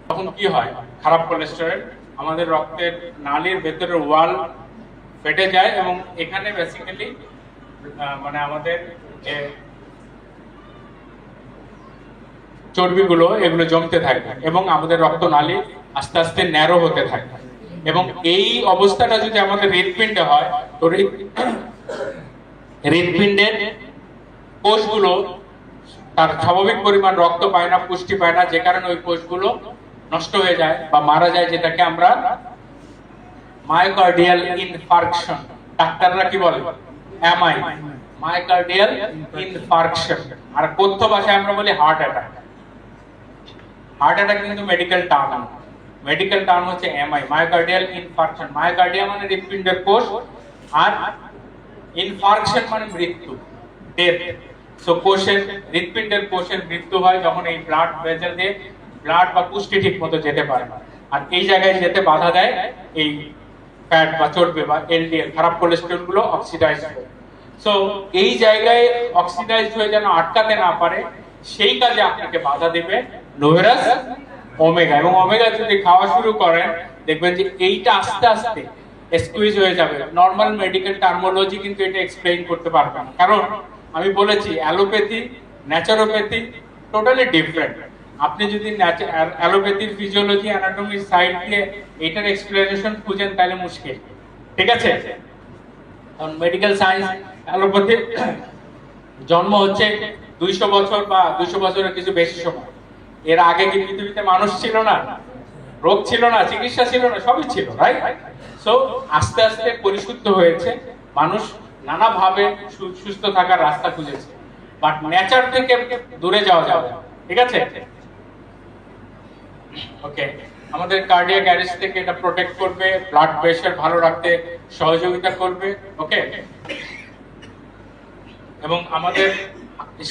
তখন কি হয়। খারাপ কোলেস্টেরল আমাদের রক্তের নালীর ভেতরের ওয়াল ফেটে যায়, এবং এখানে বেসিক্যালি মানে আমাদের যে চর্বিগুলো এগুলো জমতে থাকে এবং আমাদের রক্তনালী আস্তে আস্তে ন্যারো হতে থাকে। এবং এই অবস্থাটা যদি আমাদের হৃদপিণ্ডে হয় তো হৃদপিণ্ডের কোষগুলো তার স্বাভাবিক পরিমাণ রক্ত পায় না, পুষ্টি পায় না, যে কারণে ওই কোষগুলো নষ্ট হয়ে যায় বা মারা যায়, যেটাকে আমরা মায়োকার্ডিয়াল ইনফার্কশন, ডাক্তাররা কি বলে? MI, myocardial infarction. আর কথ্য ভাষায় আমরা বলি হার্ট অ্যাটাক। হার্ট অ্যাটাক কিন্তু মেডিকেল টার্ম, মেডিকেল টার্ম হচ্ছে এমআই, মায়োকার্ডিয়াল ইনফার্কশন। মায়োকার্ডিয়া মানে হৃদপিণ্ডের কোষ, আর ইনফার্কশন মানে মৃত্যু, ডেথ। সো কোষের, হৃদপিণ্ডের কোষের মৃত্যু হয় যখন এই ব্লাড ভেসেল দিয়ে ব্লাড বা পুষ্টি ঠিক মতো যেতে পারে না, আর এই জায়গায় যেতে বাধা দেয় এই ফ্যাট বা চর্বি বা এলডিএল, খারাপ কোলেস্টেরল গুলো অক্সিডাইজ হয়। সো এই জায়গায় অক্সিডাইজ হয়ে যেন আটকাতে না পারে সেই কাজে আপনাকে বাধা দিবে নোভেরাস ওমেগা। এবং ওমেগা যদি খাওয়া শুরু করেন দেখবেন যে এইটা আস্তে আস্তে স্কুইজ হয়ে যাবে। নর্মাল মেডিকেল টার্মোলজি কিন্তু এটা এক্সপ্লেইন করতে পারবে না, কারণ আমি বলেছি অ্যালোপ্যাথি ন্যাচারোপ্যাথি টোটালি ডিফারেন্ট। আপনি যদি অ্যালোপ্যাথির ফিজিওলজি অ্যানাটমি সাইড দিয়ে এটার এক্সপ্লেনেশন খুঁজেন তাহলে মুশকিল, ঠিক আছে? কারণ মেডিকেল সায়েন্স অ্যালোপ্যাথি জন্ম হচ্ছে 200 বছর বা 200 বছরের কিছু বেশি সময়। এর আগে কি পৃথিবীতে মানুষ ছিল না, রোগ ছিল না, চিকিৎসা ছিল না, সবই ছিল, রাইট? সো আস্তে আস্তে পরিশুদ্ধ হয়েছে, মানুষ নানাভাবে সুস্থ থাকার রাস্তা খুঁজেছে, বাট নেচার থেকে দূরে যাওয়া যাবে না, ঠিক আছে? ওকে, আমাদের কার্ডিয়াক অ্যারেস্ট থেকে এটা প্রোটেক্ট করবে, ব্লাড প্রেশার ভালো রাখতে সহযোগিতা করবে, ওকে? এবং আমাদের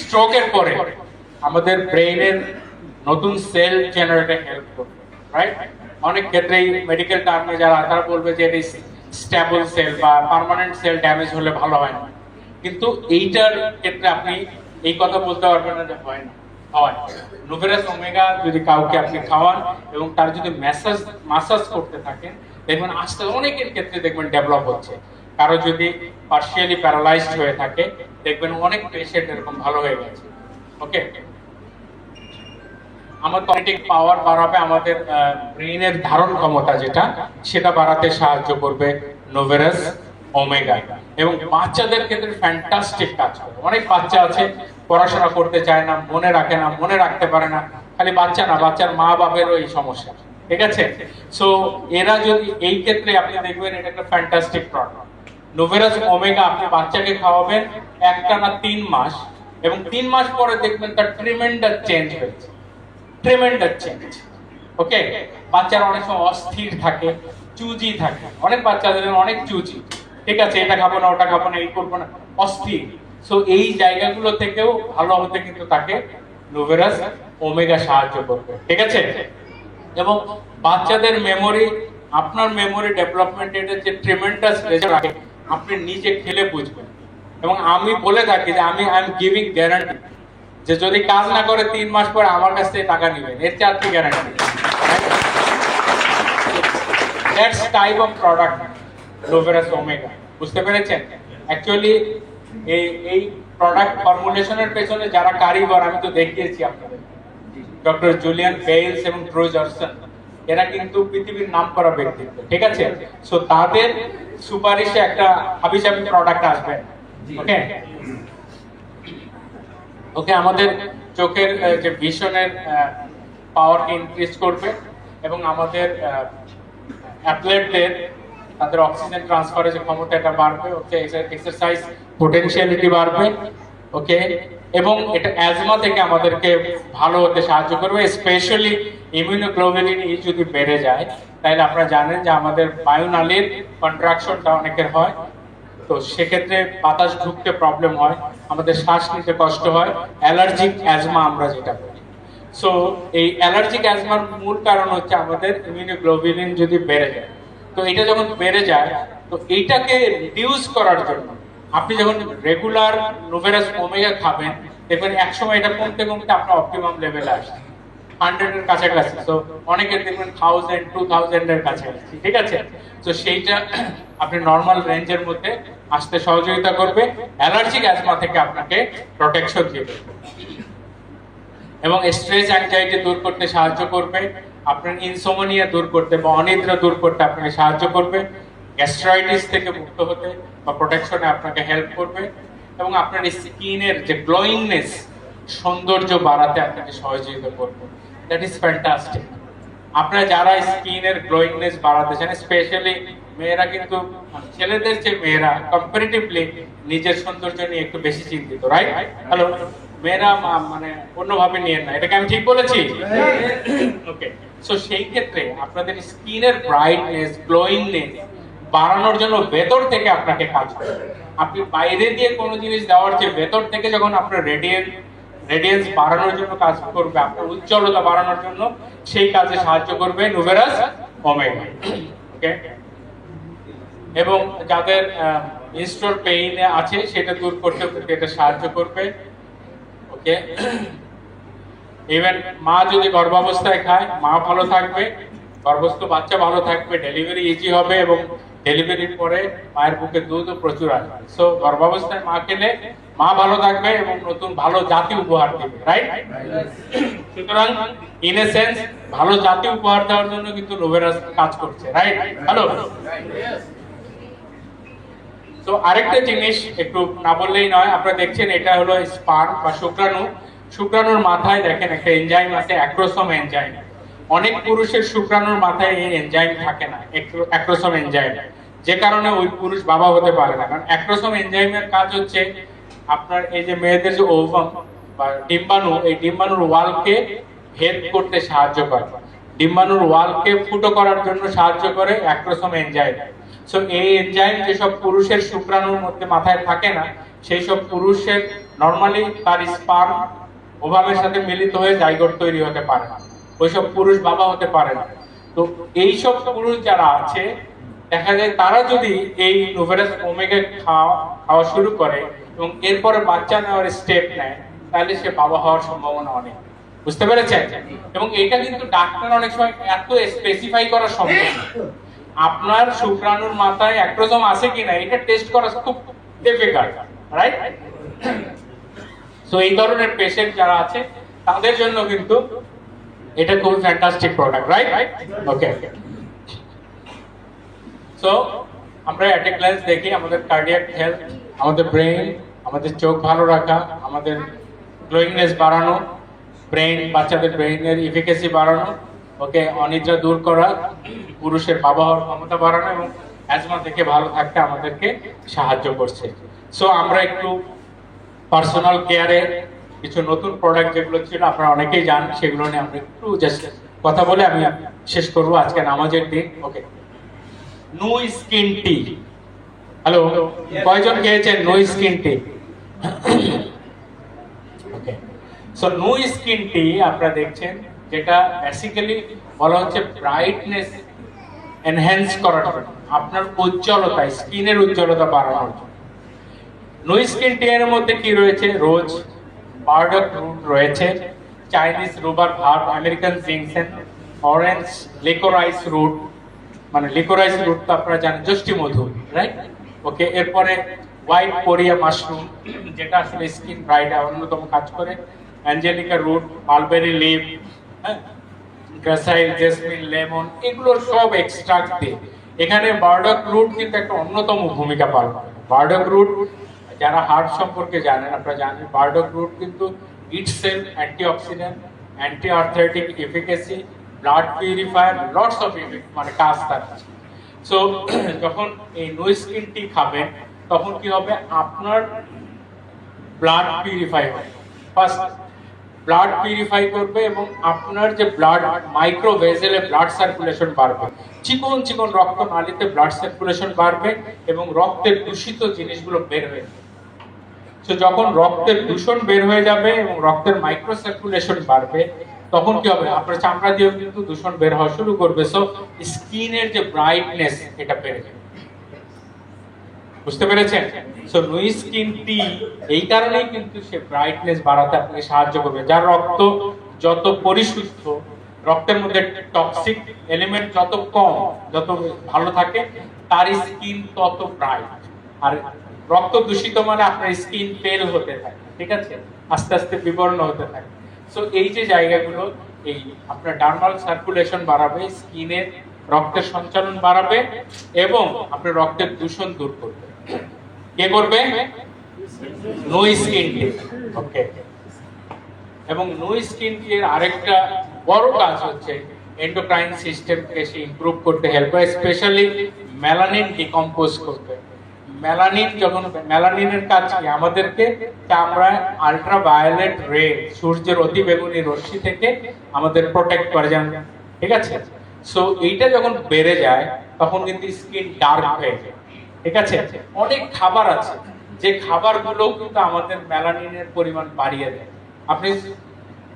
স্ট্রোকের পরে আমাদের ব্রেইনের নতুন সেল জেনারেটে হেল্প করবে, রাইট? অনেক ক্ষেত্রেই মেডিকেল টার্মে যারা তারা বলবে যে এটা স্ট্যাবল সেল বা পার্মানেন্ট সেল ড্যামেজ হলে ভালো হয় না, কিন্তু এইটার ক্ষেত্রে আপনি এই কথা বলতে পারবেন না যে হয় না, হয়। নোভেরাস ওমেগা যদি কাউকে আপনি খাওয়ান এবং তার যদি মাসাজ করতে থাকেন দেখবেন আস্তে অনেকের ক্ষেত্রে দেখবেন ডেভেলপ হচ্ছে। কারো যদি পার্শিয়ালি প্যারালাইজড হয়ে থাকে দেখবেন অনেক পেশেন্ট এরকম ভালো হয়ে গেছে, ওকে? আমাদের কগনিটিভ পাওয়ার বাড়াবে, আমাদের ব্রেইনের ধারণ ক্ষমতা যেটা সেটা বাড়াতে সাহায্য করবে নোভেরাস ওমেগা। এবং বাচ্চাদের ক্ষেত্রে ফ্যান্টাস্টিক কাজ করে। অনেক বাচ্চা আছে পড়াশোনা করতে চায় না, মনে রাখে না, মনে রাখতে পারে না, খালি বাচ্চা না, বাচ্চার মা বাপেরও এই সমস্যা, ঠিক আছে? সো এরা যদি এই ক্ষেত্রে আপনি দেখবেন এটা একটা ফ্যান্টাস্টিক প্রোডাক্ট। নোভেরাস ওমেগা আপনি বাচ্চাকে খাওয়াবেন একটানা 3 মাস, এবং 3 মাস পরে দেখবেন তার ট্রিমেন্ডাস চেঞ্জ হয়েছে, ট্রিমেন্ডাস চেঞ্জ, ওকে? বাচ্চারা অনেক সময় অস্থির থাকে, চুজি থাকে, অনেক বাচ্চাদের অনেক চুজি, ঠিক আছে? এটা খাবো না, ওটা খাবো না, এই করবো না, অস্থির। সো এই জায়গাগুলো থেকেও ভালো হতে কিন্তু তাকে নোভেরাস ওমেগা সাহায্য করবে, ঠিক আছে? এবং বাচ্চাদের মেমোরি, আপনার মেমোরি ডেভেলপমেন্ট এটা যে ট্রিমেন্ডাস রেজাল্ট রাখে আপনি নিজে খেলে বুঝবেন। এবং আমি বলে থাকি যে আই এম গিভিং গ্যারান্টি যে যদি কাজ না করে 3 মাস পরে আমার কাছ থেকে টাকা নেবেন, এর 4টি guarantee. That's type of product Noveras Omega, বুঝতে পেরেছেন? অ্যাকচুয়ালি এই প্রোডাক্ট ফর্মুলেশনের পেছনে যারা কারিগর আমি তো দেখিয়েছি আপনাদের, ডক্টর জুলিয়ান বেইলস এবং ড্রু জনসন, এরা কিন্তু পৃথিবীর নামকরা ব্যক্তিত্ব, ঠিক আছে? সো তাদের সুপারিশে একটা হাবিজাবি প্রোডাক্ট আসবে, ওকে? ওকে, আমাদের চোখের যে ভিশনের পাওয়ারকে ইনক্রিজ করবে এবং আমাদের অ্যাথলেটদের তাদের অক্সিজেন ট্রান্সফারের যে ক্ষমতা এটা বাড়বে, ওকে? এক্সারসাইজ পোটেনশিয়ালিটি বাড়বে, ওকে? এবং এটা অ্যাজমা থেকে আমাদেরকে ভালো হতে সাহায্য করবে। স্পেশালি ইমিউনোগ্লোবুলিন ই যদি বেড়ে যায় তাহলে আপনারা জানেন যে আমাদের বায়ুনালীর কন্ট্রাকশনটা অনেকের হয়, তো সেক্ষেত্রে বাতাস ঢুকতে প্রবলেম হয়, আমাদের শ্বাস নিতে কষ্ট হয়, অ্যালার্জিক অ্যাজমা আমরা যেটা বলি। সো এই অ্যালার্জিক অ্যাজমার মূল কারণ হচ্ছে আমাদের ইমিউনোগ্লোবুলিন যদি বেড়ে যায়। তো এটা যখন বেড়ে যায় তো এইটাকে রিডিউস করার জন্য আপনি যখন রেগুলার নোভেরাস ওমেগা খাবেন দেখবেন একসময় এটা কমতে কমতে আপনার অপটিমাম লেভেলে আসছে 100 এর কাছাকাছি। তো অনেকের দেখবেন 1000 2000 এর কাছাকাছি, ঠিক আছে? তো সেইটা আপনি নরমাল রেঞ্জের মধ্যে আসতে সহযোগিতা করবে, অ্যালার্জিক অ্যাজমা থেকে আপনাকে প্রোটেকশন দিবে এবং স্ট্রেস অ্যাংজাইটি দূর করতে সাহায্য করবে, আপনার ইনসোমনিয়া দূর করতে বা অনিদ্রা দূর করতে আপনাকে সাহায্য করবে, গ্যাস্ট্রাইটিস থেকে মুক্ত হতে বা প্রোটেকশনে আপনাকে হেল্প করবে এবং আপনার স্কিনের যে গ্লোয়িংনেস, সৌন্দর্য বাড়াতে আপনাকে সহযোগিতা করবে। That is fantastic. আপনারা যারা স্কিনের গ্লোয়িংনেস বাড়াতে চান, স্পেশালি মেয়েরা, কিন্তু ছেলেদের যে মেয়েরা কম্পারেটিভলি নিজের সৌন্দর্য নিয়ে একটু বেশি চিন্তিত, রাইট? হ্যালো, মেয়েরা মানে অন্যভাবে নিয়ে না, এটাকে আমি ঠিক বলেছি? ওকে, সো সেই ক্ষেত্রে আপনাদের স্কিনের ব্রাইটনেস, গ্লোয়িংনেস বাড়ানোর জন্য ভেতর থেকে আপনাকে কাজ করবে। আপনি বাইরে দিয়ে কোনো জিনিস দেওয়ার চেয়ে ভেতর থেকে যখন আপনার রেডিয়েন্স বাড়ানোর জন্য কাজ করবে, আপনার উজ্জ্বলতা বাড়ানোর জন্য সেই কাজে সাহায্য করবে নোভেরাস ওমেগা, ওকে? এবং যাদের ইনস্টল পেইন আছে সেটা দূর করতে কিন্তু এটা সাহায্য করবে। ওকে, ইভেন মা যদি গর্ভাবস্থায় খায় মা ভালো থাকবে, গর্ভস্থ বাচ্চা ভালো থাকবে, ডেলিভারি ইজি হবে এবং ডেলিভারির পরে মায়ের বুকে দুধও প্রচুর আসবে। সো গর্ভাবস্থায় মা খেলে মা ভালো থাকবে এবং নতুন ভালো জাতি উপহার দেবে, রাইট? সুতরাং ইন এ সেন্স ভালো জাতি উপহার দেওয়ার জন্য কিন্তু নোভেরাস কাজ করছে, রাইট? হ্যালো। তো আরেকটা জিনিস একটু না বললেই নয়, আপনারা দেখছেন এটা হলো স্পার্ম বা শুক্রাণু। শুক্রাণুর মাথায় দেখেন একটা এনজাইম আছে, অ্যাক্রোসোম এনজাইম। অনেক পুরুষের শুক্রাণুর মাথায় এই এনজাইম থাকে না, অ্যাক্রোসোম এনজাইম, যে কারণে ওই পুরুষ বাবা হতে পারে না। কারণ অ্যাক্রোসোম এনজাইমের কাজ হচ্ছে আপনার এই যে মেয়েদের যে ওভাম বা ডিম্বাণু, এই ডিম্বাণুর ওয়ালকে ভেদ করতে সাহায্য করে, ডিম্বাণুর ওয়ালকে ফুটো করার জন্য সাহায্য করে অ্যাক্রোসোম এনজাইম। সো এই এনজাইম যেসব পুরুষের শুক্রাণুর মধ্যে মাথায় থাকে না, সেই সব পুরুষের নরমালি তার স্পার্ম ওভামের সাথে মিলিত হয়ে জাইগোট তৈরি হতে পারে না, ওইসব পুরুষ বাবা হতে পারে না। তো এই সব পুরুষ যারা আছে দেখা যায় তারা যদি এই নোভেরাস ওমেগা খাওয়া শুরু করে এবং এরপরে বাচ্চা নেওয়ার স্টেপ নেয়, তাহলে সে বাবা হওয়ার সম্ভাবনা অনেক। বুঝতে পেরেছেন? এবং এটা কিন্তু ডাক্তার অনেক সময় এত স্পেসিফাই করা সম্ভব না। আপনার শুক্রাণুর মাথায় অ্যাক্রোসোম আছে কিনা এটা টেস্ট করা খুব ডিফিকাল্ট, রাইট? সো এই ধরনের পেশেন্ট যারা আছে তাদের জন্য কিন্তু এটা খুব ফ্যান্টাস্টিক প্রোডাক্ট, রাইট? ওকে, সো আমরা এট এ গ্ল্যান্স দেখি আমাদের কার্ডিয়াক হেলথ, আমাদের ব্রেইন, আমাদের চোখ ভালো রাখা, আমাদের গ্লোয়িংনেস বাড়ানো, ব্রেইন, বাচ্চাদের ব্রেইনের এফিকেসি বাড়ানো, ওকে, অনিদ্রা দূর করা, পুরুষের বাবা হওয়ার ক্ষমতা বাড়ানো এবং অ্যাজমা থেকে ভালো থাকতে আমাদেরকে সাহায্য করছে। সো আমরা একটু পার্সোনাল কেয়ারে কিছু নতুন প্রোডাক্ট যেগুলো ছিল আপনারা অনেকেই জানেন, সেগুলো নিয়ে আমরা একটু জাস্ট কথা বলে আমি শেষ করবো। আজকে নামাজের দিন। ওকে, নো স্কিন টি। হ্যালো, কয়জন খেয়েছেন নো স্কিন টি? ওকে, সো নো স্কিন টি আপনারা দেখছেন, যেটা বেসিক্যালি বলা হচ্ছে ব্রাইটনেস এনহ্যান্স করার জন্য, আপনার উজ্জ্বলতা, স্কিনের উজ্জ্বলতা বাড়ানোর জন্য। নো স্কিন টি এর মধ্যে কি রয়েছে? রোজ, বার্ডক রুট রয়েছে, Chinese rhubarb, American ginseng, orange liquorice root, মানে লিকোরাইস রুট তো আপনারা জানেন যষ্টি মধু, রাইট? ওকে, এরপরে হোয়াইট কোরিয়া মাশরুম, যেটা আসলে স্কিন ব্রাইট অন্যতম কাজ করে, অ্যাঞ্জেলিকা রুট, মালবেরি লিভ, হ্যাঁ, গ্রাসাইল, জেসমিন, লেমন, এগুলো সব এক্সট্রাক্ট দিয়ে। এখানে বার্ডক রুট কিন্তু একটা অন্যতম ভূমিকা পালন করে। বার্ডক রুট যারা হার্ট সম্পর্কে জানেন আপনারা জানেন, বার্ডক রুট কিন্তু itself antioxidant, anti arthritic efficacy, blood purifier, lots of effect, মানে কাজ তার। সো যখন এই নো স্কিন টি খাবেন তখন কি হবে? আপনার ব্লাড পিউরিফাই হবে, ফার্স্ট ব্লাড পিউরিফাই করবে এবং আপনার যে ব্লাড মাইক্রো ভেসেলে ব্লাড সার্কুলেশন বাড়বে, চিকন চিকন রক্ত নালীতে ব্লাড সার্কুলেশন বাড়বে এবং রক্তের দূষিত জিনিসগুলো বের হয়ে যাবে। তো যখন রক্তের দূষণ বের হয়ে যাবে এবং রক্তের মাইক্রো সার্কুলেশন বাড়বে, তখন কি হবে? আপনার চামড়া দিয়েও কিন্তু দূষণ বের হওয়া শুরু করবে। সো স্কিনের যে ব্রাইটনেস এটা বেড়ে যাবে। বুঝতে পেরেছেন? সো নো স্কিন টি এই কারণেই কিন্তু সে ব্রাইটনেস বাড়াতে আপনাকে সাহায্য করবে। যার রক্ত যত পরিশুদ্ধ, রক্তের মধ্যে টক্সিক এলিমেন্ট যত কম, যত ভালো থাকে, তার স্কিন তত ব্রাইট। আর রক্ত দূষিত মানে আপনার স্কিন পেল হতে থাকে, ঠিক আছে, আস্তে আস্তে বিবর্ণ হতে থাকে। সো এই যে জায়গাগুলো, এই আপনার ডার্মাল সার্কুলেশন বাড়াবে, স্কিনের রক্তের সঞ্চালন বাড়াবে এবং আপনার রক্তের দূষণ দূর করবে। কে করবে? নো স্কিন টি। ওকে, এবং নো স্কিন টি এর আরেকটা বড় কাজ হচ্ছে এন্ডোক্রাইন সিস্টেমকে সে ইমপ্রুভ করতে হেল্প করে, স্পেশালি মেলানিন ডিকম্পোজ করতে। মেলানিন, যখন মেলানিনের কাজ কি? আমাদেরকে চামড়ায় আল্ট্রাভায়োলেট রে, সূর্যের অতিবেগুনি রশ্মি থেকে আমাদের প্রোটেক্ট করে, জানেন, ঠিক আছে? সো এইটা যখন বেড়ে যায় তখন কিন্তু স্কিন ডার্ক হয়ে যায়, ঠিক আছে? অনেক খাবার আছে যে খাবারগুলো কিন্তু আমাদের মেলানিনের পরিমাণ বাড়িয়ে দেয়। আপনি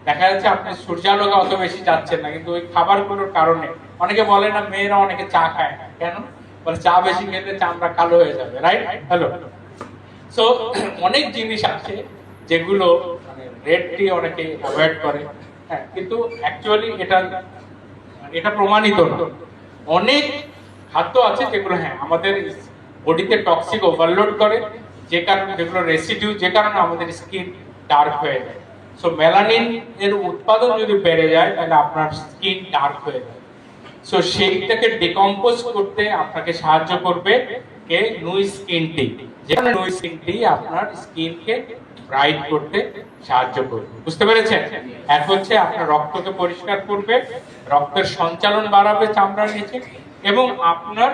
দেখা যাচ্ছে আপনি সূর্যালোকে অত বেশি যাচ্ছেন না, কিন্তু ওই খাবারগুলোর কারণে, অনেকে বলে না মেয়েরা অনেকে চা খায় না, কেন? বলে চা বেশি খেলে চামড়া কালো হয়ে যাবে, রাইট? হ্যালো। সো অনেক জিনিস আছে যেগুলো রেড টি অনেকে অ্যাভয়েড করে, হ্যাঁ, কিন্তু অ্যাকচুয়ালি এটা প্রমাণিত না। অনেক খাদ্য আছে যেগুলো হ্যাঁ আমাদের বডিতে টক্সিক ওভারলোড করে, যে কারণে যেগুলো রেসিডিউ, যে কারণে আমাদের স্কিন ডার্ক হয়ে যায়। সো মেলানিন এর উৎপাদন যদি বেড়ে যায় তাহলে আপনার স্কিন ডার্ক হয়ে যায়। সো সেইটাকে ডিকম্পোজ করতে আপনাকে সাহায্য করবে কে? নুই স্কিন টি। যেখানে নুই স্কিন টি আপনার স্কিনকে ব্রাইট করতে সাহায্য করবে। বুঝতে পেরেছেন? এক হচ্ছে আপনার রক্তকে পরিষ্কার করবে, রক্তের সঞ্চালন বাড়াবে চামড়ার নিচে, এবং আপনার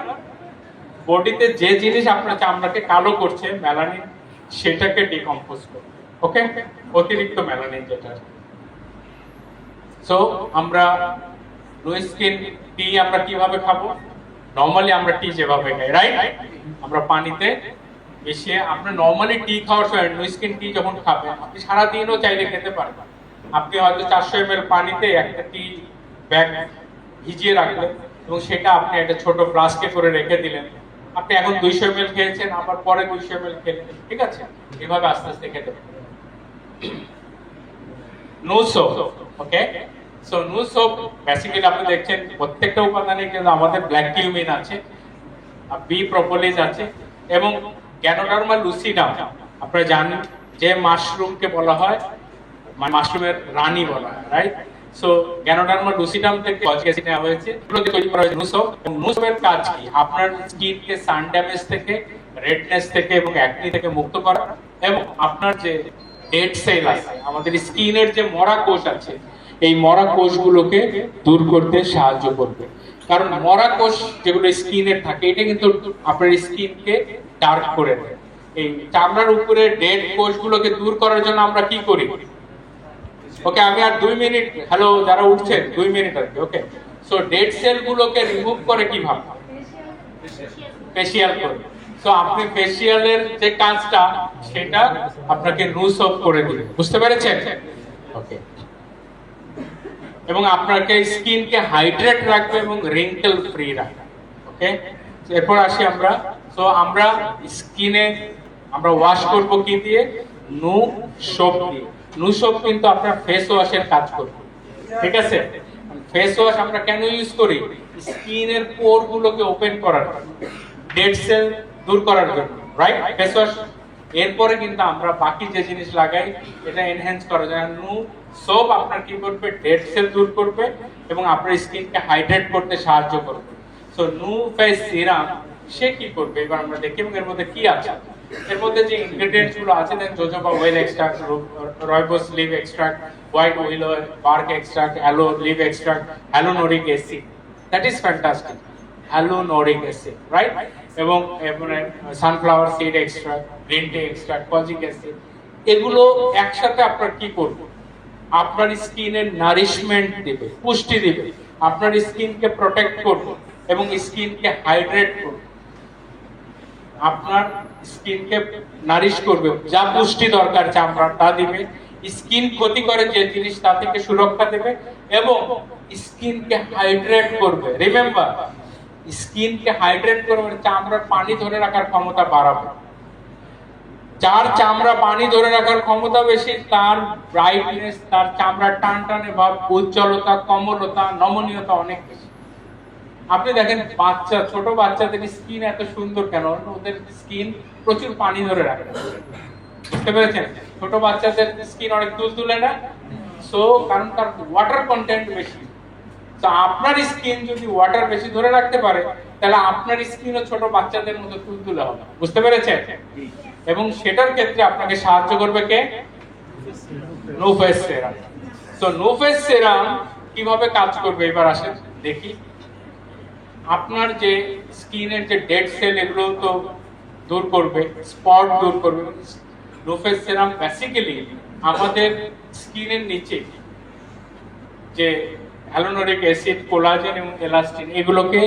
বডিতে যে জিনিস আপনার চামড়াকে কালো করছে মেলানিন, সেটাকে ডিকম্পোজ করবে। ওকে, অতিরিক্ত মেলানিন যেটা। সো আমরা নুই স্কিন টি আমরা কিভাবে খাবো? নরমালি আমরা টি যেভাবে খাই, রাইট? আমরা পানিতে মিশিয়ে, আমরা নরমালি টি খাওয়ার সময় নুই স্কিন টি যখন খাবেন, আপনি সারা দিনও চাইলে খেতে পারবেন। আপনি হয়তো 400 ml পানিতে একটা টি ব্যাগ ভিজিয়ে রাখলেন এবং সেটা আপনি একটা ছোট ফ্লাস্কে করে রেখে দিলেন। আপনি এখন 200 ml খেয়েছেন, আবার পরে 200 ml খেলেন, ঠিক আছে? এভাবে আস্তে আস্তে খেতে পারেন। নো সোপ, ওকে? সো নো সোপ বেসিক্যালি আপনি দেখছেন প্রত্যেকটা উপাদানে কিন্তু আমাদের ব্ল্যাক কিউমিন আছে, বি প্রোপোলিস আছে, এবং গ্যানোডার্মা লুসিডাম আপনারা জানেন যে মাশরুমকে বলা হয়, মানে মাশরুমের রানী বলা হয়, রাইট? সো গ্যানোডার্মা লুসিডাম থেকে কজিক অ্যাসিড নেওয়া হয়েছে, এগুলো দিয়ে তৈরি করা হয়েছে নুসোপ। এবং নুসোপের কাজ কি? আপনার স্কিনকে সান ড্যামেজ থেকে, রেডনেস থেকে এবং অ্যাকনি থেকে মুক্ত করা, এবং আপনার যে ডেড সেল আছে, আমাদের স্কিনের যে মরা কোষ আছে, এই মরা কোষগুলোকে দূর করতে সাহায্য করবে। কারণ মরা কোষ যেগুলো স্কিনের থাকে, এটা কিন্তু আপনার স্কিনকে ডার্ক করে দেয়। এই চামড়ার উপরে ডেড কোষগুলোকে দূর করার জন্য আমরা কি করি? ওকে, আমি আর 2 মিনিট, হ্যালো যারা উঠছেন 2 মিনিট আর কি। ওকে, সো ডেড সেল গুলোকে রিমুভ করে কিভাবে? ফেসিয়াল করে। সো আপনি ফেসিয়ালের যে কাজটা, সেটা আপনাকে নুসোপ করে দিবে। বুঝতে পেরেছেন? ওকে, এবং আপনাকে স্কিনকে হাইড্রেট রাখবে এবং রিঙ্কেল ফ্রি রাখবে। ওকে, এরপর আসি আমরা। সো আমরা স্কিনে আমরা ওয়াশ করব কি দিয়ে? নু সোপ দিয়ে। নু সোপ কিন্তু আপনার ফেস ওয়াশের কাজ করবে, ঠিক আছে? ফেস ওয়াশ আমরা কেন ইউজ করি? স্কিনের পোর গুলোকে ওপেন করার জন্য, ডেড সেল দূর করার জন্য, রাইট? Face wash. এরপরে কিন্তু আমরা বাকি যে জিনিস লাগাই এটা এনহ্যান্স করার জন্য। নু সোপ আপনার কি করবে? ডেড সেল দূর করবে এবং আপনার স্কিনকে হাইড্রেট করতে সাহায্য করবে। সো নু ফেস সিরাম সে কি করবে এবার আমরা দেখি, এবং এর মধ্যে কি আছে। এর মধ্যে যে ইনগ্রেডিয়েন্টস গুলো আছে, then jojoba oil extract, rooibos leaf extract, white willow, bark extract, aloe leaf extract, hyaluronic acid. That is fantastic, hyaluronic acid, right? এবং sunflower seed extract, green tea extract, kojic acid. এগুলো একসাথে আপনার কি করবে? আপনার স্কিনের nourishment দিবে, পুষ্টি দিবে, আপনার স্কিনকে প্রোটেক্ট করবে এবং স্কিনকে হাইড্রেট করবে, আপনার স্কিনকে নারিশ করবে, যা পুষ্টি দরকার চামড়ার তা দিবে, স্কিন ক্ষতি করে যে জিনিস তা থেকে সুরক্ষা দেবে, এবং স্কিনকে হাইড্রেট করবে। রিমেম্বার, স্কিনকে হাইড্রেট করবে, চামড়ার পানি ধরে রাখার ক্ষমতা বাড়াবে। যার চামড়া পানি ধরে রাখার ক্ষমতা বেশি, তার ব্রাইটনেস, তার চামড়ার টানটানে ভাব, উজ্জ্বলতা, কমলতা, নমনীয়তা অনেক বেশি। আপনি দেখেন বাচ্চা, ছোট বাচ্চাদের স্কিন এত সুন্দর কেন? ওদের স্কিন প্রচুর পানি ধরে রাখে। বুঝতে পেরেছেন? ছোট বাচ্চাদের স্কিন অনেক তুলতুলে না, সো কারণ তার ওয়াটার কন্টেন্ট বেশি। তো আপনার স্কিন যদি ওয়াটার বেশি ধরে রাখতে পারে, তাহলে আপনার স্কিনও ছোট বাচ্চাদের মতো তুলতুলে হবে। বুঝতে পেরেছেন? এবং সেটার ক্ষেত্রে আপনাকে সাহায্য করবে কে? নো ফেস সেরাম। সো নো ফেস সেরাম কিভাবে কাজ করবে এবার আসেন দেখি। আপনার যে স্কিনের যে ডেড সেল, এগুলো তো দূর করবে, স্পট দূর করবে। নো ফেস সেরাম বেসিক্যালি আমাদের স্কিনের নিচে যে হ্যালোনোরিক অ্যাসিড, কোলাজেন এবং এলাস্টিন, এগুলোকে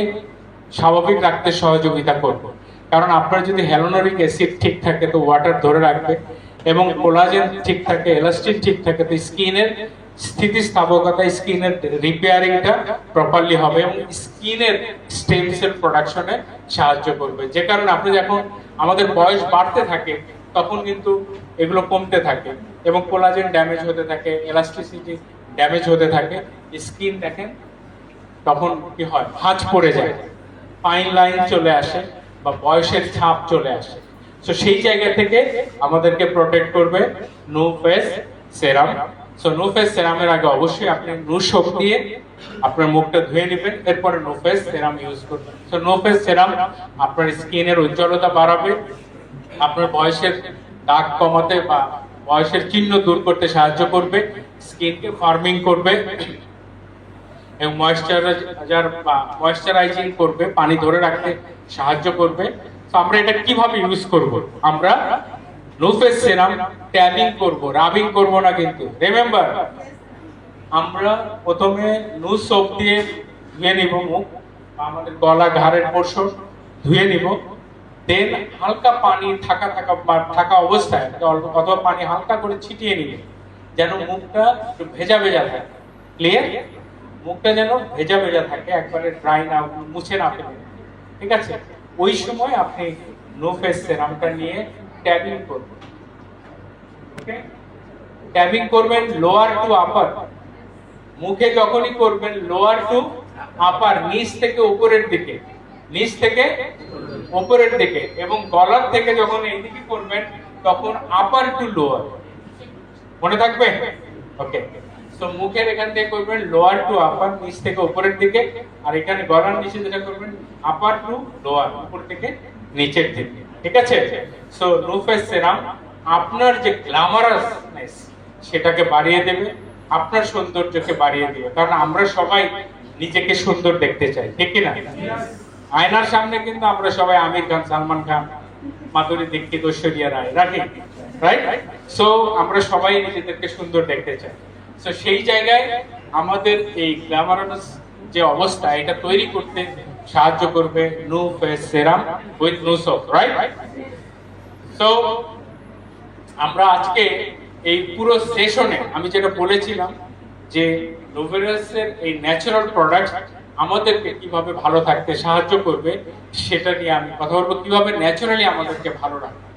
স্বাভাবিক রাখতে সহযোগিতা করবে। কারণ আপনার যদি হ্যালোনোরিক অ্যাসিড ঠিক থাকে তো ওয়াটার ধরে রাখবে, এবং কোলাজেন ঠিক থাকে, এলাস্টিন ঠিক থাকে তো স্কিনের স্থিতিস্থাপকতা, স্কিনের রিপেয়ারিংটা প্রপারলি হবে এবং স্কিনের স্টেম সেল প্রোডাকশনে সাহায্য করবে। যে কারণে আপনি যখন আমাদের বয়স বাড়তে থাকে তখন কিন্তু এগুলো কমতে থাকে এবং কোলাজেন ড্যামেজ হতে থাকে, এলাস্টিসিটি ড্যামেজ হতে থাকে, স্কিন দেখেন তখন কি হয়, ভাঁজ পড়ে যায়, ফাইন লাইন চলে আসে বা বয়সের ছাপ চলে আসে। সো সেই জায়গা থেকে আমাদেরকে প্রোটেক্ট করবে নো ফেস সেরাম। সো নো ফেস সেরামের আগে অবশ্যই আপনি নো সোপ দিয়ে আপনার মুখটা ধুয়ে নেবেন, এরপরে নো ফেস সেরাম ইউজ করবেন। সো নো ফেস সেরাম আপনার স্কিনের উজ্জ্বলতা বাড়াবে, আপনার বয়সের দাগ কমাতে বা বয়সের চিহ্ন দূর করতে সাহায্য করবে, স্কিনকে ফার্মিং করবে এবং ময়েশ্চারাইজিং করবে, পানি ধরে রাখতে সাহায্য করবে। তো আমরা এটা কিভাবে ইউজ করব? আমরা নো ফেস সেরাম ট্যাবিং করব, রাবিং করব না কিন্তু। রিমেম্বার, আমরা প্রথমে নো সোপ দিয়ে ধুয়ে নিব মুখ, আমাদের গলা ঘাড়ের পোর্শন ধুয়ে নিব, দেন হালকা পানি থাকা অবস্থায় অথবা পানি হালকা করে ছিটিয়ে নিব যেন মুখটা একটু ভেজা ভেজা থাকে। ক্লিয়ার? মুখটা যেন ভেজা ভেজা থাকে, একবারে ড্রাই না, মুছে না ফেলে। ঠিক আছে? ওই সময় আপনি নো ফেস সেরামটা নিয়ে ট্যাবিং করবেন। ওকে, ট্যাবিং করবেন লোয়ার টু আপার। মুখে যখনই করবেন লোয়ার টু আপার, নিচ থেকে উপরের দিকে, নিচ থেকে উপরের দিকে, এবং গলার থেকে যখন এইদিকে করবেন তখন আপার টু লোয়ার। মনে থাকবে? ওকে, সো মুখের এখান থেকে করবেন লোয়ার টু আপার, নিচ থেকে উপরের দিকে, আর এখানে গলার নিচে যেটা করবেন আপার টু লোয়ার, উপর থেকে নিচের দিকে। ঠিক আছে? সো নো ফেস সেরাম আপনার যে গ্ল্যামারাসনেস সেটাকে বাড়িয়ে দেবে, আপনার সৌন্দর্যকে বাড়িয়ে দেবে, কারণ আমরা সবাই নিজেকে সুন্দর দেখতে চাই, ঠিক কি না? আয়নার সামনে কিন্তু আমরা সবাই আমির খান, সালমান খান, মাধুরী দীক্ষিত, ঐশ্বরিয়া রায় রাখি, রাইট? সো আমরা সবাই নিজেদেরকে সুন্দর দেখতে চাই। সো সেই জায়গায় আমাদের এই গ্ল্যামারাস যে অবস্থা, এটা তৈরি করতে সাহায্য করবে no face serum with no soap, right? So আমরা আজকে এই পুরো সেশনে আমি যেটা বলেছিলাম যে নোভেরাসের এই ন্যাচারাল প্রোডাক্ট আমাদেরকে কিভাবে ভালো থাকতে সাহায্য করবে সেটা নিয়ে আমি কথা বলবো, কিভাবে ন্যাচারালি আমাদেরকে ভালো রাখবে।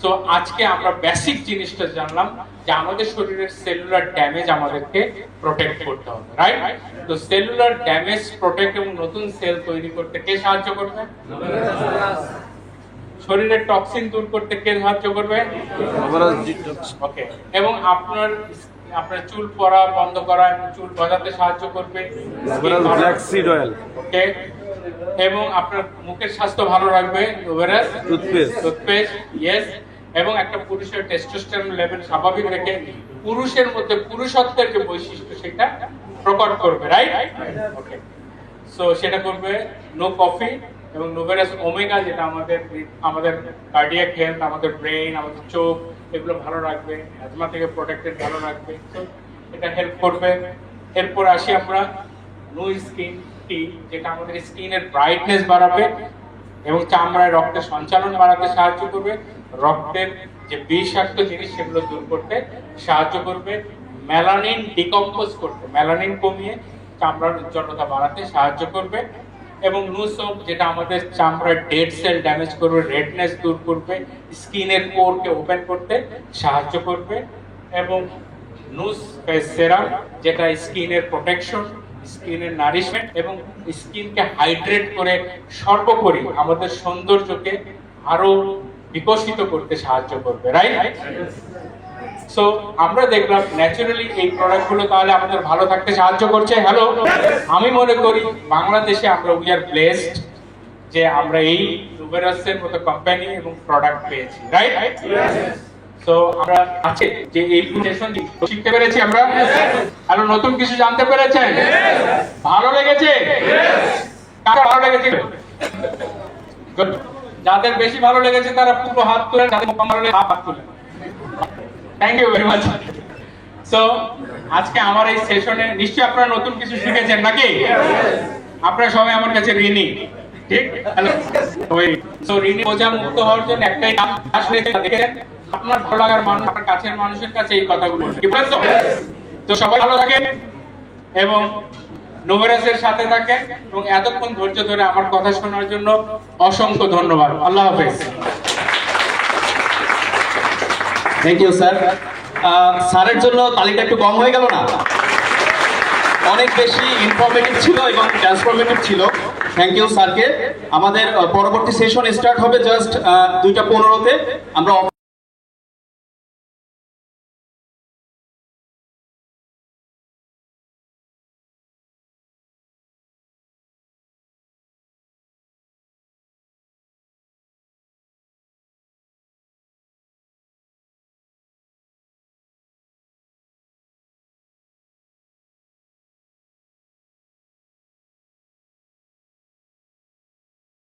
সো আজকে আমরা বেসিক জিনিসটা জানলাম যে আমাদের শরীরের সেলুলার ড্যামেজ আমাদেরকে প্রোটেক্ট করতে হবে, রাইট? তো সেলুলার ড্যামেজ প্রোটেক্ট এবং নতুন সেল তৈরি করতে কে সাহায্য করবে? শরীরের টক্সিন দূর করতে কে সাহায্য করবে? ওকে, এবং আপনার চুল পড়া বন্ধ করা এবং চুল গজাতে সাহায্য করবে ব্ল্যাক সিড অয়েল। ওকে, এবং আপনার মুখের স্বাস্থ্য ভালো রাখবে নোভেরাস টুথপেস্ট। ইয়েস, এবং একটা পুরুষের টেস্টোস্টেরন লেভেল স্বাভাবিক রেখে পুরুষের মধ্যে পুরুষত্বের যে বৈশিষ্ট্য সেটা প্রকট করবে, রাইট? ওকে, সো সেটা করবে নো কফি এবং নোভেরাস ওমেগা, যেটা আমাদের কার্ডিয়াক হেলথ, আমাদের ব্রেইন, আমাদের চোখ, এগুলো ভালো রাখবে, অ্যাজমা থেকে প্রোটেক্টেড ভালো রাখবে। তো এটা হেল্প করবে। এরপর আসি আমরা নো স্কিন টি, যেটা আমাদের স্কিনের ব্রাইটনেস বাড়াবে এবং চামড়ায় রক্তের সঞ্চালন বাড়াতে সাহায্য করবে, রক্তের যে বিষাক্ত জিনিস সেগুলো দূর করতে সাহায্য করবে, মেলানিন ডিকম্পোজ করতে, মেলানিন কমিয়ে চামড়ার উজ্জ্বলতা বাড়াতে সাহায্য করবে, এবং নো সোপ, যেটা আমাদের চামড়ার ডেড সেল ড্যামেজ করবে, রেডনেস দূর করবে, স্কিনের পোরকে ওপেন করতে সাহায্য করবে, এবং নো ফেস সেরাম, যেটা স্কিনের প্রোটেকশন, স্কিনের নারিশমেন্ট এবং স্কিনকে হাইড্রেট করে সর্বোপরি আমাদের সৌন্দর্যকে আরো বিকশিত করতে সাহায্য করবে, রাইট? সো আমরা দেখলাম ন্যাচারালি এই প্রোডাক্টগুলো তাহলে আমাদের ভালো থাকতে সাহায্য করছে। হ্যালো, আমি মনে করি বাংলাদেশে আমরা উই আর ব্লেসড যে আমরা এই নোভেরাসের মতো কোম্পানি এবং প্রোডাক্ট পেয়েছি, রাইট? সো আমরা আজকে যে এই প্রেজেন্টেশন শিখতে পেরেছি আমরা, আরো নতুন কিছু জানতে পেরেছেন, ভালো লেগেছে? কার ভালো লেগেছে? গুড। যাদের বেশি ভালো লেগেছে তারা পুরো হাত তুলেন, যাদের কম ভালো লেগেছে হাত তুলেন। Thank you very much. So আজকে আমার এই সেশনে নিশ্চয়ই আপনারা নতুন কিছু শিখেছেন নাকি? আপনারা সবাই আমার কাছে ঋণী, ঠিক? হ্যালো, সো ঋণী বোঝা মুক্ত হওয়ার জন্য একটাই কাজ আসলে দেখেন, আপনার ভালো লাগার মানুষ, আপনার কাছের মানুষের কাছে এই কথাগুলো কি বলেন তো? তো সবাই ভালো থাকেন এবং নোভেরাসের সাথে থাকেন এবং এতক্ষণ ধৈর্য ধরে আমার কথা শোনার জন্য অসংখ্য ধন্যবাদ। আল্লাহ হাফেজ। Thank you sir. স্যারের জন্য তালিকা একটু কম হয়ে গেল না? অনেক বেশি ইনফরমেটিভ ছিল এবং ট্রান্সফরমেটিভ ছিল। থ্যাংক ইউ স্যারকে। আমাদের পরবর্তী সেশন স্টার্ট হবে জাস্ট 2:15-তে। আমরা